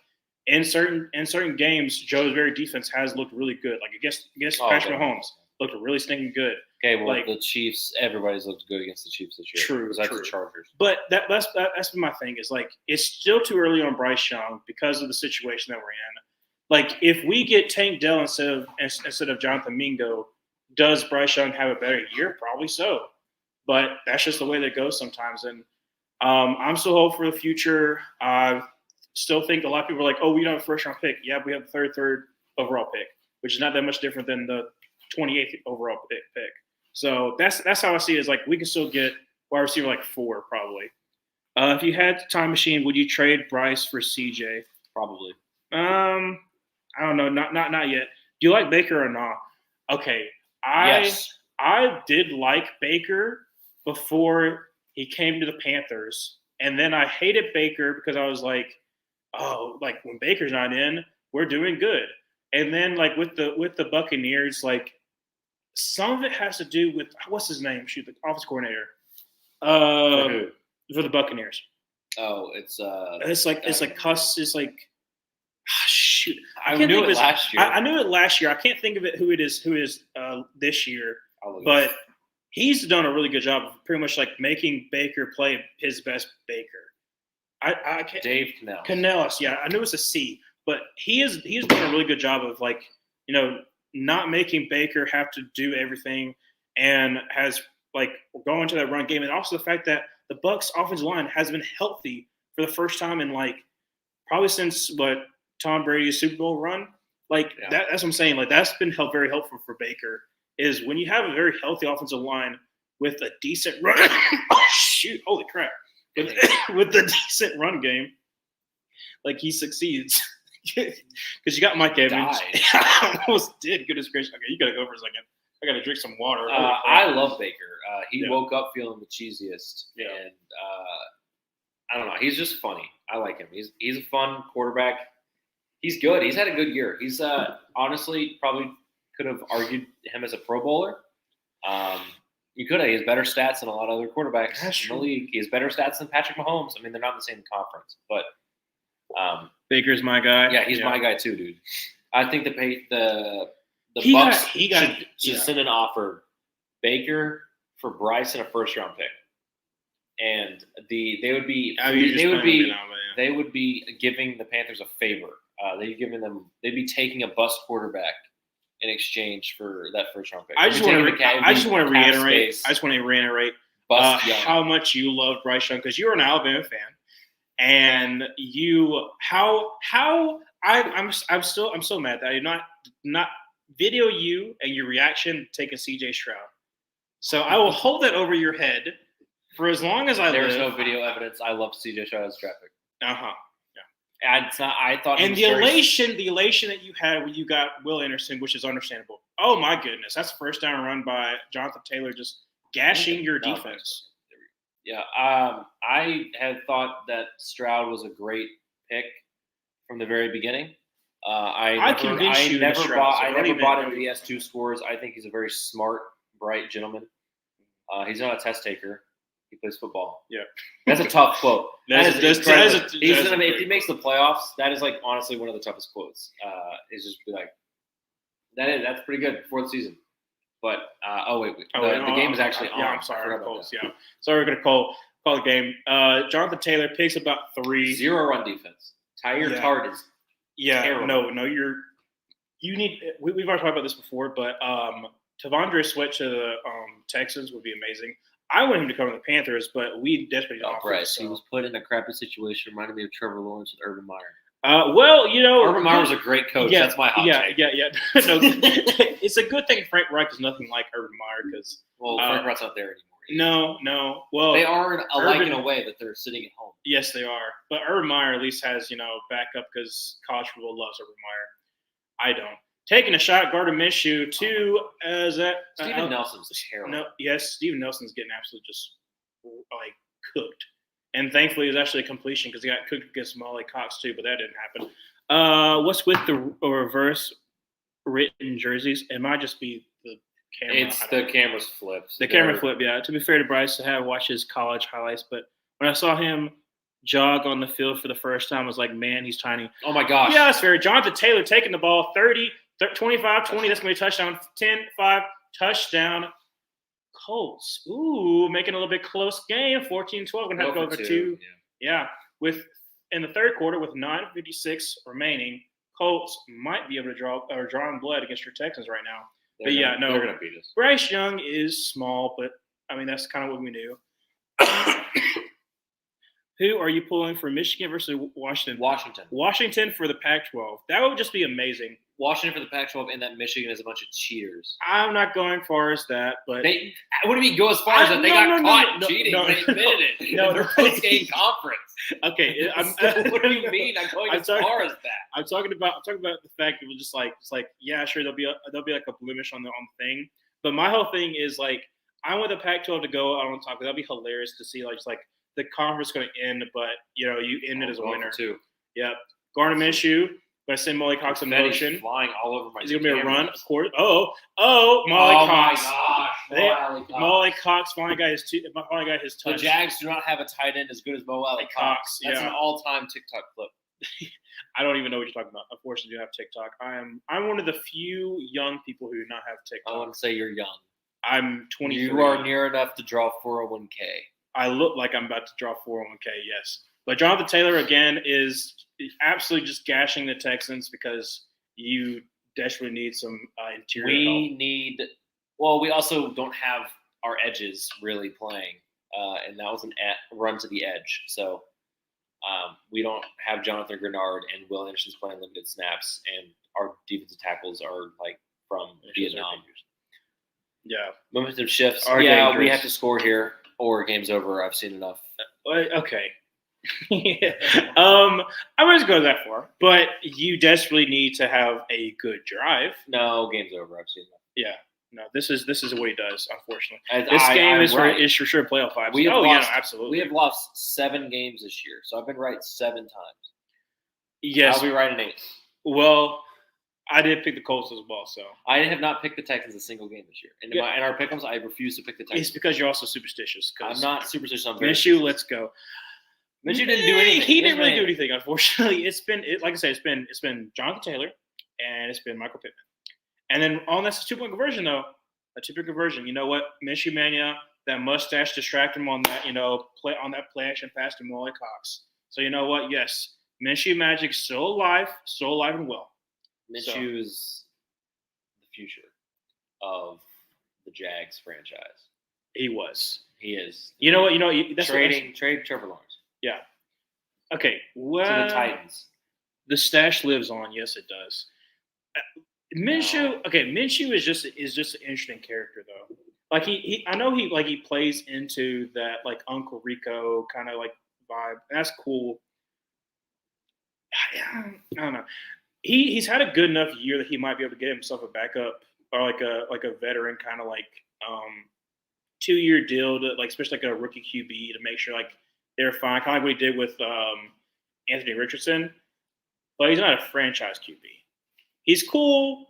in certain games, Joe Barry defense has looked really good. Against Patrick Mahomes, looked really stinking good. Okay, well, the Chiefs, everybody's looked good against the Chiefs this year. True, besides the Chargers. But that's been my thing is it's still too early on Bryce Young because of the situation that we're in. If we get Tank Dell instead of Jonathan Mingo, does Bryce Young have a better year? Probably so. But that's just the way that goes sometimes. And I'm still hopeful for the future. I still think a lot of people are oh, we don't have a 1st-round pick. Yeah, we have the third overall pick, which is not that much different than the 28th overall pick. So that's how I see it. Is we can still get wide receiver 4 probably. If you had the time machine, would you trade Bryce for CJ? Probably. I don't know. Not yet. Do you like Baker or not? Okay. Yes. I did like Baker before he came to the Panthers, and then I hated Baker because I was when Baker's not in, we're doing good. And then with the Buccaneers, some of it has to do with what's his name? Shoot, the offense coordinator. For the Buccaneers. Oh, it's Cuss is shoot. I knew it last year. I knew it last year. I can't think of it who it is this year. But he's done a really good job of pretty much making Baker play his best Baker. I can't, Dave Canales. Yeah, I knew it's a C, but he's done a really good job of not making Baker have to do everything and has going to that run game, and also the fact that the Bucs offensive line has been healthy for the first time in probably since Tom Brady's Super Bowl run. That's what I'm saying. That's been very helpful for Baker is when you have a very healthy offensive line with a decent run. Oh, shoot! Holy crap! With a decent run game, he succeeds. Because you got Mike Evans. I almost did. Goodness gracious. Okay, you got to go for a second. I got to drink some water. I love Baker. He woke up feeling the cheesiest. Yeah. And I don't know. He's just funny. I like him. He's a fun quarterback. He's good. He's had a good year. He's honestly probably could have argued him as a Pro Bowler. You could have. He has better stats than a lot of other quarterbacks in the league. He has better stats than Patrick Mahomes. I mean, they're not in the same conference, but Baker's my guy. Yeah, he's my guy too, dude. I think the Bucs should send an offer Baker for Bryce and a first-round pick, and they would be giving the Panthers a favor. They'd be taking a bust quarterback in exchange for that first-round pick. I just want to reiterate how much you love Bryce Young because you're an Alabama fan. And I'm so mad that I did not video you and your reaction taking CJ Stroud. So I will hold that over your head for as long as I live. There's no video evidence. I love CJ Stroud as draft pick. Yeah. I thought. And the elation that you had when you got Will Anderson, which is understandable. Oh my goodness, that's a first down run by Jonathan Taylor, just gashing your defense. Yeah, I had thought that Stroud was a great pick from the very beginning. I never bought into the S2 scores. I think he's a very smart, bright gentleman. He's not a test taker. He plays football. Yeah, that's a tough quote. If he makes the playoffs, that is honestly one of the toughest quotes. Is just be that's pretty good before the season. But the game is actually on. Yeah, I'm sorry, Colts. Yeah, sorry, we're gonna call the game. Jonathan Taylor picks about 3. 0 run defense. Tyler Tart is terrible. No, you need. We've already talked about this before, but Tavondre Sweat to the Texans would be amazing. I want him to come to the Panthers, but we desperately need Bryce. He was put in a crappy situation. Reminded me of Trevor Lawrence with Urban Meyer. Urban Meyer was a great coach. That's my hot take. Yeah. No, it's a good thing Frank Reich is nothing like Urban Meyer because Frank Reich's not there anymore. No. Well, they are alike in a way that they're sitting at home. Yes, they are. But Urban Meyer at least has backup because college football loves Urban Meyer. I don't. Taking a shot, Gardner Minshew to Steven Nelson's terrible. No, yes, Steven Nelson's getting absolutely just cooked. And thankfully, it was actually a completion because he got cooked against Molly Cox, too, but that didn't happen. What's with the reverse written jerseys? It might just be the camera. The camera's flipped. The camera flipped, yeah. To be fair to Bryce, I have watched his college highlights, but when I saw him jog on the field for the first time, I was like, man, he's tiny. Oh, my gosh. Yeah, that's fair. Jonathan Taylor taking the ball 30, 25, 20. That's going to be a touchdown. 10, 5, touchdown. Colts. Ooh, making a little bit close game. 14-12. Going to have to go over 2. Yeah. In the third quarter with 9:56 remaining, Colts might be able to draw in blood against your Texans right now. They're going to beat us. Bryce Young is small, but I mean that's kind of what we knew. Who are you pulling for Michigan versus Washington? Washington for the Pac-12. That would just be amazing. Washington for the Pac-12 and that Michigan is a bunch of cheaters. I'm not going far as that, but what do you mean go as far as that? They got caught cheating. They admitted it. No, they're post-game conference. Okay, what do you mean? I'm going as far as that. I'm talking about the fact that it was just yeah, sure there'll be like a blemish on the thing, but my whole thing is I want the Pac-12 to go out on top. That'd be hilarious to see the conference going to end, but you end it as a winner too. Yep, Gardner Minshew. But I send Molly Cox in motion. Flying all over my. Is it gonna be a run? Of course. Molly Cox. My gosh, Molly Cox finally got his touch. The Jags do not have a tight end as good as Mo Alley Cox. That's an all-time TikTok clip. I don't even know what you're talking about. Unfortunately, I do have TikTok. I'm one of the few young people who do not have TikTok. I want to say you're young. I'm 23. You are near enough to draw 401k. I look like I'm about to draw 401k. Yes. But Jonathan Taylor, again, is absolutely just gashing the Texans because you desperately need some interior We help. need. Well, we also don't have our edges really playing, and that was run to the edge. So we don't have Jonathan Grenard and Will Anderson's playing limited snaps, and our defensive tackles are like from Vietnam. Yeah. Momentum shifts. Are We dangerous. have to score here, or game's over. I've seen enough. Okay. I'm going to go that far, but you desperately need to have a good drive. No, game's over. I've seen enough. Yeah. No, this is what he does. Unfortunately, I'm is right. for sure playoff vibes. We have no, lost, absolutely. We have lost 7 games this year, so I've been right 7 times. Yes. I'll be right in 8. Well, I did pick the Colts as well, so I have not picked the Texans a single game this year. And in our pick'ems, I refuse to pick the Texans. it's because you're also superstitious. I'm not superstitious. I'm very Minshew, let's go. Minshew didn't do anything. He didn't really do anything. Unfortunately, like I said, it's been Jonathan Taylor and it's been Michael Pittman. And then on this 2-point conversion though, a 2-point conversion. You know what? Minshew Mania, that mustache distracted him on that. Play action pass to Molly Cox. So you know what? Yes, Minshew Magic still alive and well. Minshew is the future of the Jags franchise. He was. He is. You know what? That's trade Trevor Lawrence. Yeah. Okay. Well, To the Titans. The stash lives on. Yes, it does. Minshew. No. Okay, Minshew is just an interesting character though. Like I know he plays into that like Uncle Rico kind of like vibe. And that's cool. I don't know. He's had a good enough year that he might be able to get himself a backup or like a veteran kind of like 2-year deal to like especially like a rookie QB to make sure like they're fine, kind of like what he did with Anthony Richardson. But he's not a franchise QB. He's cool,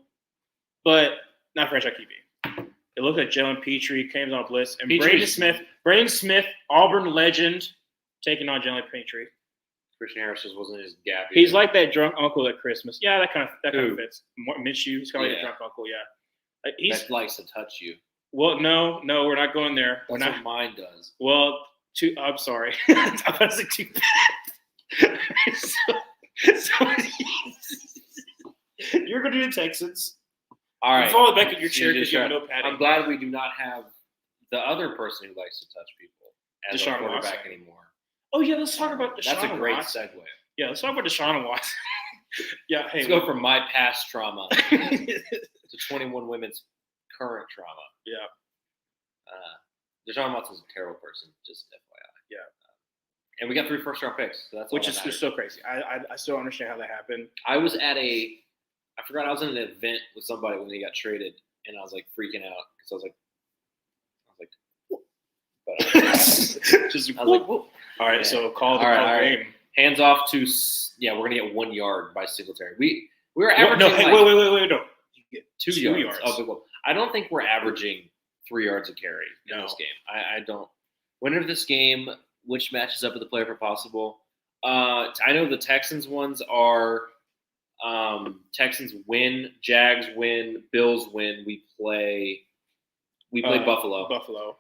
but not franchise QB. It looked like Jalen Petrie came on blitz and Braden Smith, Auburn legend, taking on Jalen Petrie. Christian Harris just wasn't his gap. He's like that drunk uncle at Christmas. Yeah, that kind of fits. Minshew, he's kind of like a drunk uncle. Yeah, that likes to touch you. Well, no, we're not going there. That's what mine does. Well, I'm sorry. I was like too bad. You're going to do the Texans. All right. Fall back in your chair because you have no padding. I'm glad we do not have the other person who likes to touch people as Deshaun a quarterback Watson. anymore. Oh, yeah, let's talk about Deshaun That's a great Watson. segue. Yeah, let's talk about Deshaun Watson. Yeah, hey. Let's go from my past trauma to 21 women's current trauma. Yeah. Deshaun Watson's a terrible person, just FYI. Yeah. And we got 3 first-round picks, so that's Which all is that matters. so crazy. I still understand how that happened. I was at I was in an event with somebody when they got traded, and I was like freaking out because I was like, whoop. All right, so call the all call right. game. Hands off to we're gonna get 1 yard by Singletary. We were Well, averaging no, wait, no. You get 2 yards. I don't think we're averaging 3 yards a carry in this game. I don't. Winner of this game, which matches up with the player for possible. I know the Texans ones are Texans win, Jags win, Bills win. We play Buffalo. Buffalo.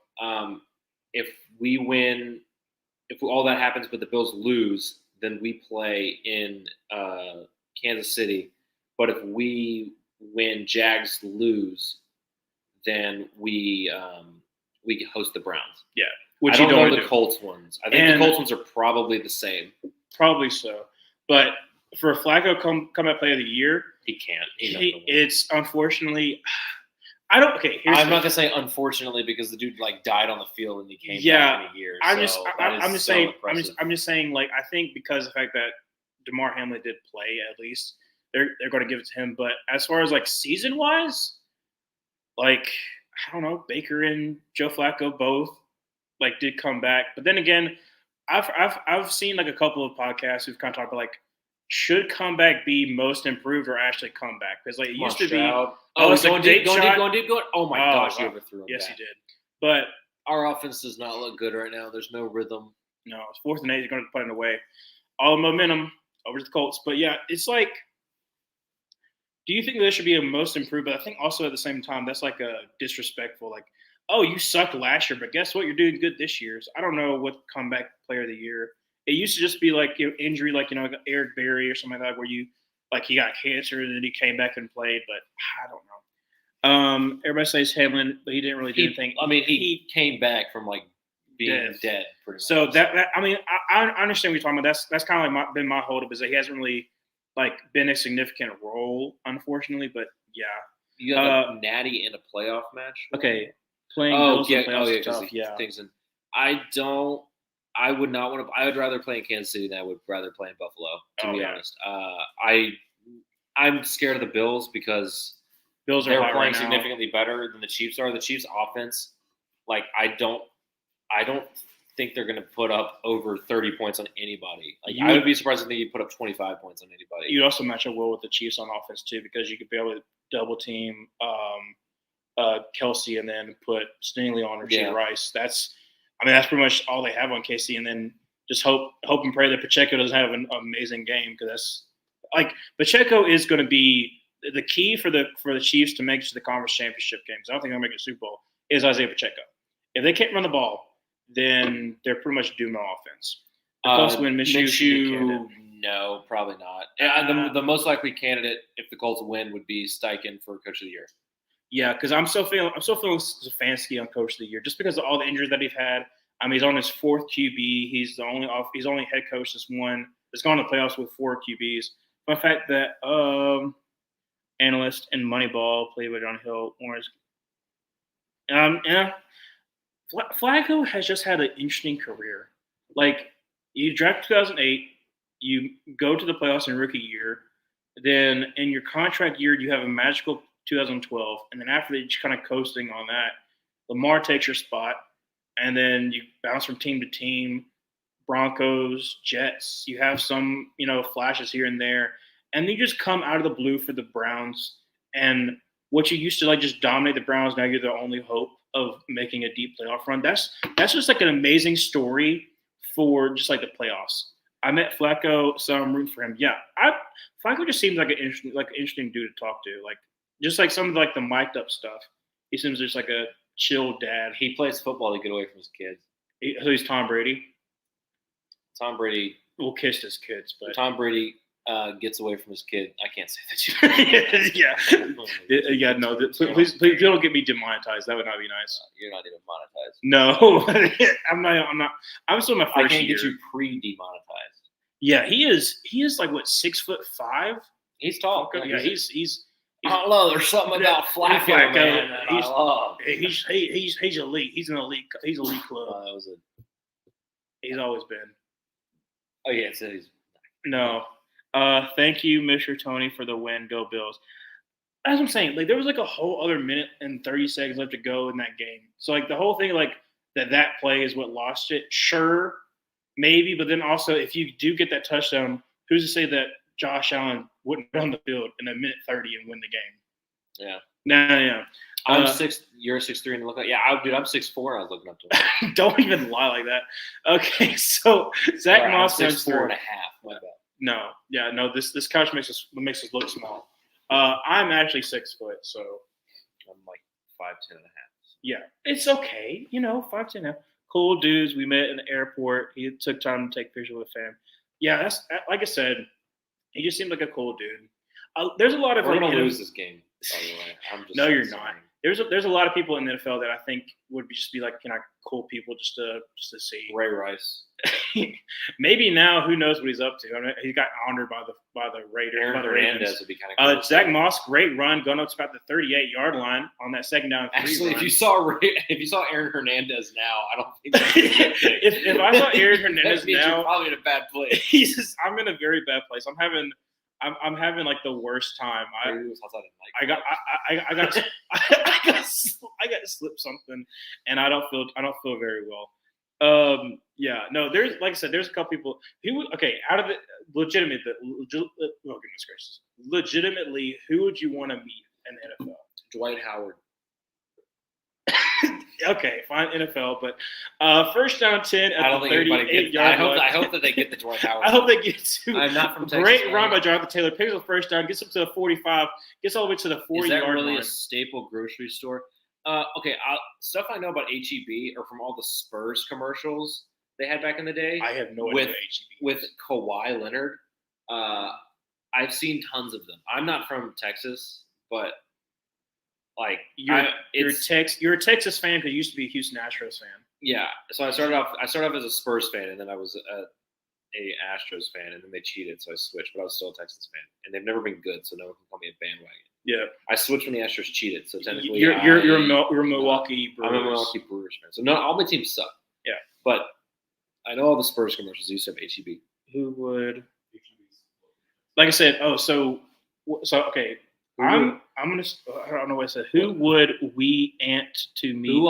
If we win, if all that happens, but the Bills lose, then we play in Kansas City. But if we win, Jags lose, then we host the Browns. Yeah, which I you don't don't know do. the Colts ones. I think the Colts ones are probably the same. Probably so, but for Flacco come at play of the year, He can't. It's unfortunately. I don't. Okay, I'm not gonna say unfortunately because the dude like died on the field and he came back in a year. I'm just saying. Impressive. I'm just saying. Like I think because of the fact that DeMar Hamlin did play, at least they're going to give it to him. But as far as like season wise, like I don't know, Baker and Joe Flacco both like did come back. But then again, I've seen like a couple of podcasts who've kind of talked about like should comeback be most improved or actually comeback because like it used to be. It's going deep. Oh my gosh, wow. you overthrew him. Yes, back. he did. But Our offense does not look good right now. There's no rhythm. no, it's 4th and 8. You're going to put it away. All the momentum over to the Colts. But yeah, it's like, do you think there should be a most improved? But I think also at the same time, that's like a disrespectful, like, oh, you sucked last year, but guess what? You're doing good this year. So I don't know what comeback player of the year. It used to just be like injury, like, like Eric Berry or something like that, where you like he got cancer and then he came back and played, but I don't know. Everybody says Hamlin, but he didn't really do anything. I mean, he came back from like being dead pretty much. So I mean, I understand what you're talking about. That's kind of like been my holdup is that he hasn't really like been a significant role, unfortunately. But yeah, you got a natty in a playoff match. Okay, playing Bills in playoffs is tough. Yeah, I would not want to. I would rather play in Kansas City than I would rather play in Buffalo. To be honest, I'm scared of the Bills because Bills are they're hot playing right now. significantly better than the Chiefs are. The Chiefs' offense, like I don't think they're going to put up over 30 points on anybody. Like I would be surprised if they put up 25 points on anybody. You also match up well with the Chiefs on offense too, because you could be able to double team Kelsey and then put Stingley on or Jay Rice. That's pretty much all they have on KC, and then just hope and pray that Pacheco doesn't have an amazing game, because that's like Pacheco is going to be the key for the Chiefs to make it to the conference championship games. I don't think they'll make it a Super Bowl. Is Isaiah Pacheco? If they can't run the ball, then they're pretty much doomed on offense. Colts win. Minshew, no, probably not. The most likely candidate if the Colts win would be Steichen for Coach of the Year. Yeah, because I'm still feeling Stefanski on Coach of the Year just because of all the injuries that he's had. I mean, he's on his fourth QB. He's only head coach that's gone to the playoffs with 4 QBs. But the fact that analyst and Moneyball played by John Hill, Flacco has just had an interesting career. Like, you draft 2008, you go to the playoffs in rookie year, then in your contract year you have a magical 2012, and then after that, you're kind of coasting on that. Lamar takes your spot, and then you bounce from team to team. Broncos, Jets, you have some, flashes here and there, and you just come out of the blue for the Browns. And what you used to just dominate the Browns, now you're the only hope of making a deep playoff run. That's just like an amazing story for just like the playoffs. I met Flacco, so I'm rooting for him. Yeah, Flacco just seems like an interesting dude to talk to. Like, just like some of the mic'd up stuff. He seems just like a chill dad. He plays football to get away from his kids. So he's Tom Brady. Tom Brady will kiss his kids, but Tom Brady gets away from his kid. I can't say that. Yeah. No. Please don't get me demonetized. That would not be nice. You're not even monetized. No, I'm not. I'm still in my first year. I can't get you pre-demonetized. Yeah, he is like what, 6'5"? He's tall. Yeah, he's I don't know. There's something about Flacco, man. He's elite. He's an elite. He's elite club. He's always been. Oh yeah, so he's no. Thank you, Mr. Tony, for the win. Go Bills. As I'm saying, there was a whole other minute and 30 seconds left to go in that game. So the whole thing, that play is what lost it. Sure, maybe, but then also if you do get that touchdown, who's to say that Josh Allen wouldn't be on the field in a minute 30 and win the game? Yeah. No. I'm 6. You're 6'3" and look like I'm 6'4". I was looking up to him. Don't even lie like that. Okay, so Zach Moss runs 6'4" and a half. My bad. No. This couch makes us look small. I'm actually 6 foot, so I'm 5'10" and a half. Yeah, it's okay. 5'10" and a half. Cool dudes. We met in the airport. He took time to take pictures with the fam. Yeah, that's like I said. He just seemed like a cool dude. There's a lot of. We're gonna lose this game. By the way, no, you're not. There's a lot of people in the NFL that I think would just be cool people just to see. Ray Rice. Maybe now, who knows what he's up to? I mean, he got honored by the Raiders. Aaron by the Hernandez would be kind of cool. Zach Moss, great run, going up to about the 38-yard line on that second down. Actually, if you saw Aaron Hernandez now, I don't think if I saw Aaron Hernandez now, you're probably in a bad place. I'm in a very bad place. I'm having the worst time. I got slipped something, and I don't feel very well. Yeah, no. There's there's a couple people who out of the legitimately. Oh goodness gracious! Legitimately, who would you want to meet in the NFL? Dwight Howard. Okay, fine, NFL, but first down 10 at the 38-yard line. I hope that they get the Dwight Howard. I hope they get to. I'm not from Texas. Great run by Jonathan Taylor. Picks up the first down, gets up to the 45, gets all the way to the 40-yard line. Is that really a staple grocery store? Stuff I know about HEB are from all the Spurs commercials they had back in the day. I have no idea what HEB with Kawhi Leonard. I've seen tons of them. I'm not from Texas, but like You're a Texas fan because you used to be a Houston Astros fan. Yeah. So I started off as a Spurs fan, and then I was a Astros fan, and then they cheated, so I switched. But I was still a Texans fan, and they've never been good, so no one can call me a bandwagon. Yeah, I switched when the Astros cheated, so technically you're a Milwaukee Brewers. I'm a Milwaukee Brewers fan, so no, all my teams suck. Yeah, but I know all the Spurs commercials used to have HEB. Who would? Like I said, okay. I'm gonna. I don't know what I said. Who would we ant to meet? Who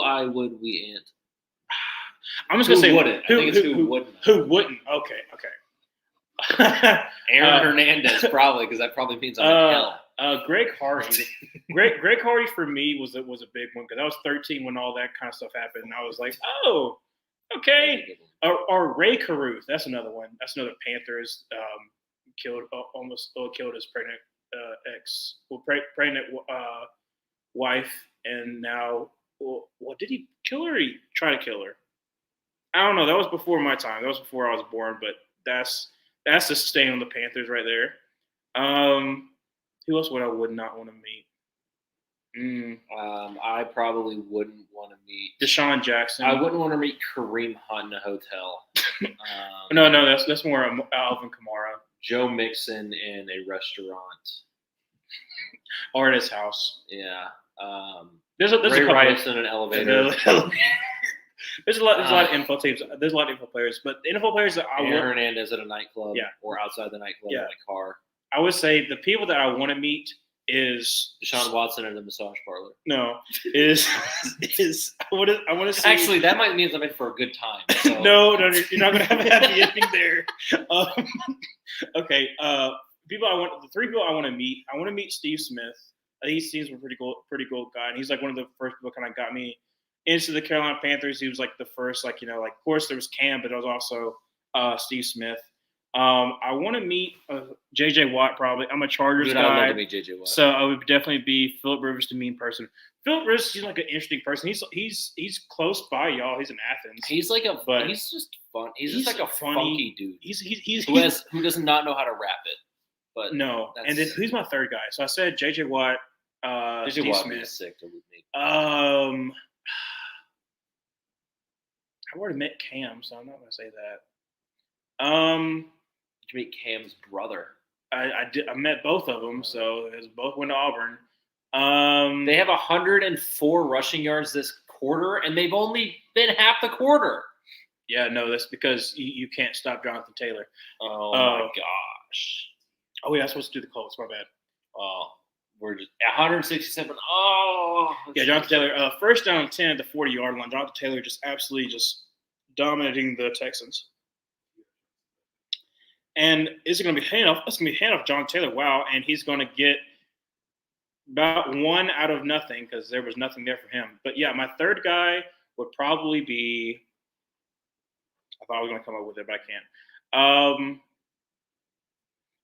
I would we ant? I'm just gonna say wouldn't. I think it's who wouldn't. Who wouldn't? Okay. Aaron Hernandez probably, because that probably means I'm in hell. Greg Hardy. Greg Hardy for me was a big one because I was 13 when all that kind of stuff happened. And I was like, oh, okay. Or Ray Caruth. That's another one. That's another Panthers almost killed his pregnant pregnant wife, and now did he kill her? Or he try to kill her? I don't know. That was before my time. That was before I was born. But that's the stain on the Panthers right there. Who else would not want to meet? I probably wouldn't want to meet Deshaun Jackson. I wouldn't want to meet Kareem Hunt in a hotel. No, that's more Alvin Kamara. Joe Mixon in a restaurant. Or at his house. Yeah. There's Ray a couple Rice in an elevator. There's a lot of info teams. There's a lot of info players, but the NFL players that Aaron Hernandez at a nightclub, Yeah. or outside the nightclub in a car. I would say the people that I want to meet is Deshaun Watson in a massage parlor. No, I want to see. Actually, that might mean I'm in for a good time. So. No, you're not going to have a happy ending there. Okay, the three people I want to meet. I want to meet Steve Smith. He seems a pretty cool guy, and he's like one of the first people kind of got me into the Carolina Panthers. He was like the first, of course there was Cam, but there was also Steve Smith. I want to meet J.J. Watt probably. I'm a Chargers guy. I'd love to meet J.J. Watt. So I would definitely be Philip Rivers to me in person. Philip Rivers seems like an interesting person. He's close by y'all. He's in Athens. He's just fun. He's just like a funky dude. He's who does not know how to rap it. But no. And then who's my third guy? So I said J.J. Watt. J.J. Watt Smith. Is sick to meet. I already met Cam, so I'm not gonna say that. Did you meet Cam's brother? I did. I met both of them, so they both went to Auburn. They have 104 rushing yards this quarter, and they've only been half the quarter. Yeah, no, that's because you can't stop Jonathan Taylor. Oh my gosh! Oh yeah, I'm supposed to do the Colts. My bad. We're just 167. Oh, yeah, Jonathan Taylor. First down 10 at the 40-yard line. Jonathan Taylor just absolutely dominating the Texans. And is it going to be handoff? It's going to be handoff Jonathan Taylor. Wow, and he's going to get about one out of nothing because there was nothing there for him. But yeah, my third guy would probably be. I thought I was going to come up with it, but I can't.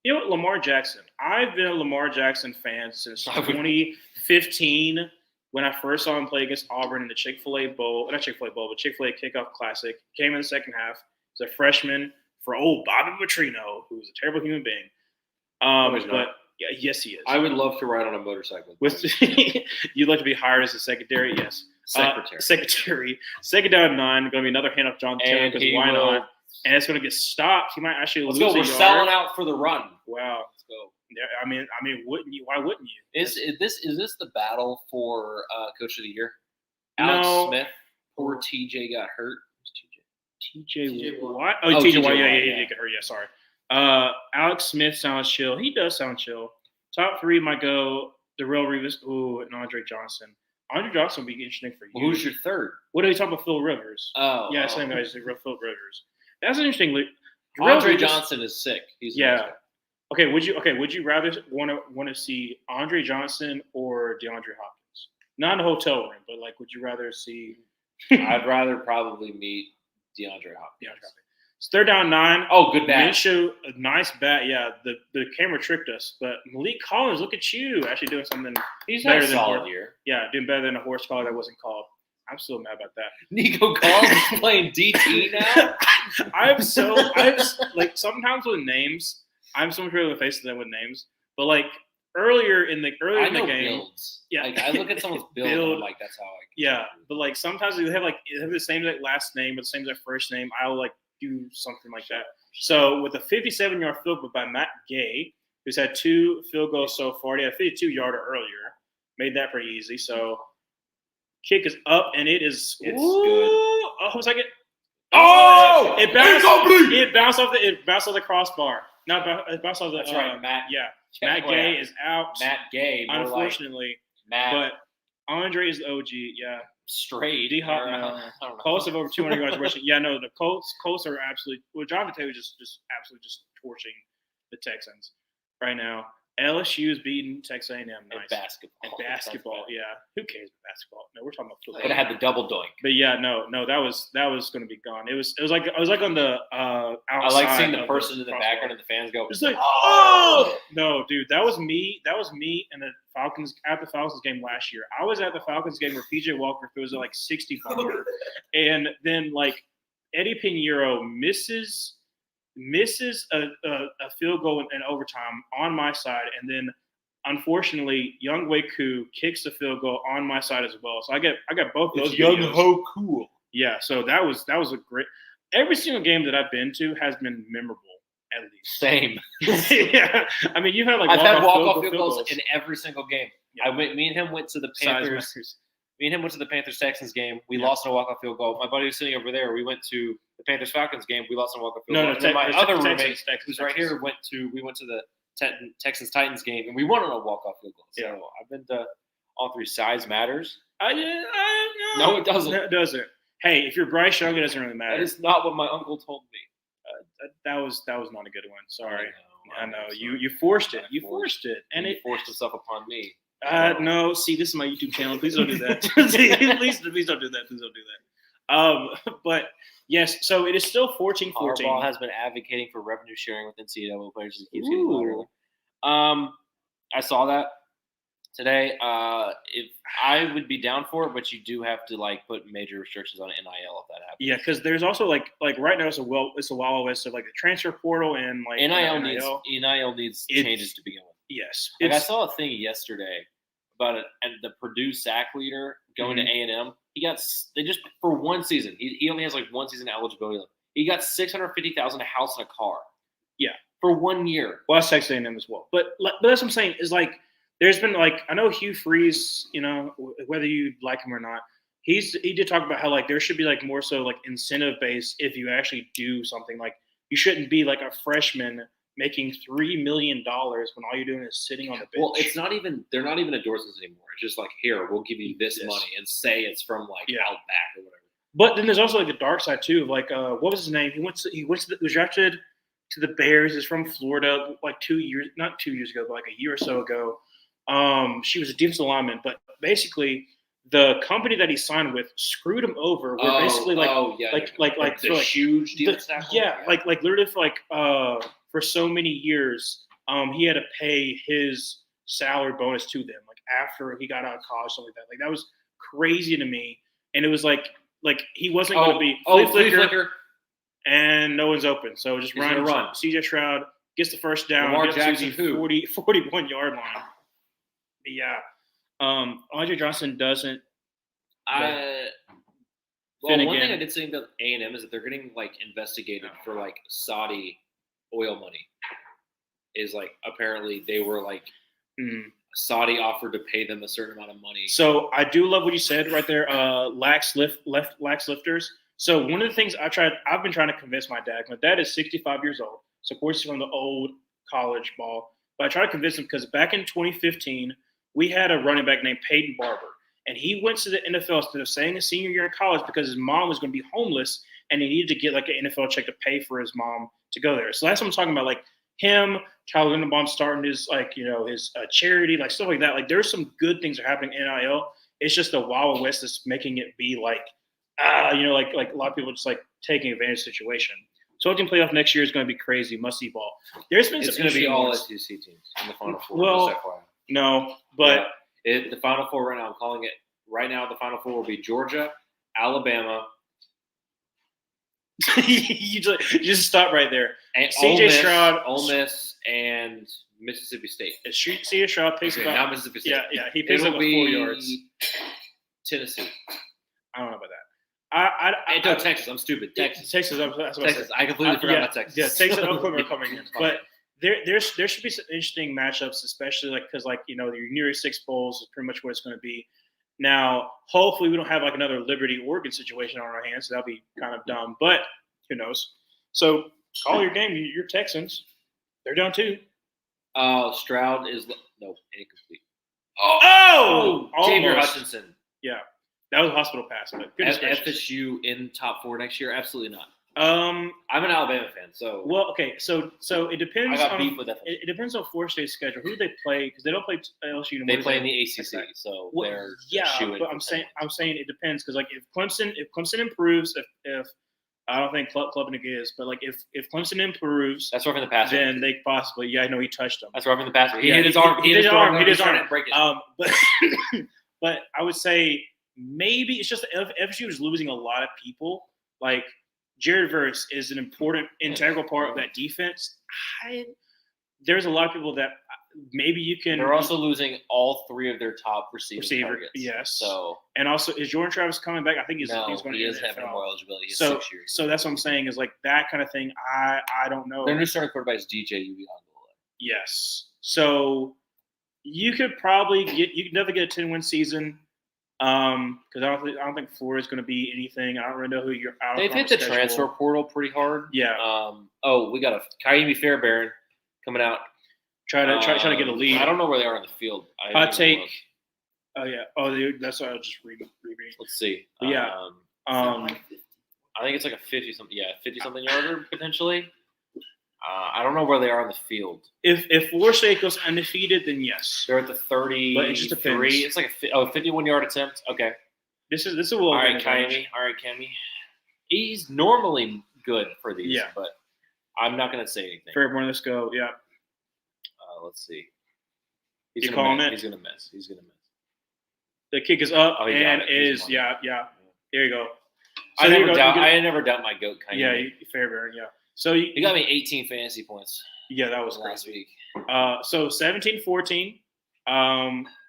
You know what, Lamar Jackson. I've been a Lamar Jackson fan since 2015 when I first saw him play against Auburn in the Chick-fil-A Bowl. Not Chick-fil-A Bowl, but Chick-fil-A Kickoff Classic. Came in the second half. He's a freshman for old Bobby Petrino, who was a terrible human being. Yeah, yes, he is. I would love to ride on a motorcycle. You'd like to be hired as a secretary? Yes. Secretary. Second down 9. Going to be another hand off John Taylor because why not? And it's going to get stopped. He might actually lose. Let's go. We're selling out for the run. Wow. Let's go. Yeah, I mean, wouldn't you? Why wouldn't you? Is this the battle for Coach of the Year? No. Alex Smith. Poor TJ got hurt. TJ Watt. Oh, TJ Watt. Yeah, he did get hurt. Yeah, sorry. Alex Smith sounds chill. He does sound chill. Top 3 might go Darrelle Revis. Ooh, and Andre Johnson. Andre Johnson would be interesting for you. Well, who's your third? What are you talking about? Phil Rivers. Oh, yeah, same guy as Phil Rivers. That's an interesting. Andre Johnson is sick. He's Okay. Would you rather want to see Andre Johnson or DeAndre Hopkins? Not in a hotel room, but would you rather see? I'd rather probably meet DeAndre Hopkins. It's third down 9. Oh, good bat. Minshew, a nice bat. Yeah, the camera tricked us, but Malik Collins, look at you, actually doing something. He's had a solid year. Yeah, doing better than a horse collar that wasn't called. I'm still mad about that. Nico Collins is playing DT now. I'm sometimes with names, I'm so much better with faces than with names. But like earlier in the I know game, builds. yeah. Like I look at someone's build, and I'm like, that's how I. Yeah, but like sometimes they have the same exact last name or the same exact first name. I'll like do something like that. So with a 57-yard field goal by Matt Gay, who's had 2 field goals so far, he had a 52-yarder earlier, made that pretty easy. So kick is up and it's Good. Oh, hold a second. Oh! It bounced. It bounced off the crossbar. No, it bounced off the. That's right, Matt. Yeah, Matt Gay is out. Matt Gay, more unfortunately, like Matt but Andre is the OG. Yeah. Straight. D-Hop, or, no. I don't know. Colts have over 200 yards rushing. Yeah, no, the Colts are absolutely. Well, Jonathan Taylor just absolutely just torching the Texans right now. LSU is beating Texas A&M. Nice. And basketball. Yeah. Who cares about basketball? No, we're talking about football. Could have had the double doink. But yeah, no, that was going to be gone. It was like I was like on the outside. I like seeing the person in the background and the fans go. It's like, oh no, dude, that was me. That was me and the Falcons at the Falcons game last year. I was at the Falcons game where PJ Walker throws a like 60-pounder, and then like Eddie Pinheiro misses a field goal in overtime on my side, and then unfortunately Young Wei Koo kicks the field goal on my side as well. So I got both those. Young videos. Ho Cool. Yeah, so that was a great. Every single game that I've been to has been memorable, at least. Same. Yeah, I mean, you've had like I've had walk-off field goals in every single game. Yeah. Me and him went to the Size Panthers. matters. Me and him went to the Panthers-Texans game. We Yeah. lost in a walk-off field goal. My buddy was sitting over there. We went to the Panthers-Falcons game. We lost in a walk-off field goal. No, And then my Texas, other roommate, Texas, who's right here, we went to the Texans-Titans game, and we won on a walk-off field goal. So Yeah. I've been to all 3. Size matters. No, No, it doesn't. No, it doesn't. Hey, if you're Bryce Young, it doesn't really matter. That is not what my uncle told me. That was not a good one. Sorry. I know. Sorry. You forced it. I You forced it, and he it. forced himself upon me. No, see, this is my YouTube channel. Please don't do that. please don't do that. Please don't do that. But yes, so it is still 14-14. Harbaugh has been advocating for revenue sharing with NCAA players. He keeps getting louder. I saw that today. If I would be down for it, but you do have to like put major restrictions on NIL if that happens. Yeah, because there's also like right now it's a Wild West of like the transfer portal and like NIL needs changes to begin with. Yes, Like I saw a thing yesterday about it, and the Purdue sack leader going to A&M. They just for one season. He only has like one season eligibility. He got $650,000, a house and a car. Yeah, for 1 year. Well, that's Texas A&M as well. But that's what I'm saying is like there's been like I know Hugh Freeze, you know, whether you like him or not, he did talk about how like there should be like more so like incentive based if you actually do something. Like you shouldn't be like a freshman making $3 million when all you're doing is sitting on the bench. Well, they're not even endorsements anymore. It's just like, here, we'll give you this money and say it's from like Outback or whatever. But then there's also like the dark side too. Like, what was his name? He was drafted to the Bears. He's from Florida. Like not 2 years ago, but like a year or so ago. She was a defensive lineman, but basically the company that he signed with screwed him over. We're basically like the huge deal. Like literally for so many years, he had to pay his salary bonus to them, like after he got out of college, something like that. Like that was crazy to me. And it was like he wasn't going to be flea flicker, and no one's open. So just run. CJ Stroud gets the first down. Lamar Jackson, 41-yard line. But yeah, Andre Johnson doesn't. One thing I did say about A&M is that they're getting like investigated for like Saudi oil money. Is like apparently they were like Saudi offered to pay them a certain amount of money. So I do love what you said right there. Lax lifters. So one of the things I've been trying to convince my dad. My dad is 65 years old, so of course he's from the old college ball. But I try to convince him because back in 2015 we had a running back named Peyton Barber, and he went to the NFL instead of staying his senior year in college because his mom was going to be homeless and he needed to get like an NFL check to pay for his mom to go there. So that's what I'm talking about. Like him, Tyler Linderbaum starting his his charity, like stuff like that. Like there's some good things that are happening in NIL. It's just the Wild West that's making it be like like a lot of people just like taking advantage of the situation. So team playoff next year is going to be crazy, must-see ball. There's been it's going to be all SEC teams in the Final Four. Well, no, but the Final Four right now, I'm calling it right now. The Final Four will be Georgia, Alabama, you just stop right there. And C.J. Stroud, Ole Miss, and Mississippi State. C.J. Stroud picks Okay, about not Mississippi State. yeah, he picks up 4 yards. Tennessee. I don't know about that. No, Texas. I'm stupid. Texas. That's what I Texas. said. I completely forgot about Texas. Yeah, Texas and Oklahoma are coming in, but there should be some interesting matchups, especially because your New Year's Six bowls is pretty much what it's going to be. Now, hopefully, we don't have Another Liberty Oregon situation on our hands. So that'll be kind of dumb, but who knows? So call your game. Your Texans, they're down 2. Stroud is incomplete. Xavier Almost. Hutchinson. Yeah, that was a hospital pass, but goodness gracious. FSU in top 4 next year? Absolutely not. I'm an Alabama fan, so So it depends. I got beef with FSU. It depends on Florida State's schedule. Who do they play? Because they don't play LSU. They play in the ACC, so they're but I'm saying it depends because if Clemson improves, if I don't think Klubnik is, but if Clemson improves, that's roughing the passer. Then they possibly I know he touched him. That's roughing the passer. He hit his arm. He hit his arm. He did break it. But I would say maybe it's just if FSU is losing a lot of people. Jared Verse is an important, integral part of that defense. There's a lot of people that maybe you can. They're also losing all 3 of their top receiving targets. Yes. So and also, is Jordan Travis coming back? I think he's going to. He is having more eligibility. He's so 6 years. So that's what I'm saying is that kind of thing. I don't know. Their new starting quarterback is DJ Uiagalelei. Yes. So you could definitely get a 10-win season. Because I don't think Florida's going to be anything. I don't really know who you're out. They've hit the transfer portal pretty hard. Yeah. We got a Kyrie Fairbairn coming out. Try to get a lead. I don't know where they are on the field. Hot take. Oh yeah. That's what I was just reading. Let's see. But yeah. I think it's like a 50-something. Yeah, 50-something yarder potentially. I don't know where they are on the field. If Florida State goes undefeated, then yes. They're at the 33. But it just depends. It's like a 51-yard attempt. Okay. This is a little. All right, Cammy. He's normally good for these, but I'm not going to say anything. Fairborn, let's go. Yeah. Let's see. He's calling it. He's going to miss. The kick is up and is yeah. There you go. So I never doubt my goat. Yeah, Fairbairn. Yeah. So you got me 18 fantasy points. Yeah, that was last week. So 17-14.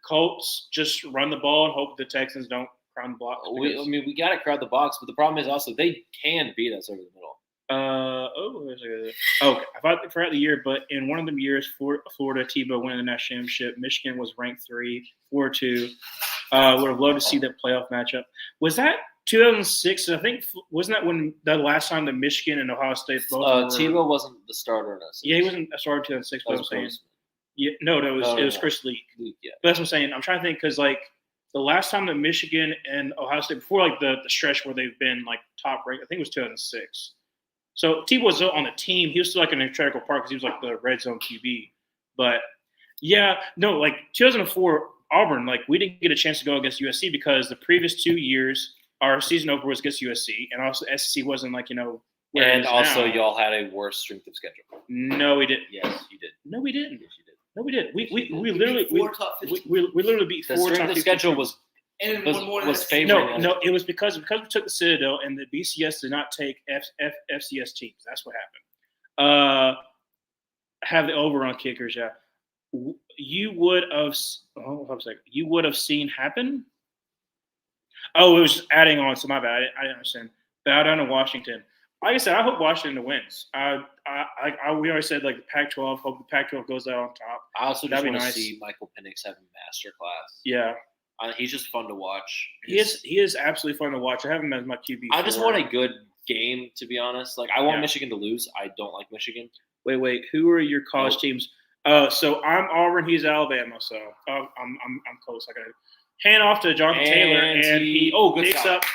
Colts just run the ball and hope the Texans don't crowd the block. We got to crowd the box, but the problem is also they can beat us over the middle. I forgot the year, but in one of them years, Florida, Tebow winning the national championship. Michigan was ranked 3, 4-2. Would have loved to see that playoff matchup. Was that 2006? I think wasn't that when the last time that Michigan and Ohio State both were? Tebow wasn't the starter in us. Yeah, he wasn't a starter in 2006. But I'm saying, yeah, it was Chris Leak. Yeah, but that's what I'm saying. I'm trying to think because the last time that Michigan and Ohio State before the stretch where they've been top ranked, I think it was 2006. So Tebow was on the team. He was still an integral part because he was the red zone QB. But yeah, no, 2004 Auburn, we didn't get a chance to go against USC because the previous 2 years our season opener was against USC, and also SEC wasn't where and also now. Y'all had a worse strength of schedule. No, we didn't. Yes, you did. No, we didn't. Yes, you did. No, we didn't. We literally we literally beat the 4 strength top of schedule was favoring. No, it was because we took the Citadel and the BCS did not take FCS teams. That's what happened. Have the over on kickers. Yeah, you would have. You would have seen happen. Oh, it was just adding on. So my bad. I didn't understand. Bow down to Washington. Like I said, I hope Washington wins. We always said the Pac-12. Hope the Pac-12 goes out on top. I also just want to nice. see Michael Penix have a master class. Yeah, he's just fun to watch. He is absolutely fun to watch. I have him as my QB. I just want a good game, to be honest. I want Michigan to lose. I don't like Michigan. Wait. Who are your college teams? So I'm Auburn. He's Alabama. So I'm close. I got to hand off to Jonathan Taylor, and he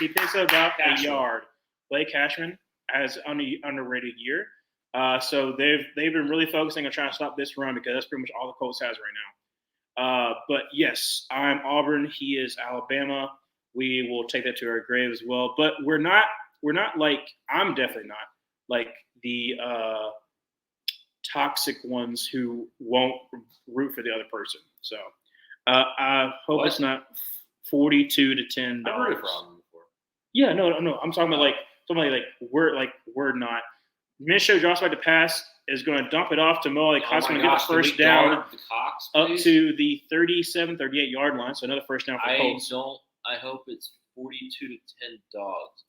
picks up about a yard. Blake Cashman has an underrated year. So they've been really focusing on trying to stop this run because that's pretty much all the Colts has right now. But yes, I'm Auburn. He is Alabama. We will take that to our grave as well. But we're not I'm definitely not the toxic ones who won't root for the other person. So I hope it's not 42-10. I've rooted for Auburn before. Yeah, no. I'm talking about somebody we're not. Minnesota drops back to pass is going to dump it off to Mo. Cox going to get the first down up to the 37, 38 yard line. So another first down for the Colts. I hope it's 42-10 Dogs.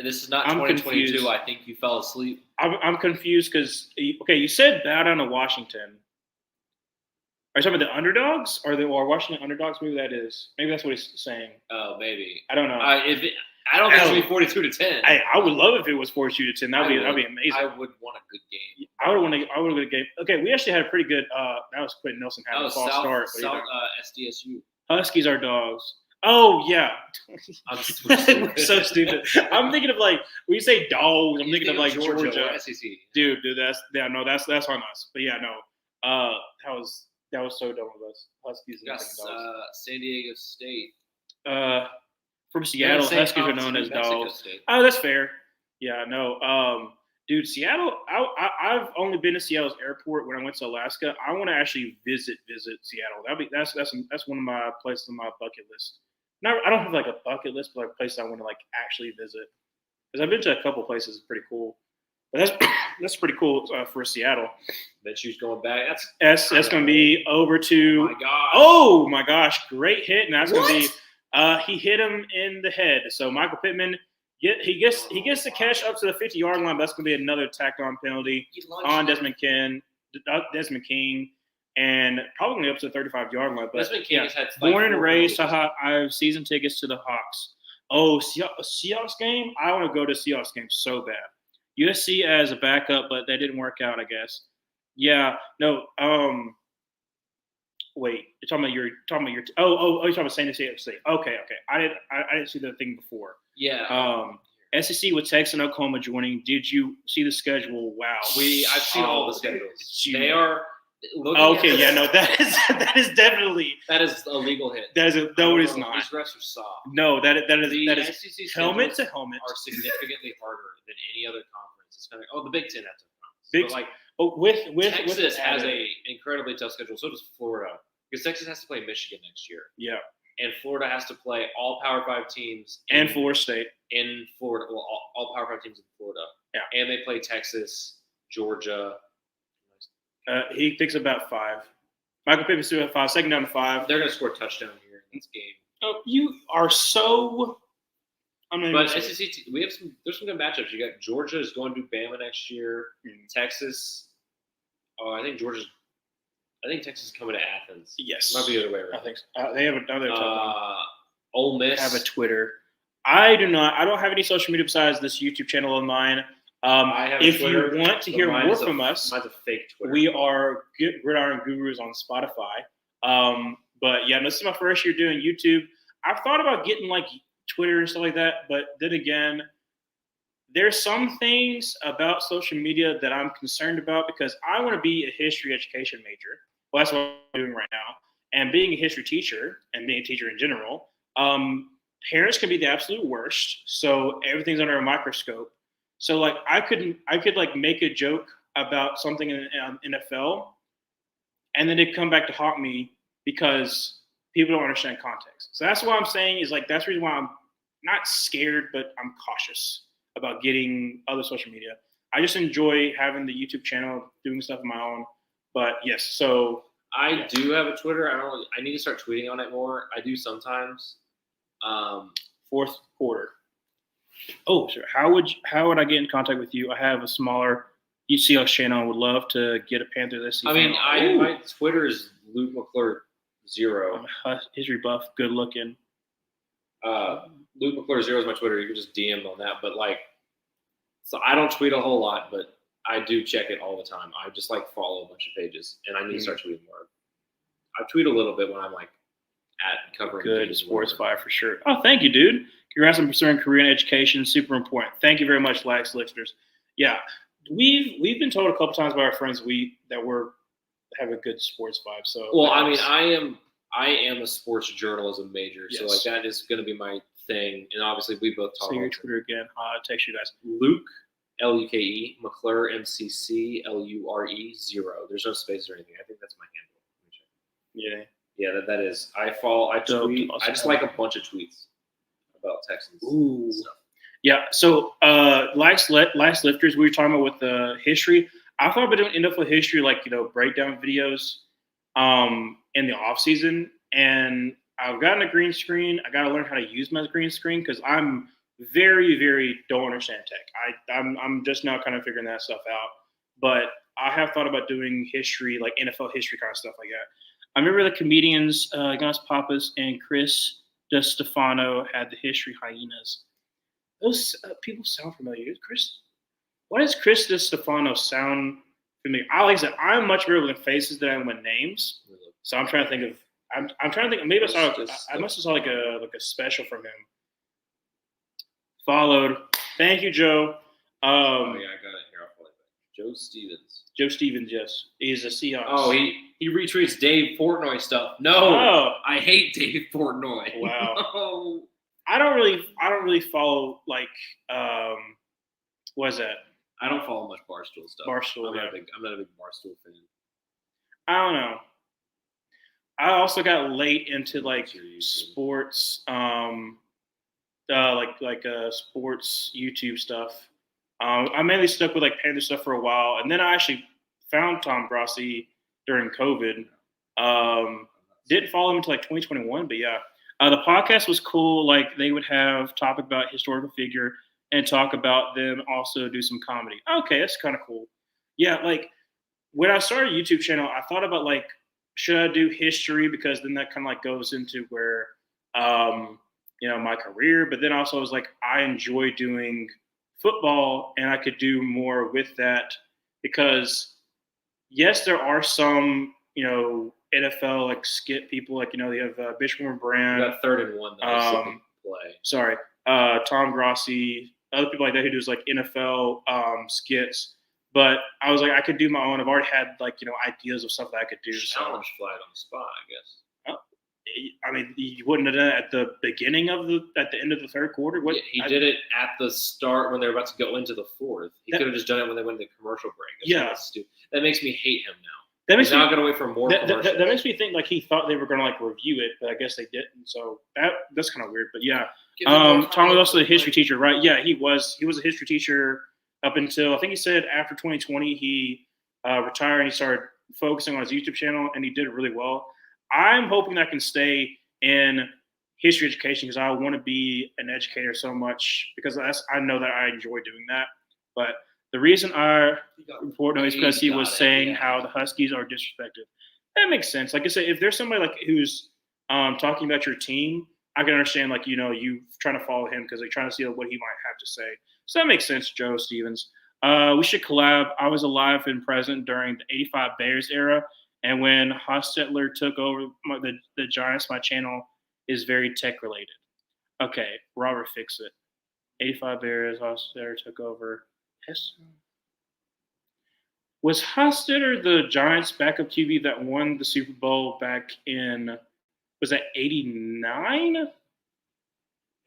This is not 2022. Confused. I think you fell asleep. I'm confused because you said bow down to Washington. Are you talking about the underdogs or Washington underdogs? Maybe that's what he's saying. Oh, maybe. I don't know. I don't think it should be 42-10. I would love if it was 42-10. That'd be amazing. I would want a good game. I would want a good game. Okay, we actually had a pretty good. That was Quentin Nelson having a false start. South SDSU. Huskies are dogs. Oh yeah, I'm we're so stupid. I'm thinking of when you say dogs, I'm thinking of Georgia. SEC. Dude, that's on us. But yeah, no, that was so dumb of us. Huskies and dogs. San Diego State. From Seattle, Huskies are known as dogs. State. Oh, that's fair. Yeah, no. Dude, Seattle. I've only been to Seattle's airport when I went to Alaska. I want to actually visit Seattle. That's one of my places on my bucket list. I don't have a bucket list, but a place I want to actually visit. Because I've been to a couple places, pretty cool. But that's pretty cool for Seattle. That she's going back. That's going to be over to. Oh my god! Oh my gosh! Great hit, and that's going to be. He hit him in the head. So Michael Pittman, he gets the catch up to the 50-yard line. But that's going to be another tacked-on penalty on Desmond King, and probably up to the 35-yard line. But Desmond King has had born and raised. I have season tickets to the Hawks. Oh, Seahawks game. I want to go to Seahawks game so bad. USC as a backup, but that didn't work out, I guess. Yeah. No. Wait, you're talking about you're talking about San Diego State. Okay. I didn't see the thing before. Yeah. SEC with Texas and Oklahoma joining. Did you see the schedule? Wow. I've seen all the schedules. They are. Okay. Yeah. No. That is definitely. That is a legal hit. That is a no. It is not. These refs are soft. No. That is SEC helmet to helmet are significantly harder than any other conference. It's kind of the Big Ten has a conference. With Texas has a incredibly tough schedule. So does Florida, because Texas has to play Michigan next year. Yeah, and Florida has to play all Power 5 teams and Florida State in Florida. Well, all Power 5 teams in Florida. Yeah, and they play Texas, Georgia. He thinks about 5. Michael Pittman's still at 5. Second down to 5. They're going to score a touchdown here in this game. Oh, you are so. But SEC, there's some good matchups. You got Georgia is going to Bama next year. Texas. Oh, I think Texas is coming to Athens. Yes. Might be the other way around. I think so. They have another Ole Miss. Have a Twitter. I do not. I don't have any social media besides this YouTube channel of mine. I have if Twitter, you want to hear more from us, mine's a fake Twitter. We are Gridiron Gurus on Spotify. But yeah, this is my first year doing YouTube. I've thought about getting Twitter and stuff like that, but then again, there's some things about social media that I'm concerned about because I want to be a history education major. Well, that's what I'm doing right now. And being a history teacher and being a teacher in general, parents can be the absolute worst. So everything's under a microscope. So I could make a joke about something in NFL, and then it come back to haunt me because people don't understand context. So that's what I'm saying is that's the reason why I'm not scared, but I'm cautious about getting other social media. I just enjoy having the YouTube channel, doing stuff of my own. But yes, so I do have a Twitter. I need to start tweeting on it more. I do sometimes. Fourth quarter. Oh, sure. How would I get in contact with you? I have a smaller UCL channel. I would love to get a Panthers SC. My Twitter is Luke McClure 0. History buff, good looking. Luke McClure 0 is my Twitter. You can just DM on that. But so I don't tweet a whole lot, but I do check it all the time. I just follow a bunch of pages, and I need to start tweeting more. I tweet a little bit when I'm at covering good sports vibe for sure. Oh, thank you, dude. Congrats on pursuing career in education. Super important. Thank you very much, Lax listeners. Yeah, we've been told a couple times by our friends that we're have a good sports vibe. So I am a sports journalism major, yes. So that is going to be my thing. And obviously, we both talk. So your Twitter again. I'll text you guys. Luke Luke McClure MCC LURE 0. There's no spaces or anything. I think that's my handle. Yeah. Yeah, that is. I tweet. I just like a bunch of tweets. about Texans Ooh. stuff. Yeah. So, last lifters, we were talking about with the history. I thought about doing NFL history, like, breakdown videos, in the off season. And I've gotten a green screen. I got to learn how to use my green screen because I'm very, very don't understand tech. I'm just now kind of figuring that stuff out. But I have thought about doing history, like NFL history kind of stuff like that. I remember the comedians, Gus Papas and Chris DeStefano had the history hyenas. Those people sound familiar. Why does Chris DeStefano sound familiar? Like I said, I'm much better with faces than I am with names. So I'm trying to think of. I'm trying to think. Maybe I must have saw like a special from him. Followed. Thank you, Joe. Oh yeah, I got it here. I'll play it. Joe Stevens. Joe Stevens, yes, he's a Seahawks. Oh, he retweets Dave Portnoy stuff. No, Oh. I hate Dave Portnoy. Wow. No. I don't really follow like what is that? I don't follow much Barstool stuff. Barstool, I'm yeah. not a big Barstool fan. I don't know. I also got late into like sports, sports YouTube stuff. I mainly stuck with like Panther stuff for a while, and then I actually found Tom Grossi during COVID. Didn't follow him until like 2021, but yeah, the podcast was cool. Like they would have topic about historical figure and talk about them, also do some comedy. Okay, that's kind of cool. Yeah, like when I started a YouTube channel, I thought about like, should I do history, because then that kind of like goes into where my career, but then also I was like, I enjoy doing football and I could do more with that, because yes, there are some, NFL like skit people, like, they have Bishop and Brand. You got 3rd and 1 that was play. Sorry. Tom Grossi, other people like that who does like NFL skits. But I was like, I could do my own. I've already had like, ideas of stuff that I could do. Challenge flag on the spot, I guess. I mean, you wouldn't have done it at the beginning at the end of the third quarter. He did it at the start when they were about to go into the fourth. He could have just done it when they went to the commercial break. That's stupid. That makes me hate him now. He's not going to wait for more commercials. That makes me think like he thought they were going to like review it, but I guess they didn't. So that's kind of weird. But yeah, Tom was also a history teacher, right? Yeah, he was a history teacher up until I think he said after 2020 he retired and he started focusing on his YouTube channel, and he did really well. I'm hoping that I can stay in history education because I want to be an educator so much, because I know that I enjoy doing that. But the reason I report him is because he was saying how the Huskies are disrespected. That makes sense. Like I said, if there's somebody like who's talking about your team, I can understand like, you trying to follow him because they're trying to see what he might have to say. So that makes sense, Joe Stevens. We should collab. I was alive and present during the 85 Bears era. And when Hostetler took over the Giants, my channel is very tech related. Okay, Robert, fix it. 85 Bears, Hostetler took over. Was Hostetler the Giants backup QB that won the Super Bowl back in, was that 89?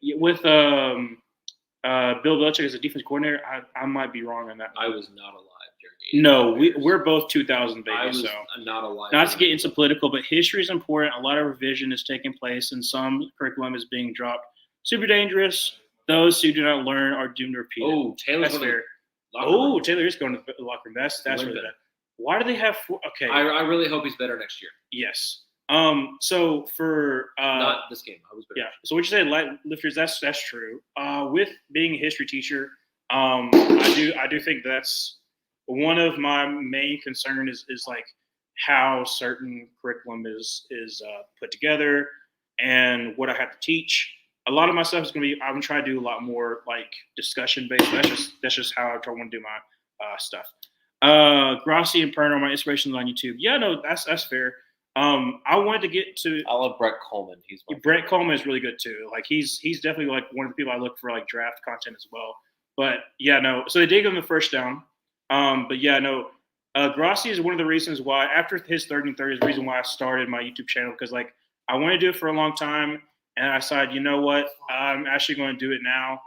With Bill Belichick as a defense coordinator? I might be wrong on that. I was not alive. No, we're both 2000 babies. So not alive. Not to get into political, but history is important. A lot of revision is taking place, and some curriculum is being dropped. Super dangerous. Those who do not learn are doomed to repeat. Oh, Taylor's that's going fair. to Taylor is going to the locker room. That's really bad. Why do they have four? Okay, I really hope he's better next year. Yes. So for not this game, I was better. Yeah. So what you said, light lifters, that's true. With being a history teacher, I do think that's one of my main concern is like how certain curriculum is put together and what I have to teach. A lot of my stuff is going to be, I'm trying to do a lot more like discussion based. That's just how I want to do my stuff. Grossi and Perno are my inspirations on YouTube. Yeah, no, that's fair. I wanted to get to. I love Brett Coleman. Brett Coleman is really good too. Like he's definitely like one of the people I look for like draft content as well. But yeah, no. So they did give him the first down. But yeah, no. Grossi is one of the reasons why after his 3rd and 30 is the reason why I started my YouTube channel, because like I wanted to do it for a long time, and I decided, you know what, I'm actually going to do it now.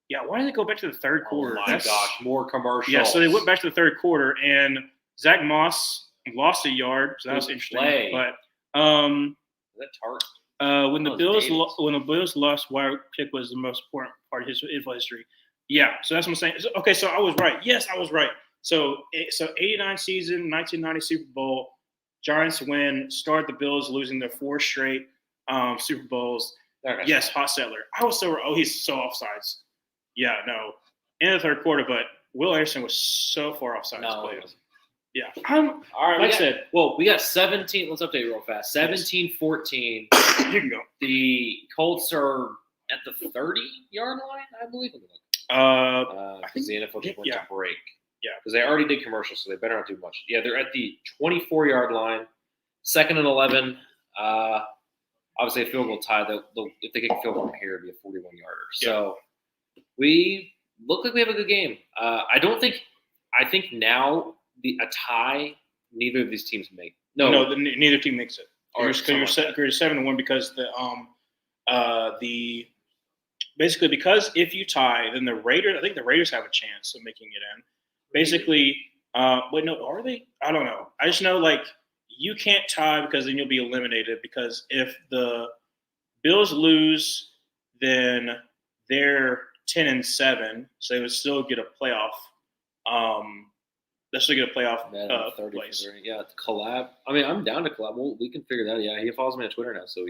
Yeah, why did they go back to the third quarter? Oh my gosh, more commercials. Yeah, so they went back to the third quarter, and Zach Moss lost a yard, so that was interesting. Play. But is that Tart? When the Oh, Bills Davis. when the Bills lost, why pick was the most important part of his NFL history. Yeah, so that's what I'm saying. Okay, so I was right. Yes, I was right. So 89 season, 1990 Super Bowl, Giants win. Start the Bills losing their 4 straight Super Bowls. Yes, hot settler. I was so he's so offsides. Yeah, no, in the third quarter, but Will Anderson was so far offsides. No. Yeah, All right. like I said, we got 17. Let's update real fast. 17-14. you can go. The Colts are at the 30-yard line, I believe. I Because the NFL just went to break. Yeah. Because they already did commercials, so they better not do much. Yeah, they're at the 24-yard line, 2nd and 11. Obviously, a field goal tie. If they get a field goal from here, it'd be a 41-yarder. So we look like we have a good game. I think now a tie, neither of these teams make. No, neither team makes it. Or You're 7-1 because basically because if you tie, then the Raiders have a chance of making it in. Basically, wait, no, are they? I don't know. I just know like you can't tie because then you'll be eliminated. Because if the Bills lose, then they're 10-7, so they would still get a playoff. They'll still get a playoff place. Yeah, collab. I mean, I'm down to collab. We can figure that out. Yeah, he follows me on Twitter now, so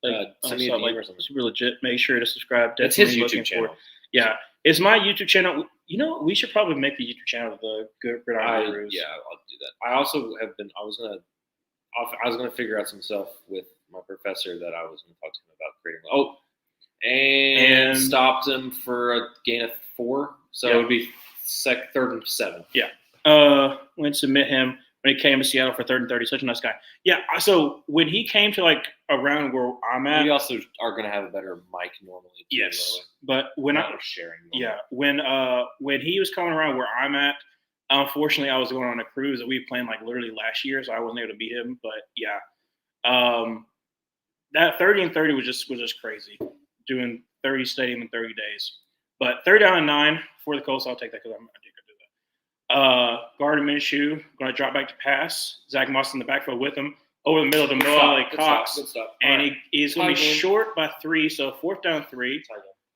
send me an email or something. Super legit. Make sure to subscribe. It's his Definitely YouTube channel. Yeah, it's my YouTube channel. You know, we should probably make the YouTube channel of the Gridiron Gurus. Yeah, I'll do that. I also have been. I was gonna figure out some stuff with my professor that I was gonna talk to him about creating. And stopped him for a gain of 4, so it would be 3rd and 7. Yeah. Went to meet him when he came to Seattle for 3rd and 30. Such a nice guy. Yeah. So when he came to like around where I'm at, we also are gonna have a better mic normally. Yes, but when we're sharing. When he was coming around where I'm at, unfortunately, I was going on a cruise that we played like literally last year, so I wasn't able to beat him. But yeah, that 30 and 30 was just crazy. Doing 30 stadium in 30 days, but 3rd down and 9 for the Colts. I'll take that because I think I do that. Gardner Minshew going to drop back to pass. Zach Moss in the backfield with him over the middle of the Mo Cox, Good stuff. And he's going to be short by 3, so 4th down 3.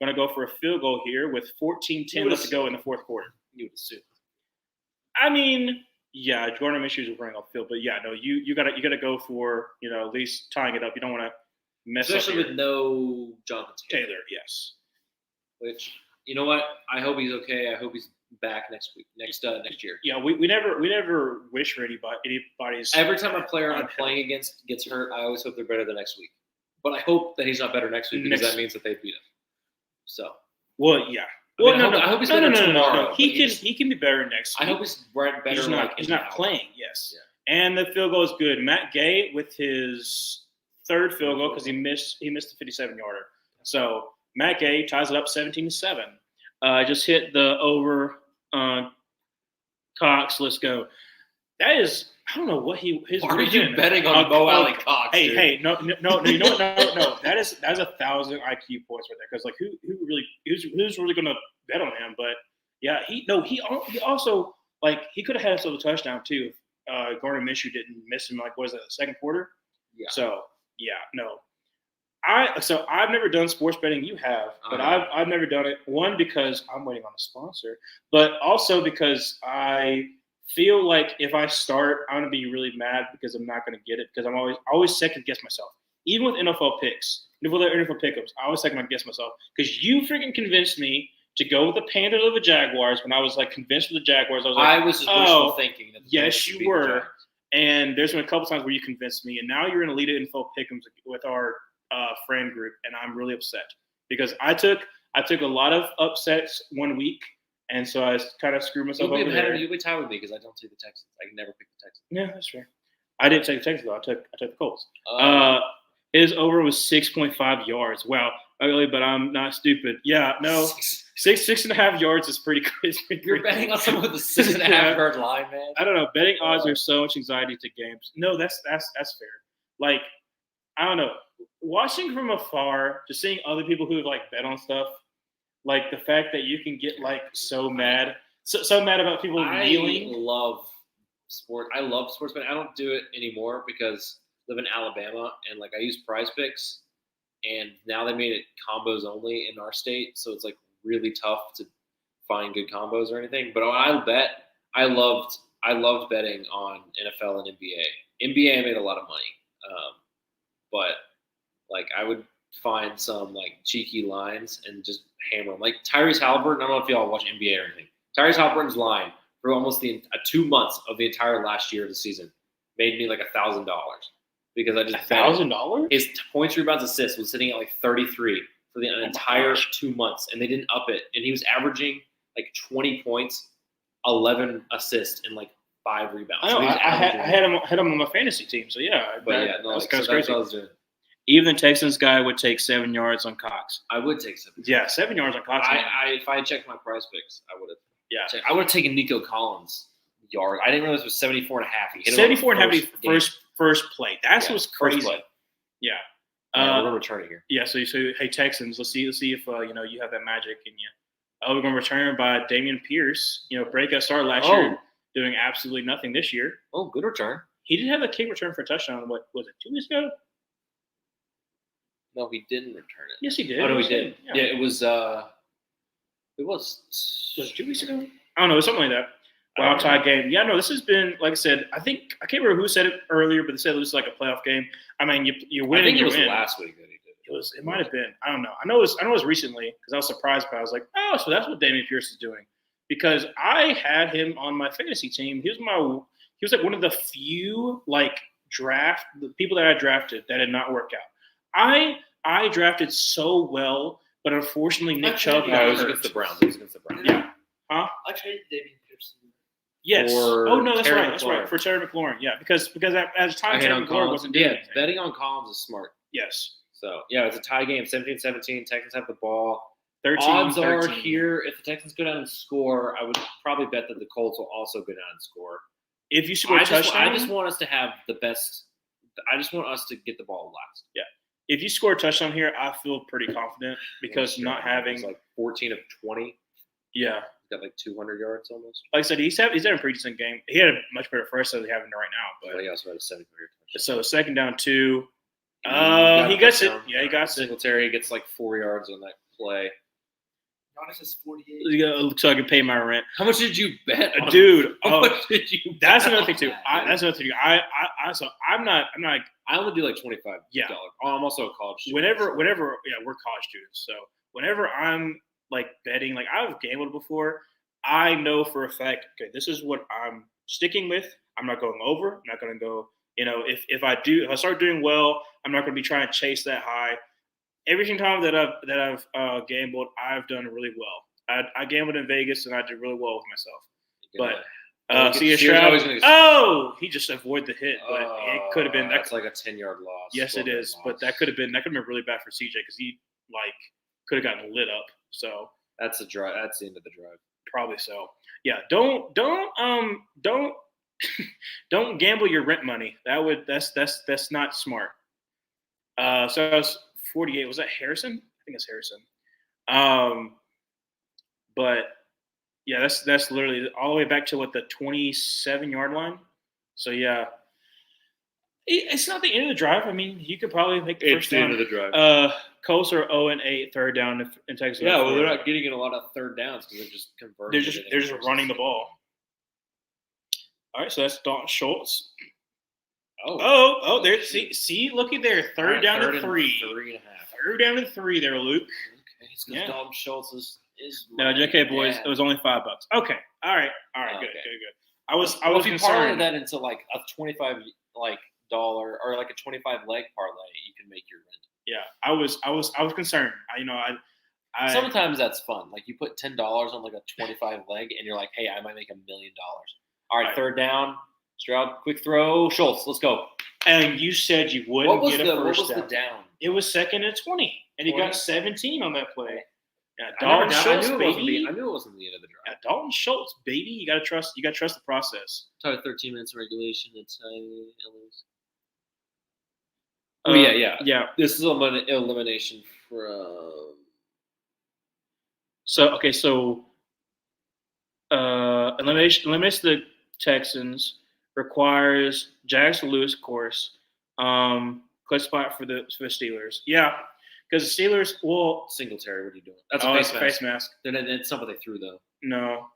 Going to go for a field goal here with 14-10 left to go in the 4th quarter. You would assume. I mean, yeah, Gardner Minshew will bring off the field, but yeah, no, you gotta go for at least tying it up. You don't want to mess up. Especially with no Jonathan Taylor. Yes. Which you know what? I hope he's okay. I hope he's back next year. Yeah, we never wish for anybody's. Every time a player I'm playing against gets hurt, I always hope they're better the next week. But I hope that he's not better next week because that means that they beat him. So. Well, yeah. I hope he's better tomorrow. No. He can be better next week. I hope he's better. He's not playing. Yes. Yeah. And the field goal is good. Matt Gay with his 3rd field goal because he missed the 57-yarder. So Matt Gay ties it up 17-7. Just hit the over Cox. Let's go. That is. I don't know what his. Why are you betting on Mo Alley Cox? Hey, no. You know what? No. That's 1,000 IQ points right there. Because like, who's really gonna bet on him? But yeah, he also like he could have had himself a touchdown too if Gardner Minshew didn't miss him. Like, what was that, the 2nd quarter? Yeah. So yeah, no. I've never done sports betting. You have, but I've never done it. One, because I'm waiting on a sponsor, but also because I feel like if I start, I'm gonna be really mad because I'm not gonna get it because I'm always second guess myself. Even with NFL picks, with NFL pickups, I always second guess myself because you freaking convinced me to go with the Panthers over the Jaguars when I was like convinced with the Jaguars. I was just wishful thinking. That yes, you were. And there's been a couple times where you convinced me, and now you're in a lead NFL pick'ems with our friend group, and I'm really upset because I took a lot of upsets one week. And so I kind of screwed myself over there. You'll be tied with me because I don't take the Texans. I can never pick the Texans. Yeah, that's fair. I didn't take the Texans though. I took the Colts. His over was 6.5 yards. Wow, ugly, but I'm not stupid. Yeah, no, 6.5 yards is pretty good. You're betting on someone with a 6.5 yard line, man. I don't know. Betting odds are so much anxiety to games. No, that's fair. Like, I don't know. Watching from afar, just seeing other people who have like bet on stuff. Like the fact that you can get like so mad about people kneeling. I love sports betting. I don't do it anymore because I live in Alabama and like I use Prize Picks and now they made it combos only in our state, so it's like really tough to find good combos or anything. But when I bet, I loved betting on NFL and NBA. NBA I made a lot of money, but like I would find some like cheeky lines and just hammer them. Like Tyrese Halliburton. I don't know if y'all watch NBA or anything. Tyrese Halliburton's line for almost 2 months of the entire last year of the season made me like $1,000 because I just $1,000. his points, rebounds, assists was sitting at like 33 for the entire 2 months, and they didn't up it. And he was averaging like 20 points, 11 assists, and like 5 rebounds. I know. So he was I had averaging- him on my fantasy team. So yeah, But yeah, no, that's like, kind so of that's crazy. what I was doing. Even the Texans guy would take 7 yards on Cox. I would take 7. Yeah, 7 yards on Cox. If I had checked my prize picks, I would have. Yeah. I would have taken Nico Collins yard. I didn't realize it was 74 and a half. He hit it on 74 the and a half game. first play. That's Yeah, what's first crazy. play. Yeah. We're gonna return it here. Yeah. So hey Texans, let's see if you have that magic in you. We're gonna return by Dameon Pierce. Breakout start last year, doing absolutely nothing this year. Oh, good return. He did have a kick return for a touchdown. What was it? 2 weeks ago? No, he didn't return it. Yes, he did. Oh no, he did. Yeah. Yeah, it was. It was. Was it 2 weeks ago? I don't know. It was something like that. Wild tie game. Yeah, no, this has been, like I said, I can't remember who said it earlier, but they said it was like a playoff game. I mean, you win. I think you it was win. last week that he did. It might have been. I don't know. I know it was recently because I was surprised by it. I was like, oh, so that's what Dameon Pierce is doing. Because I had him on my fantasy team. He was like one of the few the people that I drafted that did not work out. I drafted so well, but unfortunately Nick Chubb it got was hurt. against the Browns. It was against the Browns. Yeah. Huh? I traded David Pearson. Yes. Or Oh no, that's Terry right. That's right. McLaurin. For Terry McLaurin. Yeah, because at the time I hit Terry on McLaurin Collins. wasn't doing Yeah, anything. betting on Collins is smart. Yes. So yeah, it's a tie game, 17-17. Texans have the ball. 13. Odds are here. If the Texans go down and score, I would probably bet that the Colts will also go down and score. If you score a I touchdown, just want us to have the best. I just want us to get the ball last. if you score a touchdown here, I feel pretty confident because Sure. not having It's like 14 of 20. yeah. He's got like 200 yards almost. Like I said, he's had a pretty decent game. He had a much better first than he's having right now. But he also had a 700 touchdown. So second down 2. Got He a gets it. touchdown. Yeah, he got it. Singletary gets like 4 yards on that play. Giannis is 48. So I can pay my rent. How much did you bet, on Dude, How oh, much did you? that's bet another on thing too. that, That's another thing. So I'm not I only do like $25. Yeah. Oh, I'm also a college student. whenever we're college students. So whenever I'm like betting, like I've gambled before, I know for a fact, okay, this is what I'm sticking with. I'm not going over. I'm not going to go. If I start doing well, I'm not going to be trying to chase that high. Every single time that I've gambled, I've done really well. I gambled in Vegas and I did really well with myself. But see a Stroud. He just avoided the hit, but it could have been that. That's like a 10-yard loss. Yes, it is, but that could have been really bad for CJ because he could have gotten lit up. So That's the drive. That's the end of the drive. probably so. Yeah, don't don't gamble your rent money. That's not smart. So I was 48. Was that Harrison? I think it's Harrison. But yeah, that's literally all the way back to the 27-yard line. So yeah, it's not the end of the drive. I mean, you could probably make the first down. the drive. Colts are 0-8 third down in Texas. Yeah, well, they're not getting in a lot of third downs because they're just converting. They're just running the ball. All right, so that's Dalton Schultz. Oh, there. See, looky there. Third down to 3. 3.5. Third down to 3 there, Luke. Okay, it's because Dalton Schultz is No, JK boys, it was only $5. Okay. All right. Good. I was if you parlay concerned. that into like a $25 dollar or like a 25 leg parlay, you can make your rent. Yeah, I was concerned. I Sometimes that's fun. Like you put $10 on like a 25 leg, and you're like, hey, I might make $1 million. All right, third down. Stroud, quick throw. Schultz, let's go. And you said you wouldn't get a first what was down. the down? It was second and 20, and he 20? got 17 on that play. Yeah, I Dalton Schultz, knew baby. I knew it wasn't the end of the drive. Yeah, Dalton Schultz, baby. You gotta trust the process. Talk 13 minutes of regulation. It's yeah. This is elimination from. So eliminates the Texans, requires Jags to lose, of course. Clutch spot for the Steelers. Yeah, Because the Steelers, well, Singletary, what are you doing? That's oh, a it's face a mask. face mask. Then it's not what they threw though. No.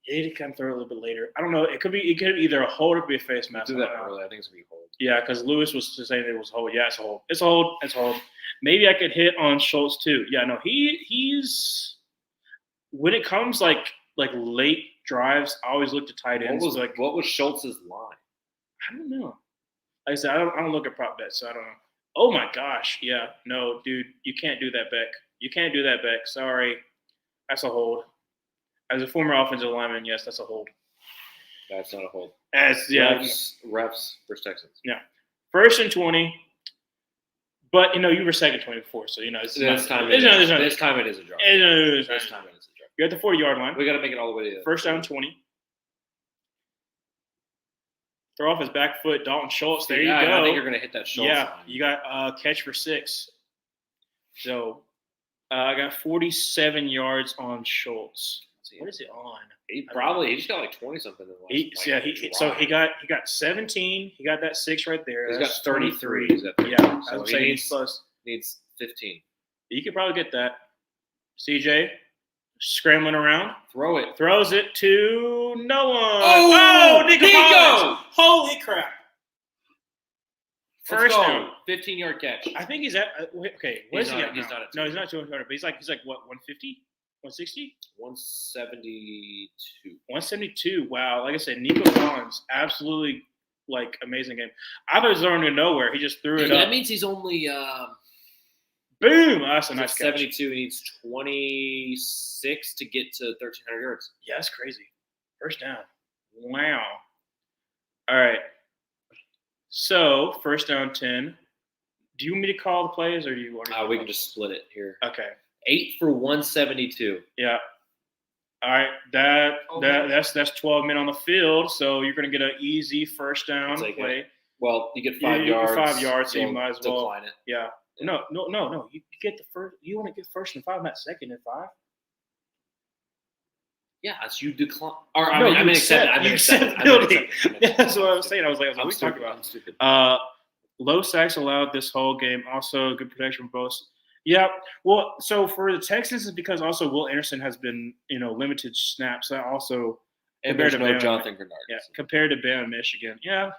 He did kind of throw it a little bit later. I don't know. It could be either a hold or be a face mask. Do that early. I think it's gonna be hold. Yeah, because Lewis was saying it was a hold. Yeah, it's a hold. It's a hold. It's a hold. Maybe I could hit on Schultz too. Yeah, no, he's when it comes like late drives, I always look to tight ends. What was Schultz's line? I don't know. Like I said, I don't look at prop bets, so I don't know. Oh my gosh, yeah, no, dude, you can't do that, Beck. You can't do that, Beck. Sorry, that's a hold. As a former offensive lineman, yes, that's a hold. That's not a hold. Refs versus Texans. Yeah, 1st and 20. But you were second 20 before, so this time it is a drop. This time it is a drop. You're at the 40-yard line. We got to make it all the way to first down 20. Throw off his back foot, Dalton Schultz. There you go. I think you're going to hit that Schultz. Yeah, you got catch for 6. So I got 47 yards on Schultz. What is it on? He just got like 20 something. He got 17. He got that 6 right there. He's got 33. Yeah, so he needs 15. You could probably get that. CJ scrambling around. Throw it. Throws it to no one. Oh, Nico! Holy crap! First down, 15-yard catch. I think he's at. Okay, what is he at? He's not at. No, he's not 200. But he's like what? 150? 160? 172. 172. Wow. Like I said, Nico Collins, absolutely amazing game. I thought he was going to nowhere. He just threw it up. That means he's only boom. That's a nice catch. 72. He needs 26 to get to 1,300 yards. Yeah, that's crazy. First down. Wow. All right. So, first down 10. Do you want me to call the plays or do you want to? We can just split it here. Okay. 8 for 172. Yeah. All right. That's 12 men on the field, so you're going to get an easy first down play. Well, you get 5 yards. 5 yards, so you might as well decline it. Yeah. No. You get the first. You want to get first and 5, not second and 5. Yeah, it's you decline. Or you accept penalty. That's what I was saying. I was like, what are we talking about? I'm stupid. Low sacks allowed this whole game. Also, good protection from both. Yeah. Well, so for the Texans, it's because also Will Anderson has been, limited snaps. That also compared to Jonathan Grenard. Yeah, compared to Bama, Michigan. Yeah.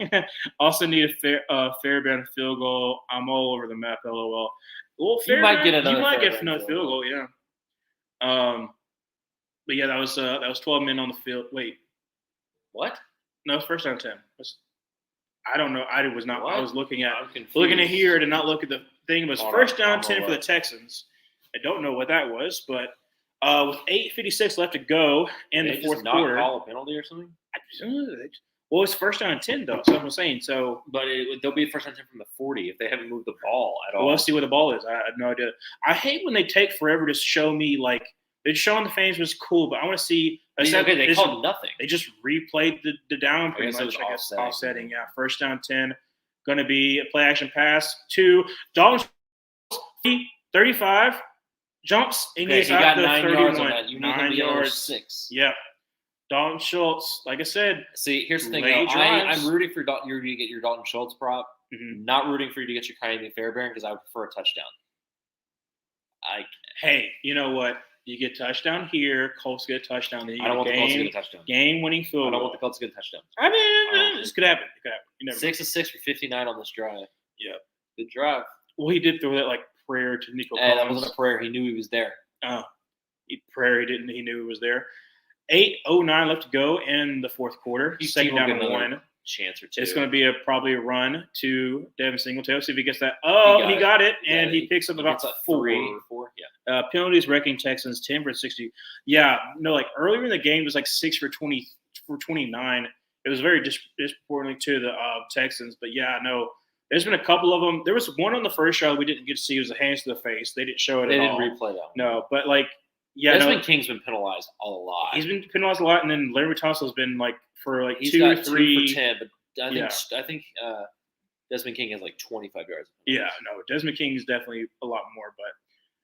Also need a Fairbairn field goal. I'm all over the map. LOL. Well, you might get another field goal. Yeah. But yeah, that was 12 men on the field. Wait. What? No, it's first down 10. I don't know. I was not. What? I was looking at here to not look at the thing. It was first down 10 for the Texans. I don't know what that was, but with 8:56 left to go in the fourth quarter. Not call a penalty or something? Well, it's first down 10 though. So I'm saying so. But they'll be first down 10 from the 40 if they haven't moved the ball at all. Well, let's see where the ball is. I have no idea. I hate when they take forever to show me they're showing the fans was cool, but I want to see. They called nothing. They just replayed the down pretty much. I guess offsetting. Yeah, first down 10. Going to be a play action pass to Dalton. 35 jumps and he's out the 9 31. yards on that. You need 9 yards. 6. Yep. Dalton Schultz, like I said. See, here's the thing. I'm rooting for you to get your Dalton Schultz prop. Mm-hmm. Not rooting for you to get your Kyrie Fairbairn because I would prefer a touchdown. Hey, you know what? You get touchdown here. Colts get a touchdown. Then you I don't want the Colts to get a touchdown. Game-winning field goal. I don't want the Colts to get a touchdown. I mean, this could happen. It could happen. You never 6 of 6 for 59 on this drive. Yeah. Good drive. Well, he did throw that prayer to Nico Collins. That Collins. wasn't a prayer. He knew he was there. He didn't. He knew he was there. 8:09 left to go in the fourth quarter. Second down and 1. Chance or two. It's going to be probably a run to Devin Singletary. See if he gets that. Oh, he got it, and he picks up about 4. Yeah. Penalties wrecking Texans 10 for 60. Yeah, no, earlier in the game it was 6 for 29. It was very disproportionately to the Texans, but yeah, no. There's been a couple of them. There was one on the first shot we didn't get to see. It was a hands to the face. They didn't show it at all. They didn't replay that one. No, but Desmond King's been penalized a lot. He's been penalized a lot, and then Larry Tunsil's been for he's 2 got or 3 2 for 10, but I think Desmond King has 25 yards. Yeah, no, Desmond King is definitely a lot more, but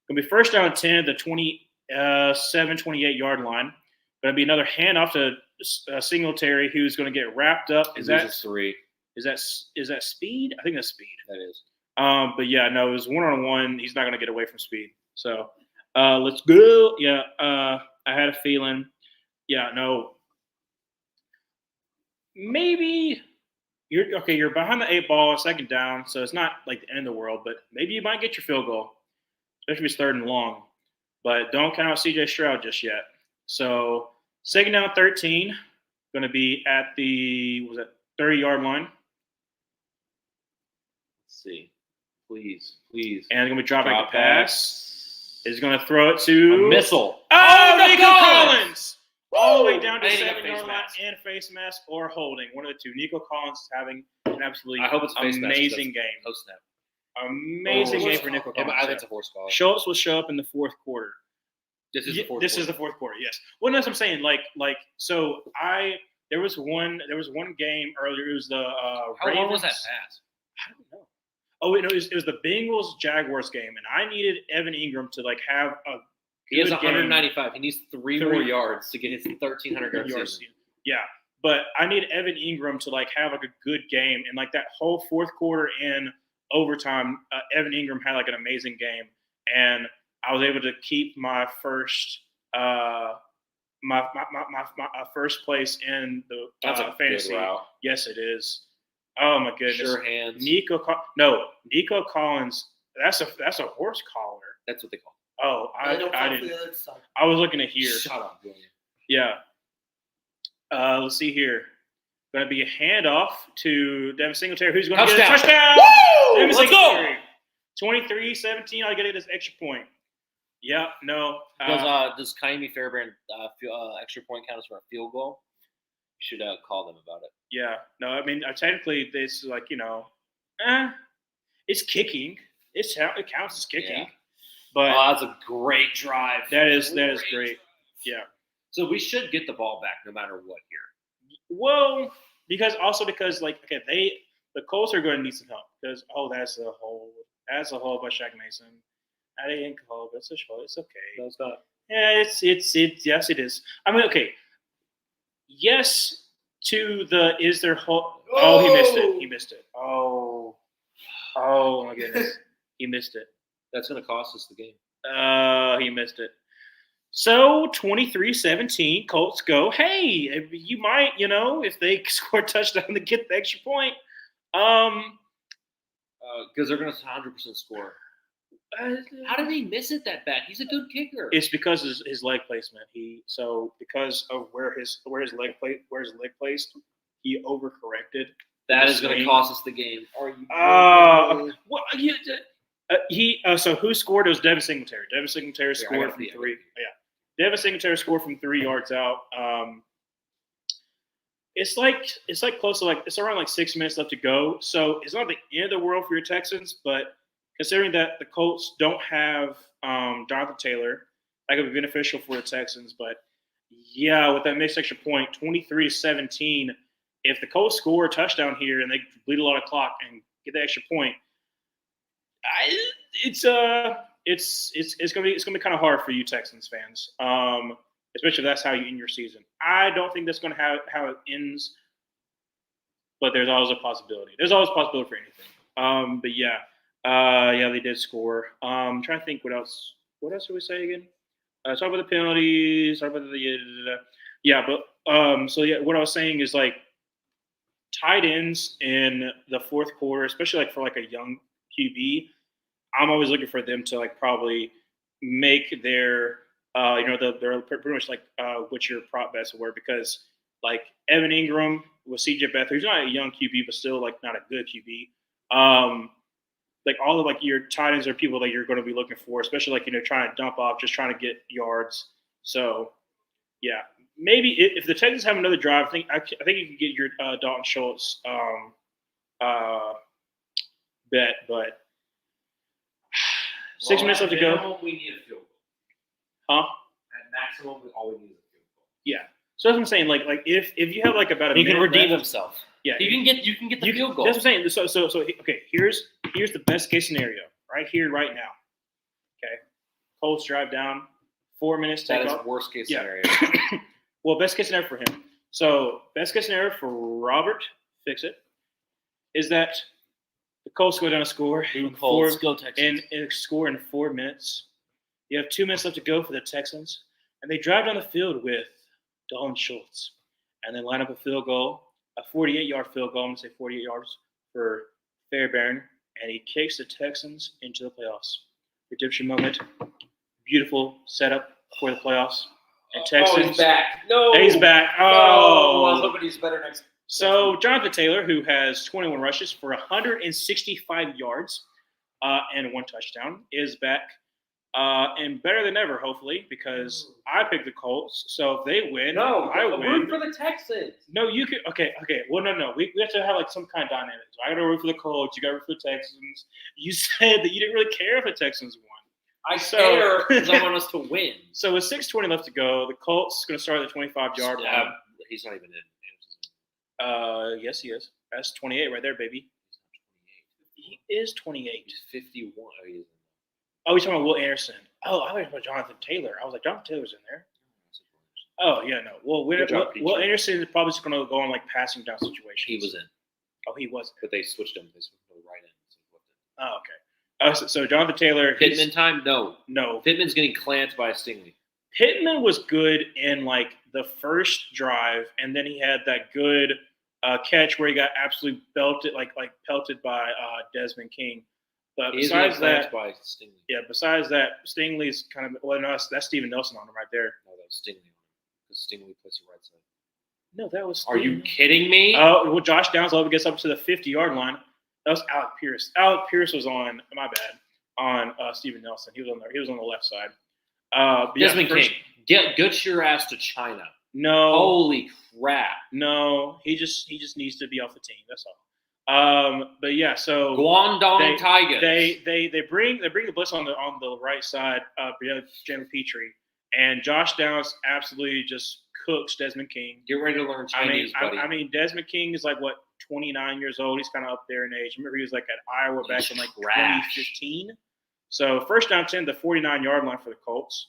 gonna be first down 10 at the 28 yard line. Gonna be another handoff to Singletary, who's gonna get wrapped up. Is that 3? Is that speed? I think that's speed. That is. But yeah, no, it was 1-on-1. He's not going to get away from speed. So let's go. Yeah, I had a feeling. Yeah, no. Maybe you're behind the 8 ball, 2nd down, so it's not like the end of the world, but maybe you might get your field goal, especially if it's 3rd and long. But don't count out CJ Stroud just yet. So 2nd down, 13, going to be at the 30-yard line. Let's see. Please. And it's going to be dropping Drop a pass. Is going to throw it to A missile. Oh, Nico Collins! All the way down to I think a 7-yard face line mask. and face mask or holding. One of the two. Nico Collins is having an absolutely I hope it's face mask, 'cause amazing that's- game. Oh, snap. Amazing Oh, game for Nico Yeah, Collins. but I think it's a horse collar. Schultz will show up in the 4th quarter. This is the fourth. This is the 4th quarter. Yes. Well, that's what I'm saying. So there was one game earlier. It was the How long was that Ravens- pass? I don't know. Oh wait, no, it was the Bengals Jaguars game, and I needed Evan Ingram to have a. He has good game. 195. He needs 3 more yards to get his 1,300 yard yards. season. Yeah, but I need Evan Ingram to have a good game, and that whole 4th quarter and overtime, Evan Ingram had an amazing game, and I was able to keep my first my first place in the That's a fantasy. good route. Yes, it is. Oh my goodness, Sure hands. Nico Collins. That's a horse collar. That's what they call Oh, I don't didn't. the other side. I was looking at it. here. Shut up, William. Yeah. Let's see here. Going to be a handoff to Devin Singletary, who's going to get a touchdown. Woo! Devin Let's go. Singletary. 23-17. I get it as extra point. Yeah. No. Does Kaimi Fairbairn extra point count as for a field goal? You should call them about it. Yeah. No. I mean, technically, this is it's kicking. It counts as kicking. Yeah. But That's a great drive. that is great. Yeah. So we should get the ball back no matter what here. Well, because the Colts are going to need some help because that's a hold by Shaq Mason. That ain't called. It's a hold. It's okay. No, it's not. Yeah, it's yes, it is. I mean, okay. Yes to the is there hold? Oh, he missed it. Oh my goodness, he missed it. That's going to cost us the game. He missed it. So 23-17, Colts go. Hey, you might, if they score a touchdown to get the extra point. Because they're going to 100% score. How did he miss it that bad? He's a good kicker. It's because his leg placement. Because of where his leg placed, he overcorrected. That is going to cost us the game. Are you? Well, so who scored? It was Devin Singletary. Devin Singletary scored from 3. Yeah, Devin Singletary scored from 3 yards out. It's close to it's around 6 minutes left to go. So it's not the end of the world for your Texans, but considering that the Colts don't have Jonathan Taylor, that could be beneficial for the Texans. But yeah, with that missed extra point, 23-17, if the Colts score a touchdown here and they bleed a lot of clock and get the extra point, it's gonna be kind of hard for you Texans fans, especially if that's how you end your season. I don't think that's gonna have how it ends, but there's always a possibility. There's always a possibility for anything. But yeah, they did score. I'm trying to think what else. What else did we say again? Talk about the penalties. Talk about what I was saying is tight ends in the 4th quarter, especially for a young QB. I'm always looking for them to probably make their they're pretty much what your prop bets were, because Evan Ingram with CJ Beathard, who's not a young QB but still not a good QB. All of your tight ends are people that you're going to be looking for, especially trying to dump off, just trying to get yards. So yeah, maybe if the Texans have another drive, I think you can get your Dalton Schultz bet, but 6 minutes left to go. We need a field goal. Huh? At maximum, all we need is a field goal. Yeah. So that's what I'm saying. If you have about a he can minute redeem left, himself. Yeah, You can get the field goal. That's what I'm saying. So okay. Here's the best case scenario right here, right now. Okay, Colts drive down, 4 minutes. That Take is off. worst case Yeah. scenario. Well, best case scenario for him. So best case scenario for Robert, fix it, is that The Colts go down to score. Colts, go Texans. And score in 4 minutes. You have 2 minutes left to go for the Texans. And they drive down the field with Dalton Schultz. And they line up a field goal, a 48-yard field goal. I'm going to say 48 yards for Fairbairn. And he kicks the Texans into the playoffs. Redemption moment. Beautiful setup for the playoffs. And Texans. He's back. No. He's back. No. Oh. I was hoping he's better next. So Jonathan Taylor, who has 21 rushes for 165 yards and 1 touchdown, is back and better than ever, hopefully, because I picked the Colts. So if they win, I win. Root for the Texans. No, you could. Okay. Well, no. We have to have like some kind of dynamic. So I got to root for the Colts. You got to root for the Texans. You said that you didn't really care if the Texans won. I care because I want us to win. So with 6:20 left to go, the Colts going to start at the 25-yard line. He's not even in. Yes, he is. That's 28 right there, baby. He is 28. He's 51. Oh, he's talking about Will Anderson. Oh, I was talking about Jonathan Taylor. I was like, Jonathan Taylor's in there. Oh, yeah, no. Well, Will Anderson is probably just going to go on like passing down situations. He was in. Oh, he wasn't. But they switched him. They switched him to the right end. Oh, okay. So Jonathan Taylor. Pittman time? No. No. Pittman's getting clamped by a Stingley. Pittman was good in like the first drive, and then he had that good catch where he got absolutely belted, like pelted by Desmond King. But besides that, by Stingley. Yeah. Besides that, Stingley's kind of that's Steven Nelson on him right there. No, that was Stingley. Because Stingley plays the right side. No, that was. Are you kidding me? Oh, well, Josh Downs gets up to the 50-yard line. That was Alec Pierce. Alec Pierce was on. My bad. On Steven Nelson. He was on the left side. Desmond King, get your ass to China. No. Holy crap. No, he just needs to be off the team. That's all. But yeah, so Guangdong Tigers. They bring the blitz on the right side. Jalen Petrie and Josh Downs absolutely just cooks Desmond King. Get ready to learn Chinese, buddy. I mean, Desmond King is like 29 years old. He's kind of up there in age. I remember he was like at Iowa back in like 2015. So first down 10, the 49-yard line for the Colts.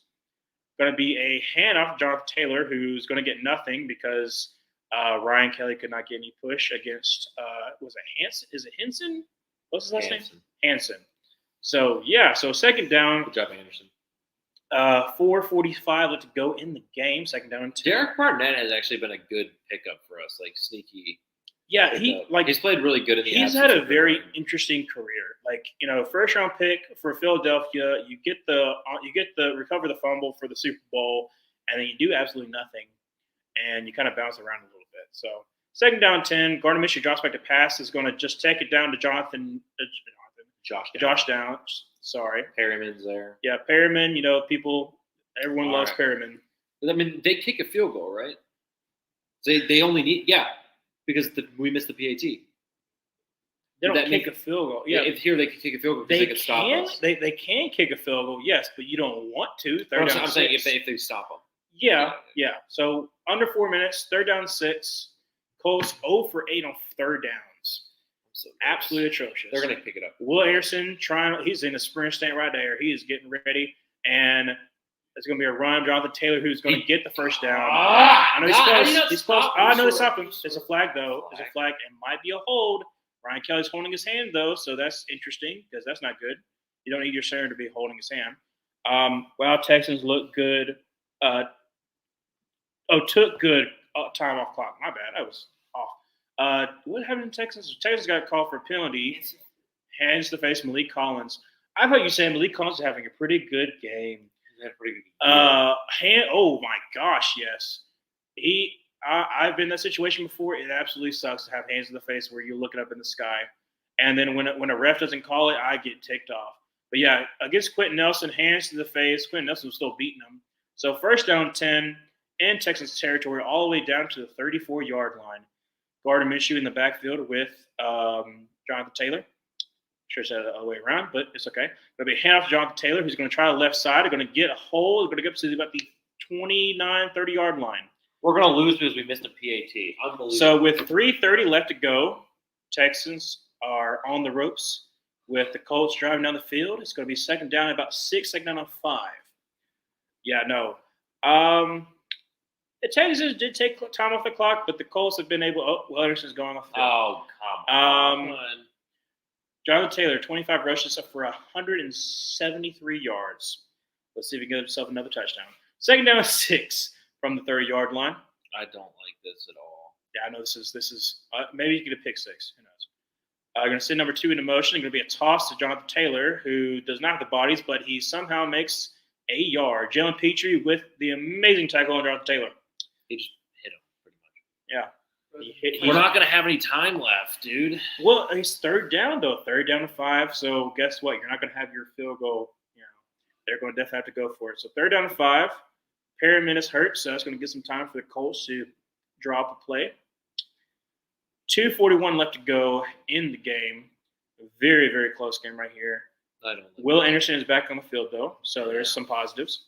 Going to be a handoff to Jonathan Taylor, who's going to get nothing because Ryan Kelly could not get any push against, was it Hanson? Is it Henson? What's his last name? Hanson. So, yeah, so second down. Good job, Anderson. 4:45 left to go in the game. Second down and 2. Derek Barnett has actually been a good pickup for us, like sneaky. Yeah, he's played really good in the. He's had a very interesting career. Like, first round pick for Philadelphia, you get the recover the fumble for the Super Bowl, and then you do absolutely nothing, and you kind of bounce around a little bit. So second down 10, Gardner Minshew drops back to pass, is going to just take it down to Josh Downs. Sorry, Perryman's there. Yeah, Perryman. Everyone loves Perryman. I mean, they kick a field goal, right? They only need because we missed the PAT. They don't kick a field goal. Yeah, if here they can kick a field goal because they can stop us. They can kick a field goal, yes, but you don't want to. I'm saying if they stop them. Yeah. So under 4 minutes, third down 6. Colts 0 for 8 on third downs. So absolutely atrocious. They're going to pick it up. Will Anderson he's in a sprint stand right there. He is getting ready, and it's going to be a run. Jonathan Taylor, who's going to get the first down. I know he's close. I know they stopped him. There's a flag, though. There's a flag. It might be a hold. Ryan Kelly's holding his hand, though, so that's interesting because that's not good. You don't need your center to be holding his hand. Texans look good. Took good time off clock. My bad. I was off. What happened in Texas? Texas got called for a penalty. Hands to the face, Malik Collins. I thought you said Malik Collins is having a pretty good game. He had a pretty good game. Oh, my gosh, yes. I've been in that situation before. It absolutely sucks to have hands in the face where you're looking up in the sky. And then when a ref doesn't call it, I get ticked off. But, yeah, against Quentin Nelson, hands to the face. Quentin Nelson was still beating him. So first down 10 in Texans territory all the way down to the 34-yard line. Gardner Minshew in the backfield with Jonathan Taylor. Sure it's the other way around, but it's okay. It'll be a handoff to Jonathan Taylor, who's going to try the left side. They're going to get a hole. They're going to get up to about the 29, 30-yard line. We're going to lose because we missed a PAT. Unbelievable. So with 3:30 left to go, Texans are on the ropes with the Colts driving down the field. It's going to be second down at about 6, second down on 5. Yeah, no. The Texans did take time off the clock, but the Colts have been able – Anderson's going off the field. Oh, come on. Jonathan Taylor, 25 rushes up for 173 yards. Let's see if he can get himself another touchdown. Second down and 6 from the 30-yard line. I don't like this at all. Yeah, I know this is maybe you get a pick 6. Who knows? Going to send number 2 into motion. Going to be a toss to Jonathan Taylor, who does not have the bodies, but he somehow makes a yard. Jalen Petrie with the amazing tackle on Jonathan Taylor. He just hit him pretty much. Yeah. We're not going to have any time left, dude. Well, it's third down, though. Third down to 5. So guess what? You're not going to have your field goal. They're going to definitely have to go for it. So third down to 5. Perriman is hurt, so that's going to get some time for the Colts to draw up a play. 2:41 left to go in the game. A very, very close game right here. Will Anderson is back on the field, though, so there's some positives.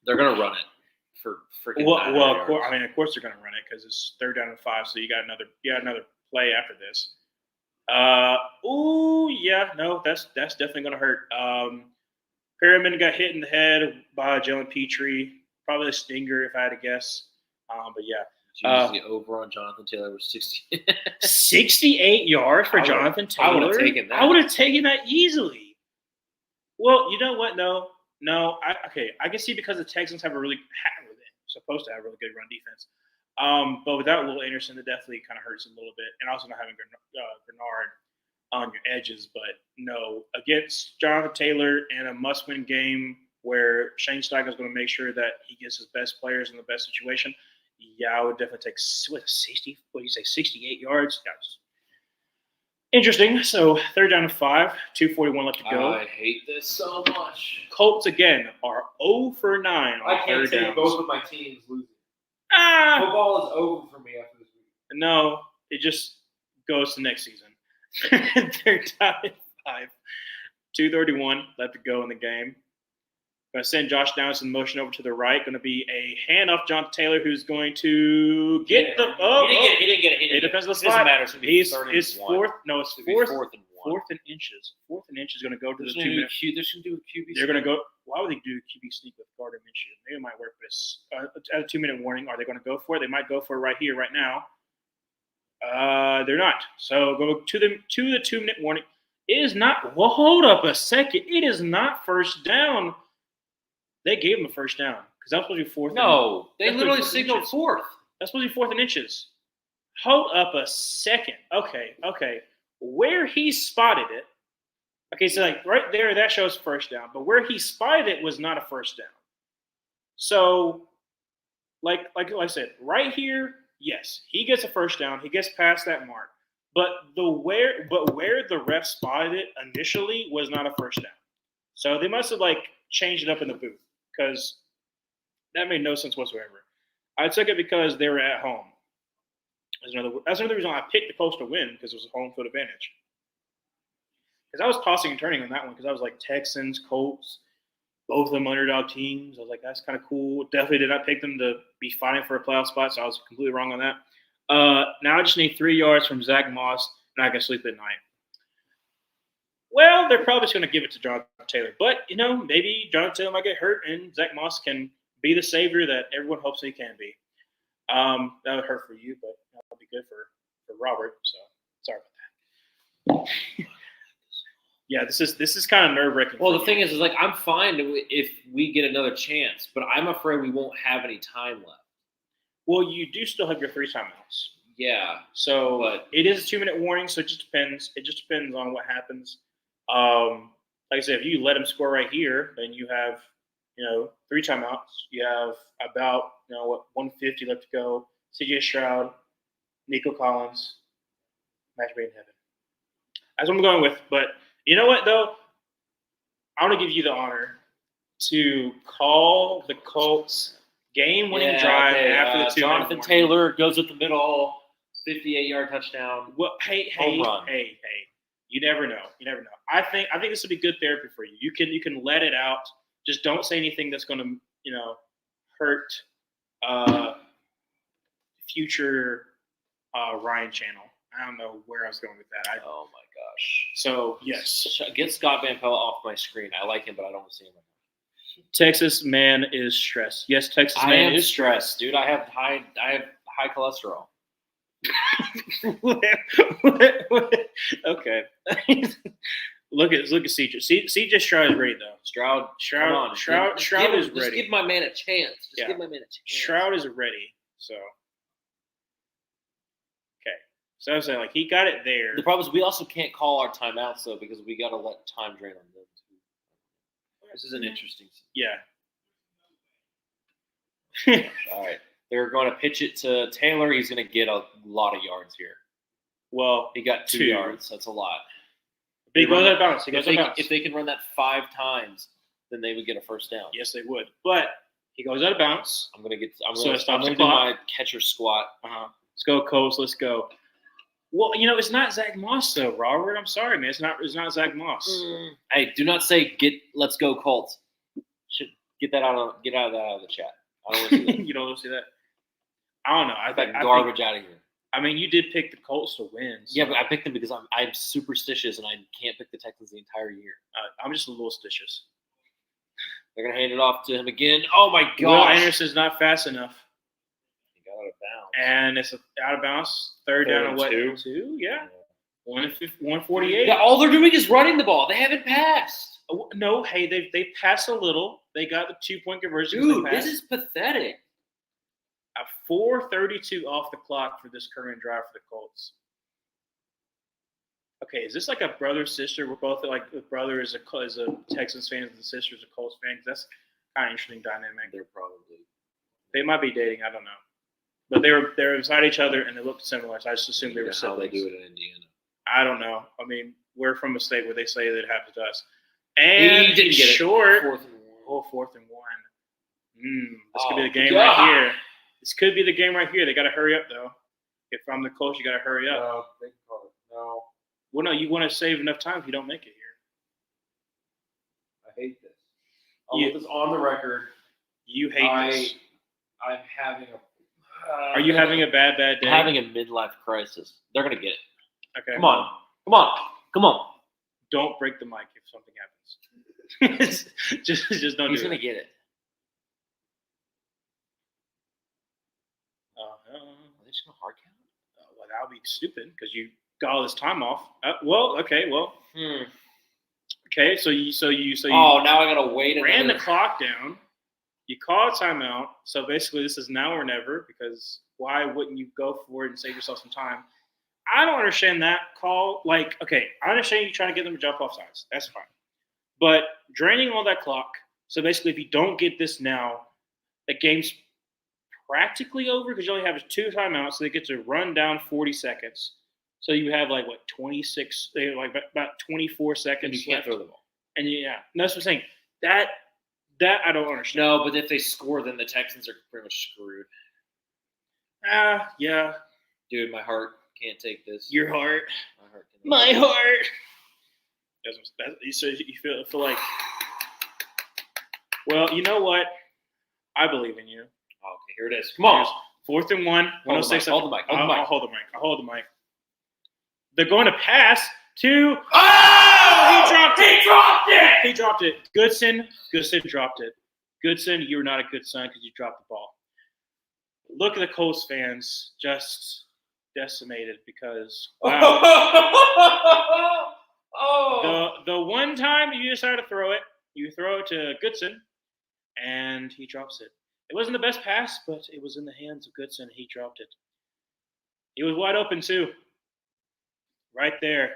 They're going to run it for freaking of course they're going to run it because it's third down and 5, so you got another play after this. That's definitely going to hurt. Perriman got hit in the head by Jalen Petrie, probably a stinger if I had to guess. But yeah. The over on Jonathan Taylor was 60. 68 yards for Jonathan Taylor. I would have taken that. I would have taken that easily. Well, you know what? No. I can see because the Texans supposed to have a really good run defense. But without Will Anderson, it definitely kind of hurts a little bit. And also not having Bernard on your edges. But no, against Jonathan Taylor in a must-win game where Shane Steichen is going to make sure that he gets his best players in the best situation, I would definitely take 68 yards? Yes. Interesting. So third down and 5, 2:41 left to go. I hate this so much. Colts again are 0 for 9 on I can't third say downs. both of my teams losing. Football is over for me after this week. No, it just goes to next season. Third down and 5, 2:31 left to go in the game. Going to send Josh Downs in motion over to the right. Going to be a handoff, Jonathan Taylor, who's going to get the. He didn't get it. It depends on the It doesn't spot. matter. It's Fourth. No, it's fourth. Fourth and 1. Fourth and inches. Fourth and inches going to go to the They're 2 minute. going to do a QB. They're going to go. Why would they do QB sneak with Gardner Minshew? Maybe it might work, but it's at a 2 minute warning. Are they going to go for it? They might go for it right here, right now. They're not. So go to the 2 minute warning. It is not. Well, hold up a second. It is not first down. They gave him a first down because that was supposed to be fourth. No, they that's literally supposed to be signaled inches. fourth. That's supposed to be 4th and inches. Hold up a second. Okay. Where he spotted it. Okay, so like right there, that shows first down. But where he spotted it was not a first down. So, like I said, right here, yes, he gets a first down. He gets past that mark. But where the ref spotted it initially was not a first down. So they must have changed it up in the booth because that made no sense whatsoever. I took it because they were at home. That's another reason I picked the Colts to win because it was a home field advantage. Because I was tossing and turning on that one because I was like Texans, Colts, both of them underdog teams. I was like, that's kind of cool. Definitely did not pick them to be fighting for a playoff spot, so I was completely wrong on that. Now I just need 3 yards from Zach Moss, and I can sleep at night. Well, they're probably just going to give it to Jonathan Taylor. But, maybe Jonathan Taylor might get hurt, and Zach Moss can be the savior that everyone hopes he can be. That would hurt for you, but that'll be good for Robert. So, sorry about that. Yeah, this is kind of nerve-wracking. Well, the thing is I'm fine if we get another chance, but I'm afraid we won't have any time left. Well, you do still have your 3 timeouts. Yeah. So But it is a 2 minute warning, so it just depends. It just depends on what happens. Like I said, if you let him score right here, then you have, 3 timeouts. You have about, 150 left to go. CJ Stroud, Nico Collins, match made in heaven. That's what I'm going with. But you know what, though? I want to give you the honor to call the Colts game-winning drive after the 2 Jonathan Taylor goes up the middle, 58-yard touchdown. Well, hey, Home run. hey. You never know. I think this would be good therapy for you. You can let it out. Just don't say anything that's going to, hurt future Ryan channel. I don't know where I was going with that. Oh my gosh. So yes, Get Scott Van Pelt off my screen. I like him, but I don't want to see him. Texas man is stressed. Yes, Texas I man am is stressed, dude. I have high cholesterol. Okay. Look at CJ. CJ Stroud is ready though. Stroud, come on. Stroud Just is Just ready. give my man a chance. Yeah. Give my man a chance. Stroud is ready. So okay. So I was saying, like, he got it there. The problem is we also can't call our timeouts though because we got to let time drain on them too. This is an interesting. Yeah. All right, they're going to pitch it to Taylor. He's going to get a lot of yards here. Well, He got 2 yards. That's a lot. but he goes out of bounds. He If goes out of bounds. they can run that 5 times, then they would get a first down. Yes, they would. But he goes out of bounds. I'm going to So it stops do the clock. my catcher squat. Let's go, Colts. Let's go. Well, it's not Zach Moss though, Robert. I'm sorry, man. It's not Zach Moss. Hey, do not say let's go Colts. Should get that out of the chat. I don't want to see that. You don't want to see that. I don't know. I Get think that garbage out of here. I mean, you did pick the Colts to win. So Yeah, but I picked them because I'm superstitious and I can't pick the Texans the entire year. I'm just a little stitious. They're gonna hand it off to him again. Oh my Will gosh! Anderson's not fast enough, He got out of bounds. and it's out of bounds. Third down and what? 2. 2? Yeah. 148. Yeah, all they're doing is running the ball. They haven't passed. No, hey, they passed a little. They got the 2-point conversion. Dude, this is pathetic. a 4:32 off the clock for this current drive for the Colts. Okay, is this like a brother sister? We're both like the brother is a Texans fan and the sister is a Colts fan. That's kind of interesting dynamic. They're probably. They might be dating. I don't know, but they're beside each other and they look similar. So I just assumed they were How they siblings. do it in Indiana. I don't know. I mean, we're from a state where they say that it happens to us. And He didn't he's get it. short. 4th and 1. 4th and 1. This could be the game God. right here. This could be the game right here. They got to hurry up, though. If I'm the coach, you got to hurry up. No, they can call it. No, Well, no, you want to save enough time if you don't make it here. I hate this. I'll You- put this on the record. You hate this. I'm having a. Are you having a bad day? Having a midlife crisis. They're gonna get it. Okay. Come on. Don't break the mic if something happens. just don't He's do gonna it. get it. Uh, Are they just gonna hard count? well, that would be stupid because you got all this time off. Okay. Okay. So you Oh, now I gotta wait. ran the another- clock down. You call a timeout. So basically, this is now or never because why wouldn't you go for it and save yourself some time? I don't understand that call. Like, okay, I understand you trying to get them to jump off sides. That's fine. But draining all that clock. So basically, if you don't get this now, the game's practically over because you only have 2 timeouts. So they get to run down 40 seconds. So you have like, 26, about 24 seconds And you can't left. throw the ball. And no, that's what I'm saying. That I don't understand. No, but if they score, then the Texans are pretty much screwed. Yeah. Dude, my heart can't take this. Your heart. My heart. Cannot My take heart. So you feel like. Well, you know what? I believe in you. it. Okay, here it is. Come on. 4th and 1. Hold the mic, hold the mic, hold the I'll mic. hold the mic. They're going to pass to. Oh! He dropped it. He dropped it! He dropped it. Goodson dropped it. Goodson, you're not a good son because you dropped the ball. Look at the Colts fans just decimated because wow. Oh! The one time you decide to throw it, you throw it to Goodson, and he drops it. It wasn't the best pass, but it was in the hands of Goodson. He dropped it. He was wide open too. Right there.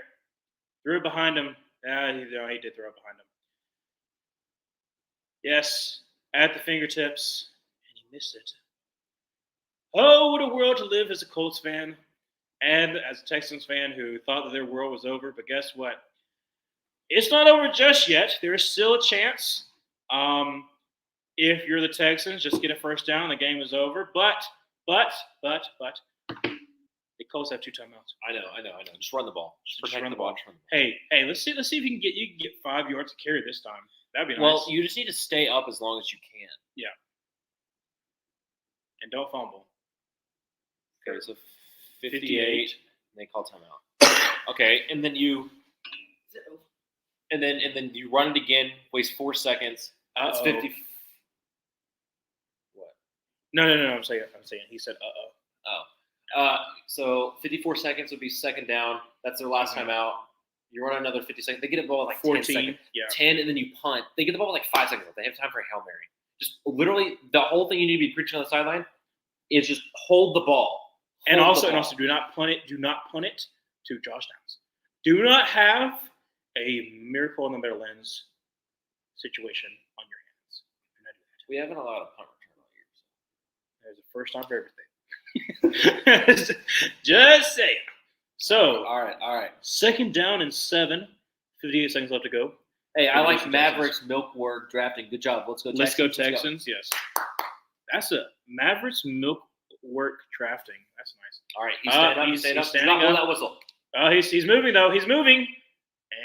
Threw it behind him. He did throw it behind him. Yes, at the fingertips, and he missed it. Oh, what a world to live as a Colts fan and as a Texans fan who thought that their world was over. But guess what? It's not over just yet. There is still a chance. If you're the Texans, just get a first down. The game is over. But the Colts have 2 timeouts. I know. Just run the ball. Just protect run the the ball. ball. Hey, let's see if you can get 5 yards to carry this time. That'd be nice. Well, you just need to stay up as long as you can. And don't fumble. Okay, so 58. And they call timeout. Okay, and then you run it again. Waste 4 seconds. That's Uh-oh. 50. What? No. I'm saying. He said, Oh. So 54 seconds would be second down. That's their last time out. You run another 50 seconds. They get the ball with like 10 seconds. Yeah. 10, and then you punt. They get the ball with like 5 seconds left. They have time for a Hail Mary. Just literally, the whole thing you need to be preaching on the sideline is just hold the ball. And also, do not punt it. Do not punt it to Josh Downs. Do not have a Miracle in the Meadowlands situation on your hands. Do not do that. We haven't allowed a punt return all year. There's a first time for everything. Just saying. So, All right. second down and 7. 58 seconds left to go. Hey, I like Mavericks milk word drafting. Good job. Let's go Texans. Let's go Texans. Yes. That's a Mavericks milk work drafting. That's nice. All right. He's standing up. He's standing up. Blow that whistle. Oh, he's moving though. He's moving.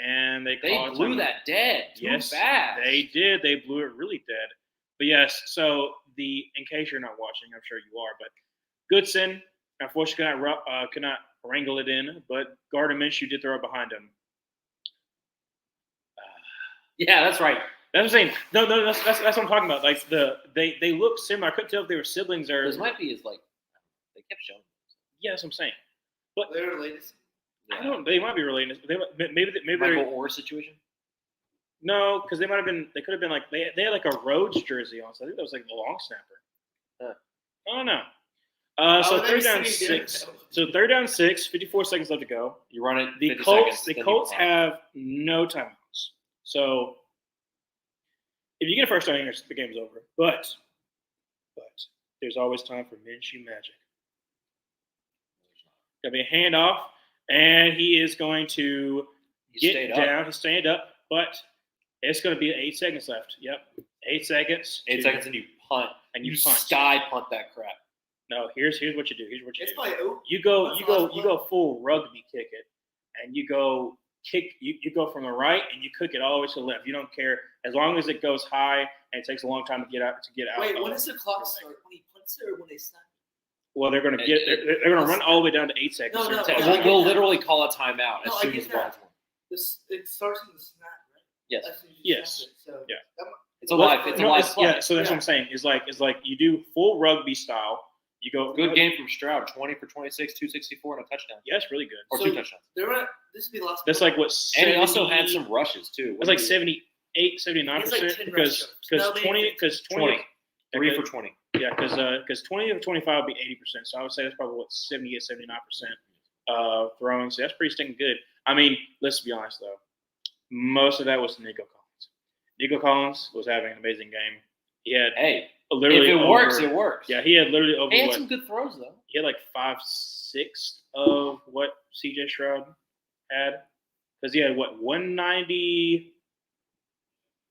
And they blew that dead. Yes, fast. They did. They blew it really dead. But yes, so in case you're not watching, I'm sure you are, but Goodson, unfortunately, could not wrangle it in, but Gardner Minshew did throw it behind him. Yeah, that's right. That's what I'm saying. No, that's what I'm talking about. Like they look similar. I couldn't tell if they were siblings or. This might be his like. They kept showing. Yeah, that's what I'm saying. But they're related. I don't. They might be related. Maybe Michael Orr situation. No, because they might have been. They could have been like they had like a Rhodes jersey on. So I think that was like the long snapper. I don't know. So third down 6. So third down 6. 54 seconds left to go. You run it. The Colts have no timeouts. So if you get a first down, the game's over. But there's always time for Minshew magic. Gonna be a handoff, and he is going to get down. He's staying up, but it's going to be 8 seconds left. Yep, 8 seconds. 8 seconds, and you punt. And you punt. Sky punt that crap. No, here's what you do. Here's what you It's do. probably You go full rugby kick it, and you go kick. You go from the right, and you kick it all the way to the left. You don't care as long as it goes high and it takes a long time to get out. Wait, when does the clock start? When he punts it or when they snap? Well, they're going to get. They're going to run all the way down to 8 seconds. No, we'll literally call a timeout as soon as the ball's won. It starts in the snap, right? Yes. Yes. Yeah. It's a live. It's a live play. Yeah. So that's what I'm saying. Is like you do full rugby style. You go good game from Stroud, 20 for 26, 264, and a touchdown. Yeah, that's really good. Or 2 touchdowns. This would be the last. That's like what. 70, and he also had some rushes too. It's like 78, 79% because 20 3 for 20. Yeah, because 20 of 25 would be 80%. So I would say that's probably what 78, 79% throwing. So that's pretty stinking good. I mean, let's be honest though, most of that was Nico Collins. Nico Collins was having an amazing game. He had literally. If it works, it works. Yeah, he had literally over. He had some good throws though. He had like 5/6 of what CJ Stroud had, because he had what 190.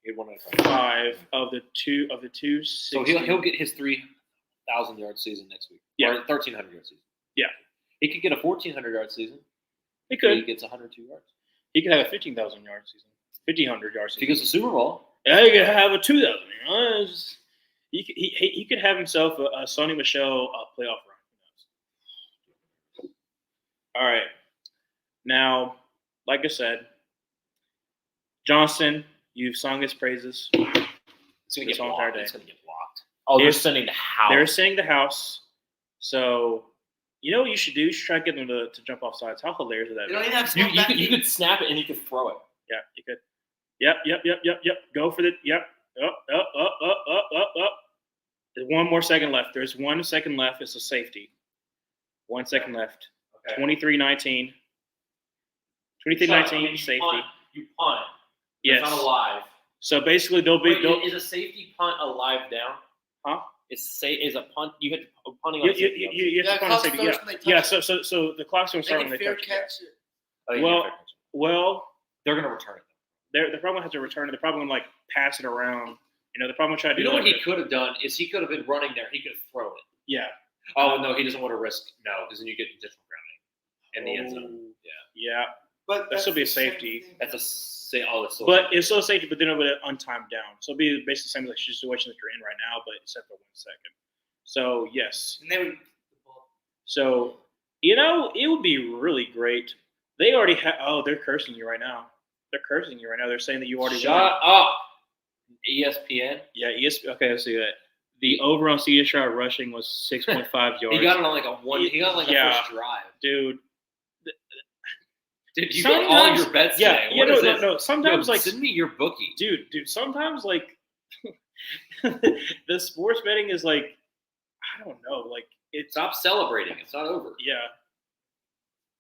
He had 195 of the 260. So he'll get his 3,000 yard season next week. Yeah, or 1,300 yard season. Yeah, he could get a 1,400 yard season. He could. He gets 102 yards. He could have a 15,000 yard season. 1,500 yard season. If he gets the Super Bowl. Yeah, he could have a 2,000. He could have himself a Sony Michel playoff run. Who knows? All right. Now, like I said, Johnson, you've sung his praises. It's going to get blocked. It's going to get blocked. Oh, they're sending the house. They're sending the house. So, you know what you should do? You should try to get them to jump off sides. How hilarious is that? You could snap it and you could throw it. Yeah, you could. Yep. Go for it. Yep. Up. There's 1 more second left. There's 1 second left. It's a safety. 1 second left. Okay. 23-19. 23-19 safety. You punt. Yes. It's not alive. So basically, is a safety punt a live down? Huh? Is a punt? You hit punting on safety. You have to punt on safety. Yeah. So the clock's going to start when they touch it. Well, they're going to return it. They're probably going to have to return it. They're probably going to like pass it around. They're probably going to try to do. You know what he could have done is he could have been running there. He could have thrown it. Yeah. Oh no, he doesn't want to risk. No, because then you get additional grounding in the end zone. Yeah. But that should be a safety. That's a say. Oh, it's but it's still a safety. But then it would untimed down. So it'd be basically the same like situation that you're in right now, but except for 1 second. So yes. And they would. So it would be really great. They already have. Oh, they're cursing you right now. They're saying that you already Shut up. ESPN. Yeah, ESPN. Okay, let's see that. The over on C.J. Stroud rushing was 6.5 yards. He got it on like a one. He got like the Yeah. first drive. Dude. Dude, you got all your bets today. Yeah, What is this? no. Sometimes, Yo, like, send me your bookie. dude, sometimes, like, the sports betting is like, I don't know, like, it's Stop celebrating. It's not over. yeah,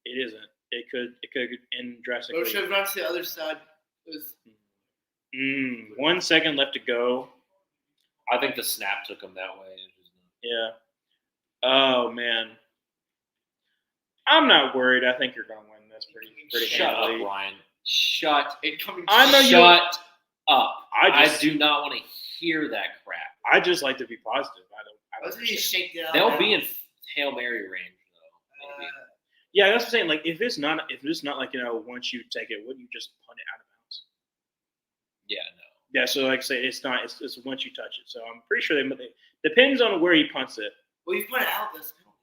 it isn't. It could end drastically. Or should have run to the other side. It was 1 second left to go. I think the snap took him that way. Yeah. Oh man, I'm not worried. I think you're gonna win this pretty Shut handily. up, Ryan. Shut. I know you. Shut up. I I do not want to hear that crap. I just like to be positive. I wasn't he understand. shake it out? They'll be in Hail Mary range though. Maybe. Yeah, that's what I'm saying. Like, if it's not like, once you take it, wouldn't you just punt it out of bounds? Yeah, no. Yeah, so like I say, it's not. It's once you touch it. So I'm pretty sure they depends on where he punts it. Well, you put it out this penalty.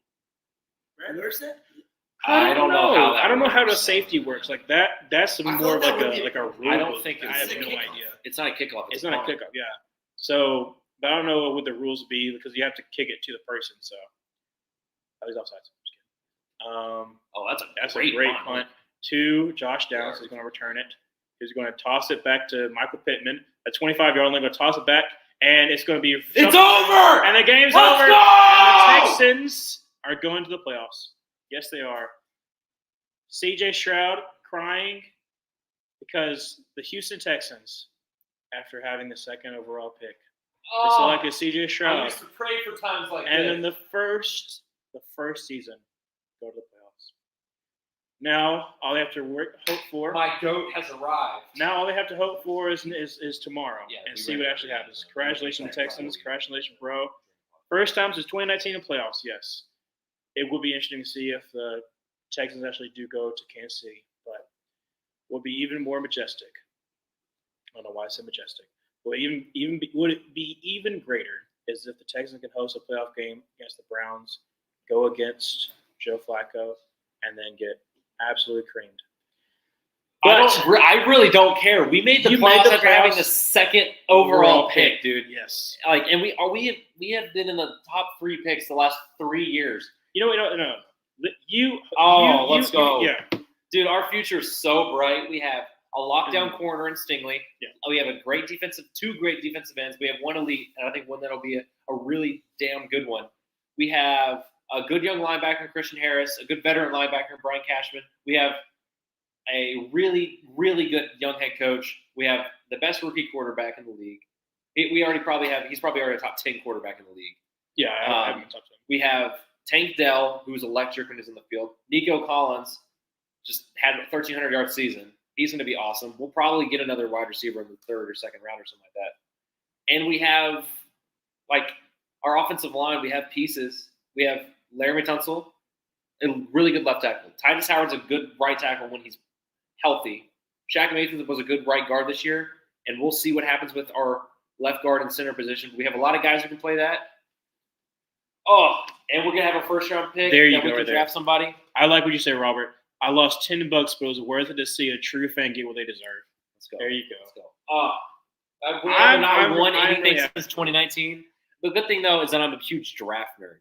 Right? Where's that? I don't know how that I don't know how the works. safety works. Like that. That's I more thought of that like would be- a rule. I don't book. think I have it's no a kickoff. idea. It's not a kickoff. It's not a punt. kickoff. Yeah. So, but I don't know what the rules would be because you have to kick it to the person. So, he's offside. I'm just kidding. Oh, That's great a great punt. punt. To Josh Downs is going to return it. He's going to toss it back to Michael Pittman. A 25-yard line, going to toss it back, and it's going to be It's over. and the game's Let's over. go! And the Texans are going to the playoffs. Yes, they are. C.J. Stroud crying because the Houston Texans, after having the second overall pick, they selected C.J. I Stroud, used to pray for times like and this. then the first season go to the playoffs. Now all they have to hope for. My goat has arrived. Now all they have to hope for is tomorrow Yeah, and we see ran what out actually of happens. time. Congratulations, Texans. Congratulations, bro. First time since 2019 in playoffs, yes. It would be interesting to see if the Texans actually do go to Kansas City, but would be even more majestic. I don't know why I said majestic. Would it be even greater is if the Texans can host a playoff game against the Browns, go against Joe Flacco, and then get absolutely creamed. I really don't care. We made the You made playoffs the after having the playoffs. second overall pick, dude. Yes. Like, and we have been in the top 3 picks the last 3 years. No. Let's go. Yeah. Dude, our future is so bright. We have a lockdown corner in Stingley. Yeah. We have two great defensive ends. We have one elite, and I think one that'll be a really damn good one. We have a good young linebacker, Christian Harris, a good veteran linebacker, Brian Cashman. We have a really, really good young head coach. We have the best rookie quarterback in the league. He's probably already a top 10 quarterback in the league. Yeah, I haven't touched him. We have Tank Dell, who's electric when he's in the field. Nico Collins just had a 1,300-yard season. He's going to be awesome. We'll probably get another wide receiver in the third or second round or something like that. And we have, our offensive line, we have pieces. We have Laramie Tunsil, a really good left tackle. Titus Howard's a good right tackle when he's healthy. Shaq Mason was a good right guard this year, and we'll see what happens with our left guard and center position. We have a lot of guys who can play that. Oh, and we're going to have a first-round pick There you that we go, can right there. draft somebody. I like what you say, Robert. I lost $10, but it was worth it to see a true fan get what they deserve. Let's go. There you go. Let's go. We have not won I'm anything really since 2019. The good thing, though, is that I'm a huge draft nerd.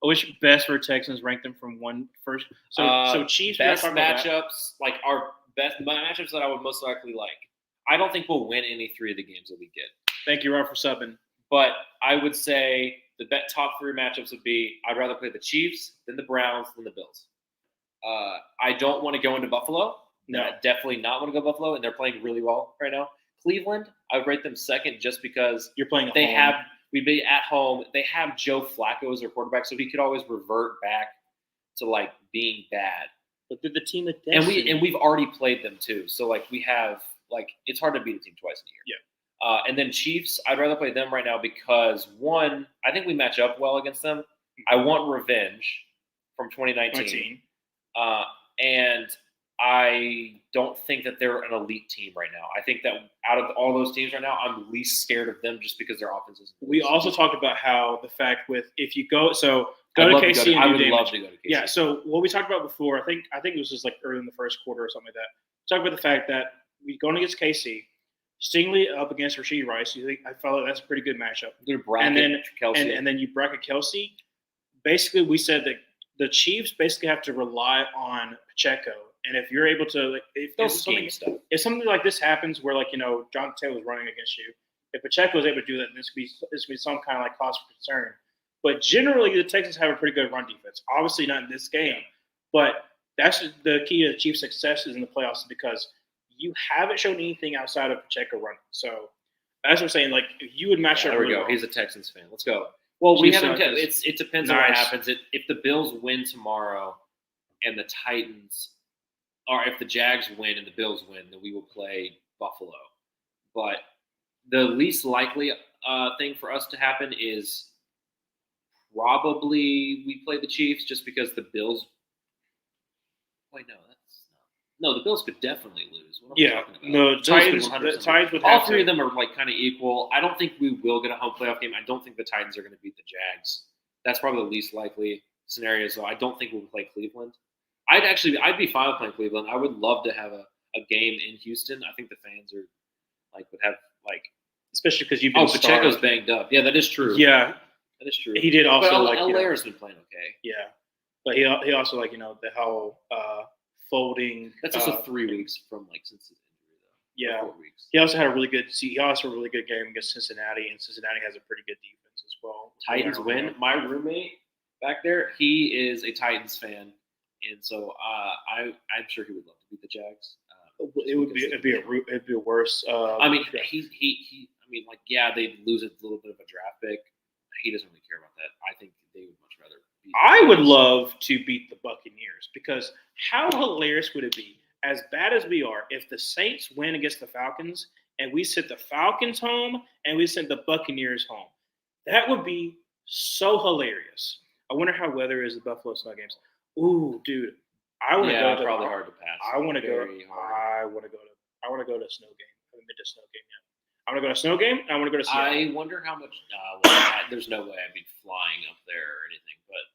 I wish best for Texans ranked them from one first. So Chiefs, we're not Best talking about that. matchups, like our best matchups that I would most likely like. I don't think we'll win any 3 of the games that we get. Thank you, Rob, for subbing. But I would say the top 3 matchups would be I'd rather play the Chiefs than the Browns than the Bills. I don't want to go into Buffalo. No. I definitely not want to go Buffalo, and they're playing really well right now. Cleveland, I would rate them second just because You're playing at they home. have we'd be at home. They have Joe Flacco as their quarterback, so he could always revert back to being bad. But they're the team that And we've already played them too. So we have it's hard to beat a team twice in a year. Yeah. And then Chiefs, I'd rather play them right now because one, I think we match up well against them. I want revenge from 2019. And I don't think that they're an elite team right now. I think that out of all those teams right now, I'm least scared of them just because their offense is. We also talked about how the fact with if you go to I KC and would do love damage. to go to KC. Yeah. So what we talked about before, I think it was just early in the first quarter or something like that. Talk about the fact that we going against KC, Stingley up against Rashee Rice. I felt like that's a pretty good matchup. You're bracket Kelsey. And then you bracket Kelsey. Basically, we said that the Chiefs basically have to rely on Pacheco. And if you're able to, if something like this happens where, like, John Taylor was running against you, if Pacheco is able to do that, this could be some kind of like cause for concern. But generally, the Texans have a pretty good run defense. Obviously, not in this game, but that's the key to the Chiefs' success is in the playoffs because you haven't shown anything outside of Pacheco running. So that's what I'm saying. Like, you would match up. There we really go. well. He's a Texans fan. Let's go. Well, we haven't. It depends on what Nice. happens. If the Bills win tomorrow, and the Titans, or if the Jags win and the Bills win, then we will play Buffalo. But the least likely thing for us to happen is probably we play the Chiefs just because the Bills. Wait, no, the Bills could definitely lose. What am I talking about? No, the Titans would all have three to. of them are like kind of equal. I don't think we will get a home playoff game. I don't think the Titans are going to beat the Jags. That's probably the least likely scenario. So I don't think we'll play Cleveland. I'd be fine with playing Cleveland. I would love to have a game in Houston. I think the fans are would have Especially because you've been Pacheco's banged up. Yeah, that is true. Yeah, that is true. he did also but Allaire's been playing okay. Yeah, but he also the whole folding. That's also 3 weeks from since his injury though. Yeah, 4 weeks. he also had a really good. He also had a really good game against Cincinnati, and Cincinnati has a pretty good defense as well. Titans win. My roommate back there, he is a Titans fan, and so I'm sure he would love to beat the Jags. It'd be a worse. I mean, they'd lose a little bit of a draft pick. He doesn't really care about that. I think they would much rather beat the I would Jags. love to beat the Buccaneers because how hilarious would it be, as bad as we are, if the Saints win against the Falcons and we sent the Falcons home and we sent the Buccaneers home? That would be so hilarious. I wonder how weather is the Buffalo Snow games. Ooh, dude, I want to go. Probably hard to pass. I want to go. Very hard. I want to go to a snow game. I haven't been to a snow game yet. I want to go to a snow game. I want to go to Seattle. I wonder how much. There's no way I'd be flying up there or anything. But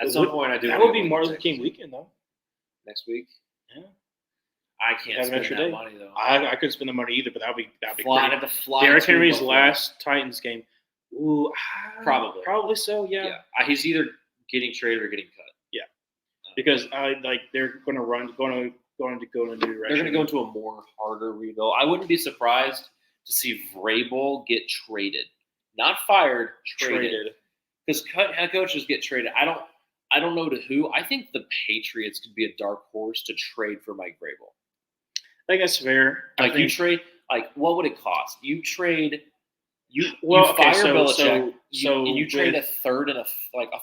at some point, I do. That would be Martin Luther King weekend, though. Next week. Yeah. I can't Have an spend extra that day. money though. I couldn't spend the money either, but that'd be Fly great. to fly. Derrick to Henry's Buffalo. last Titans game. Ooh, probably so. Yeah. Yeah, he's either getting traded or getting cut. Because they're going to go in a new direction. They're going to go into a more harder rebuild. I wouldn't be surprised to see Vrabel get traded, not fired, traded. Because head coaches get traded. I don't know to who. I think the Patriots could be a dark horse to trade for Mike Vrabel. I think that's fair. You trade. What would it cost? You trade. You okay, fire Belichick. So you trade a third and a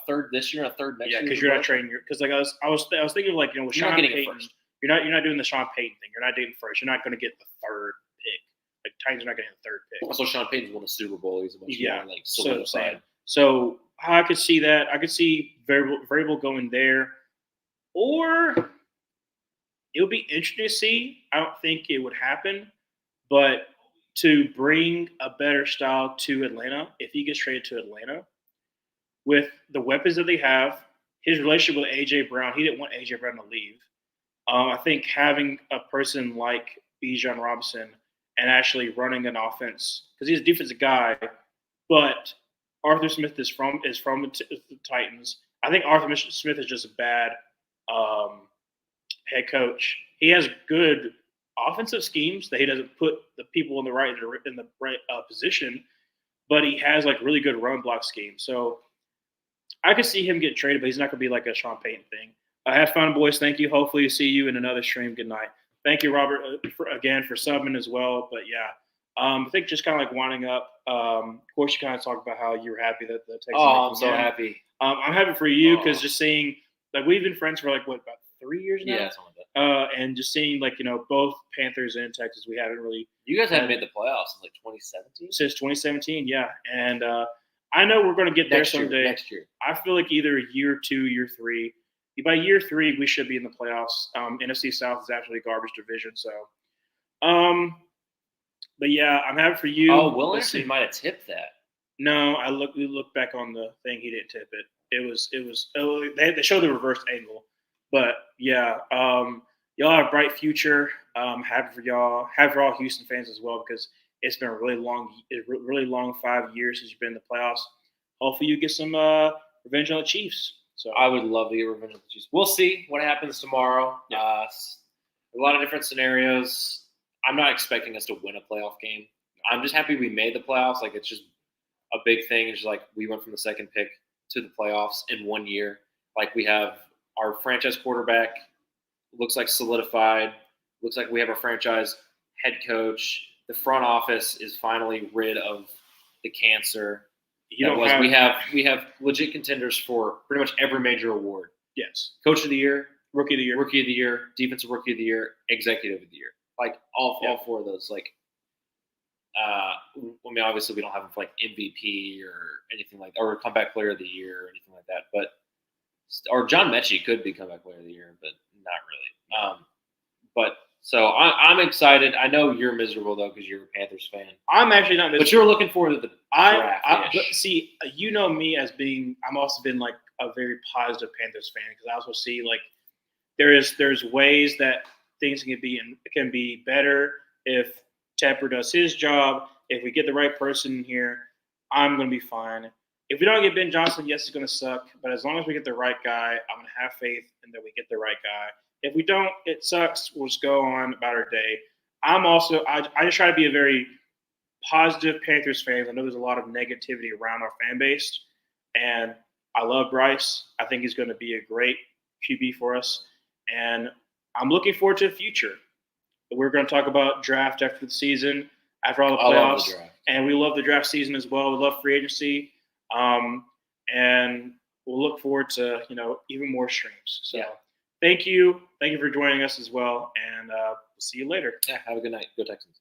third this year and a third next year. Yeah, because you're not trading because I was thinking with you're Sean not getting Payton, it first. You're not doing the Sean Payton thing. You're not doing first. You're not going to get the third pick. Titans are not getting the third pick. Also, Sean Payton's won a Super Bowl. He's a much more solidified. So I could see that. I could see Vrabel going there, or it would be interesting to see. I don't think it would happen, but to bring a better style to Atlanta, if he gets traded to Atlanta, with the weapons that they have, his relationship with A.J. Brown, he didn't want A.J. Brown to leave. I think having a person like Bijan Robinson and actually running an offense, because he's a defensive guy, but Arthur Smith is from the Titans. I think Arthur Smith is just a bad head coach. He has good offensive schemes that he doesn't put the people in the right position, but he has really good run block schemes. So I could see him getting traded, but he's not going to be like a Sean Payton thing. Have fun, boys. Thank you. Hopefully, see you in another stream. Good night. Thank you, Robert, again for subbing as well. But yeah, I think just kind of winding up. Of course, you kind of talked about how you were happy that the Texans. I'm so happy. I'm happy for you because just seeing we've been friends for about 3 years now. Yeah, something like that. And just seeing both Panthers and Texas, we haven't really. You guys haven't made the playoffs since 2017. Since 2017, yeah, and I know we're going to get there someday. Next year, I feel like either year 2, year 3. By year 3, we should be in the playoffs. NFC South is actually a garbage division, so. But yeah, I'm happy for you. Oh, Will Anderson might have tipped that. No, we looked back on the thing. He didn't tip it. They showed the reverse angle. But yeah, y'all have a bright future. Happy for y'all. Happy for all Houston fans as well because it's been a really long 5 years since you've been in the playoffs. Hopefully, you get some revenge on the Chiefs. So I would love to get revenge on the Chiefs. We'll see what happens tomorrow. Yeah. A lot of different scenarios. I'm not expecting us to win a playoff game. I'm just happy we made the playoffs. Like, it's just a big thing. It's just like we went from the second pick to the playoffs in 1 year. Like, we have our franchise quarterback looks like solidified. Looks like we have our franchise head coach. The front office is finally rid of the cancer. We have legit contenders for pretty much every major award. Yes. Coach of the year, Rookie of the year, defensive rookie of the year, executive of the year. Like all 4 of those. Like, I mean, obviously we don't have them for like MVP or anything like that, or comeback player of the year or anything like that. But or John Mechie could be comeback player of the year, but not really. But so I'm excited. I know you're miserable though because you're a Panthers fan. I'm actually not miserable. But you're looking forward to the draft. But see, you know me as being. I'm also been like a very positive Panthers fan because I also see like there's ways that things can be better if Tepper does his job. If we get the right person in here, I'm going to be fine. If we don't get Ben Johnson, yes, it's going to suck. But as long as we get the right guy, I'm going to have faith in that we get the right guy. If we don't, it sucks. We'll just go on about our day. I just try to be a very positive Panthers fan. I know there's a lot of negativity around our fan base. And I love Bryce. I think he's going to be a great QB for us. And I'm looking forward to the future. We're going to talk about draft after the season, after all the playoffs. I love the draft. And we love the draft season as well. We love free agency. And we'll look forward to, even more streams. So thank you. Thank you for joining us as well. And we'll see you later. Yeah, have a good night. Go Texans.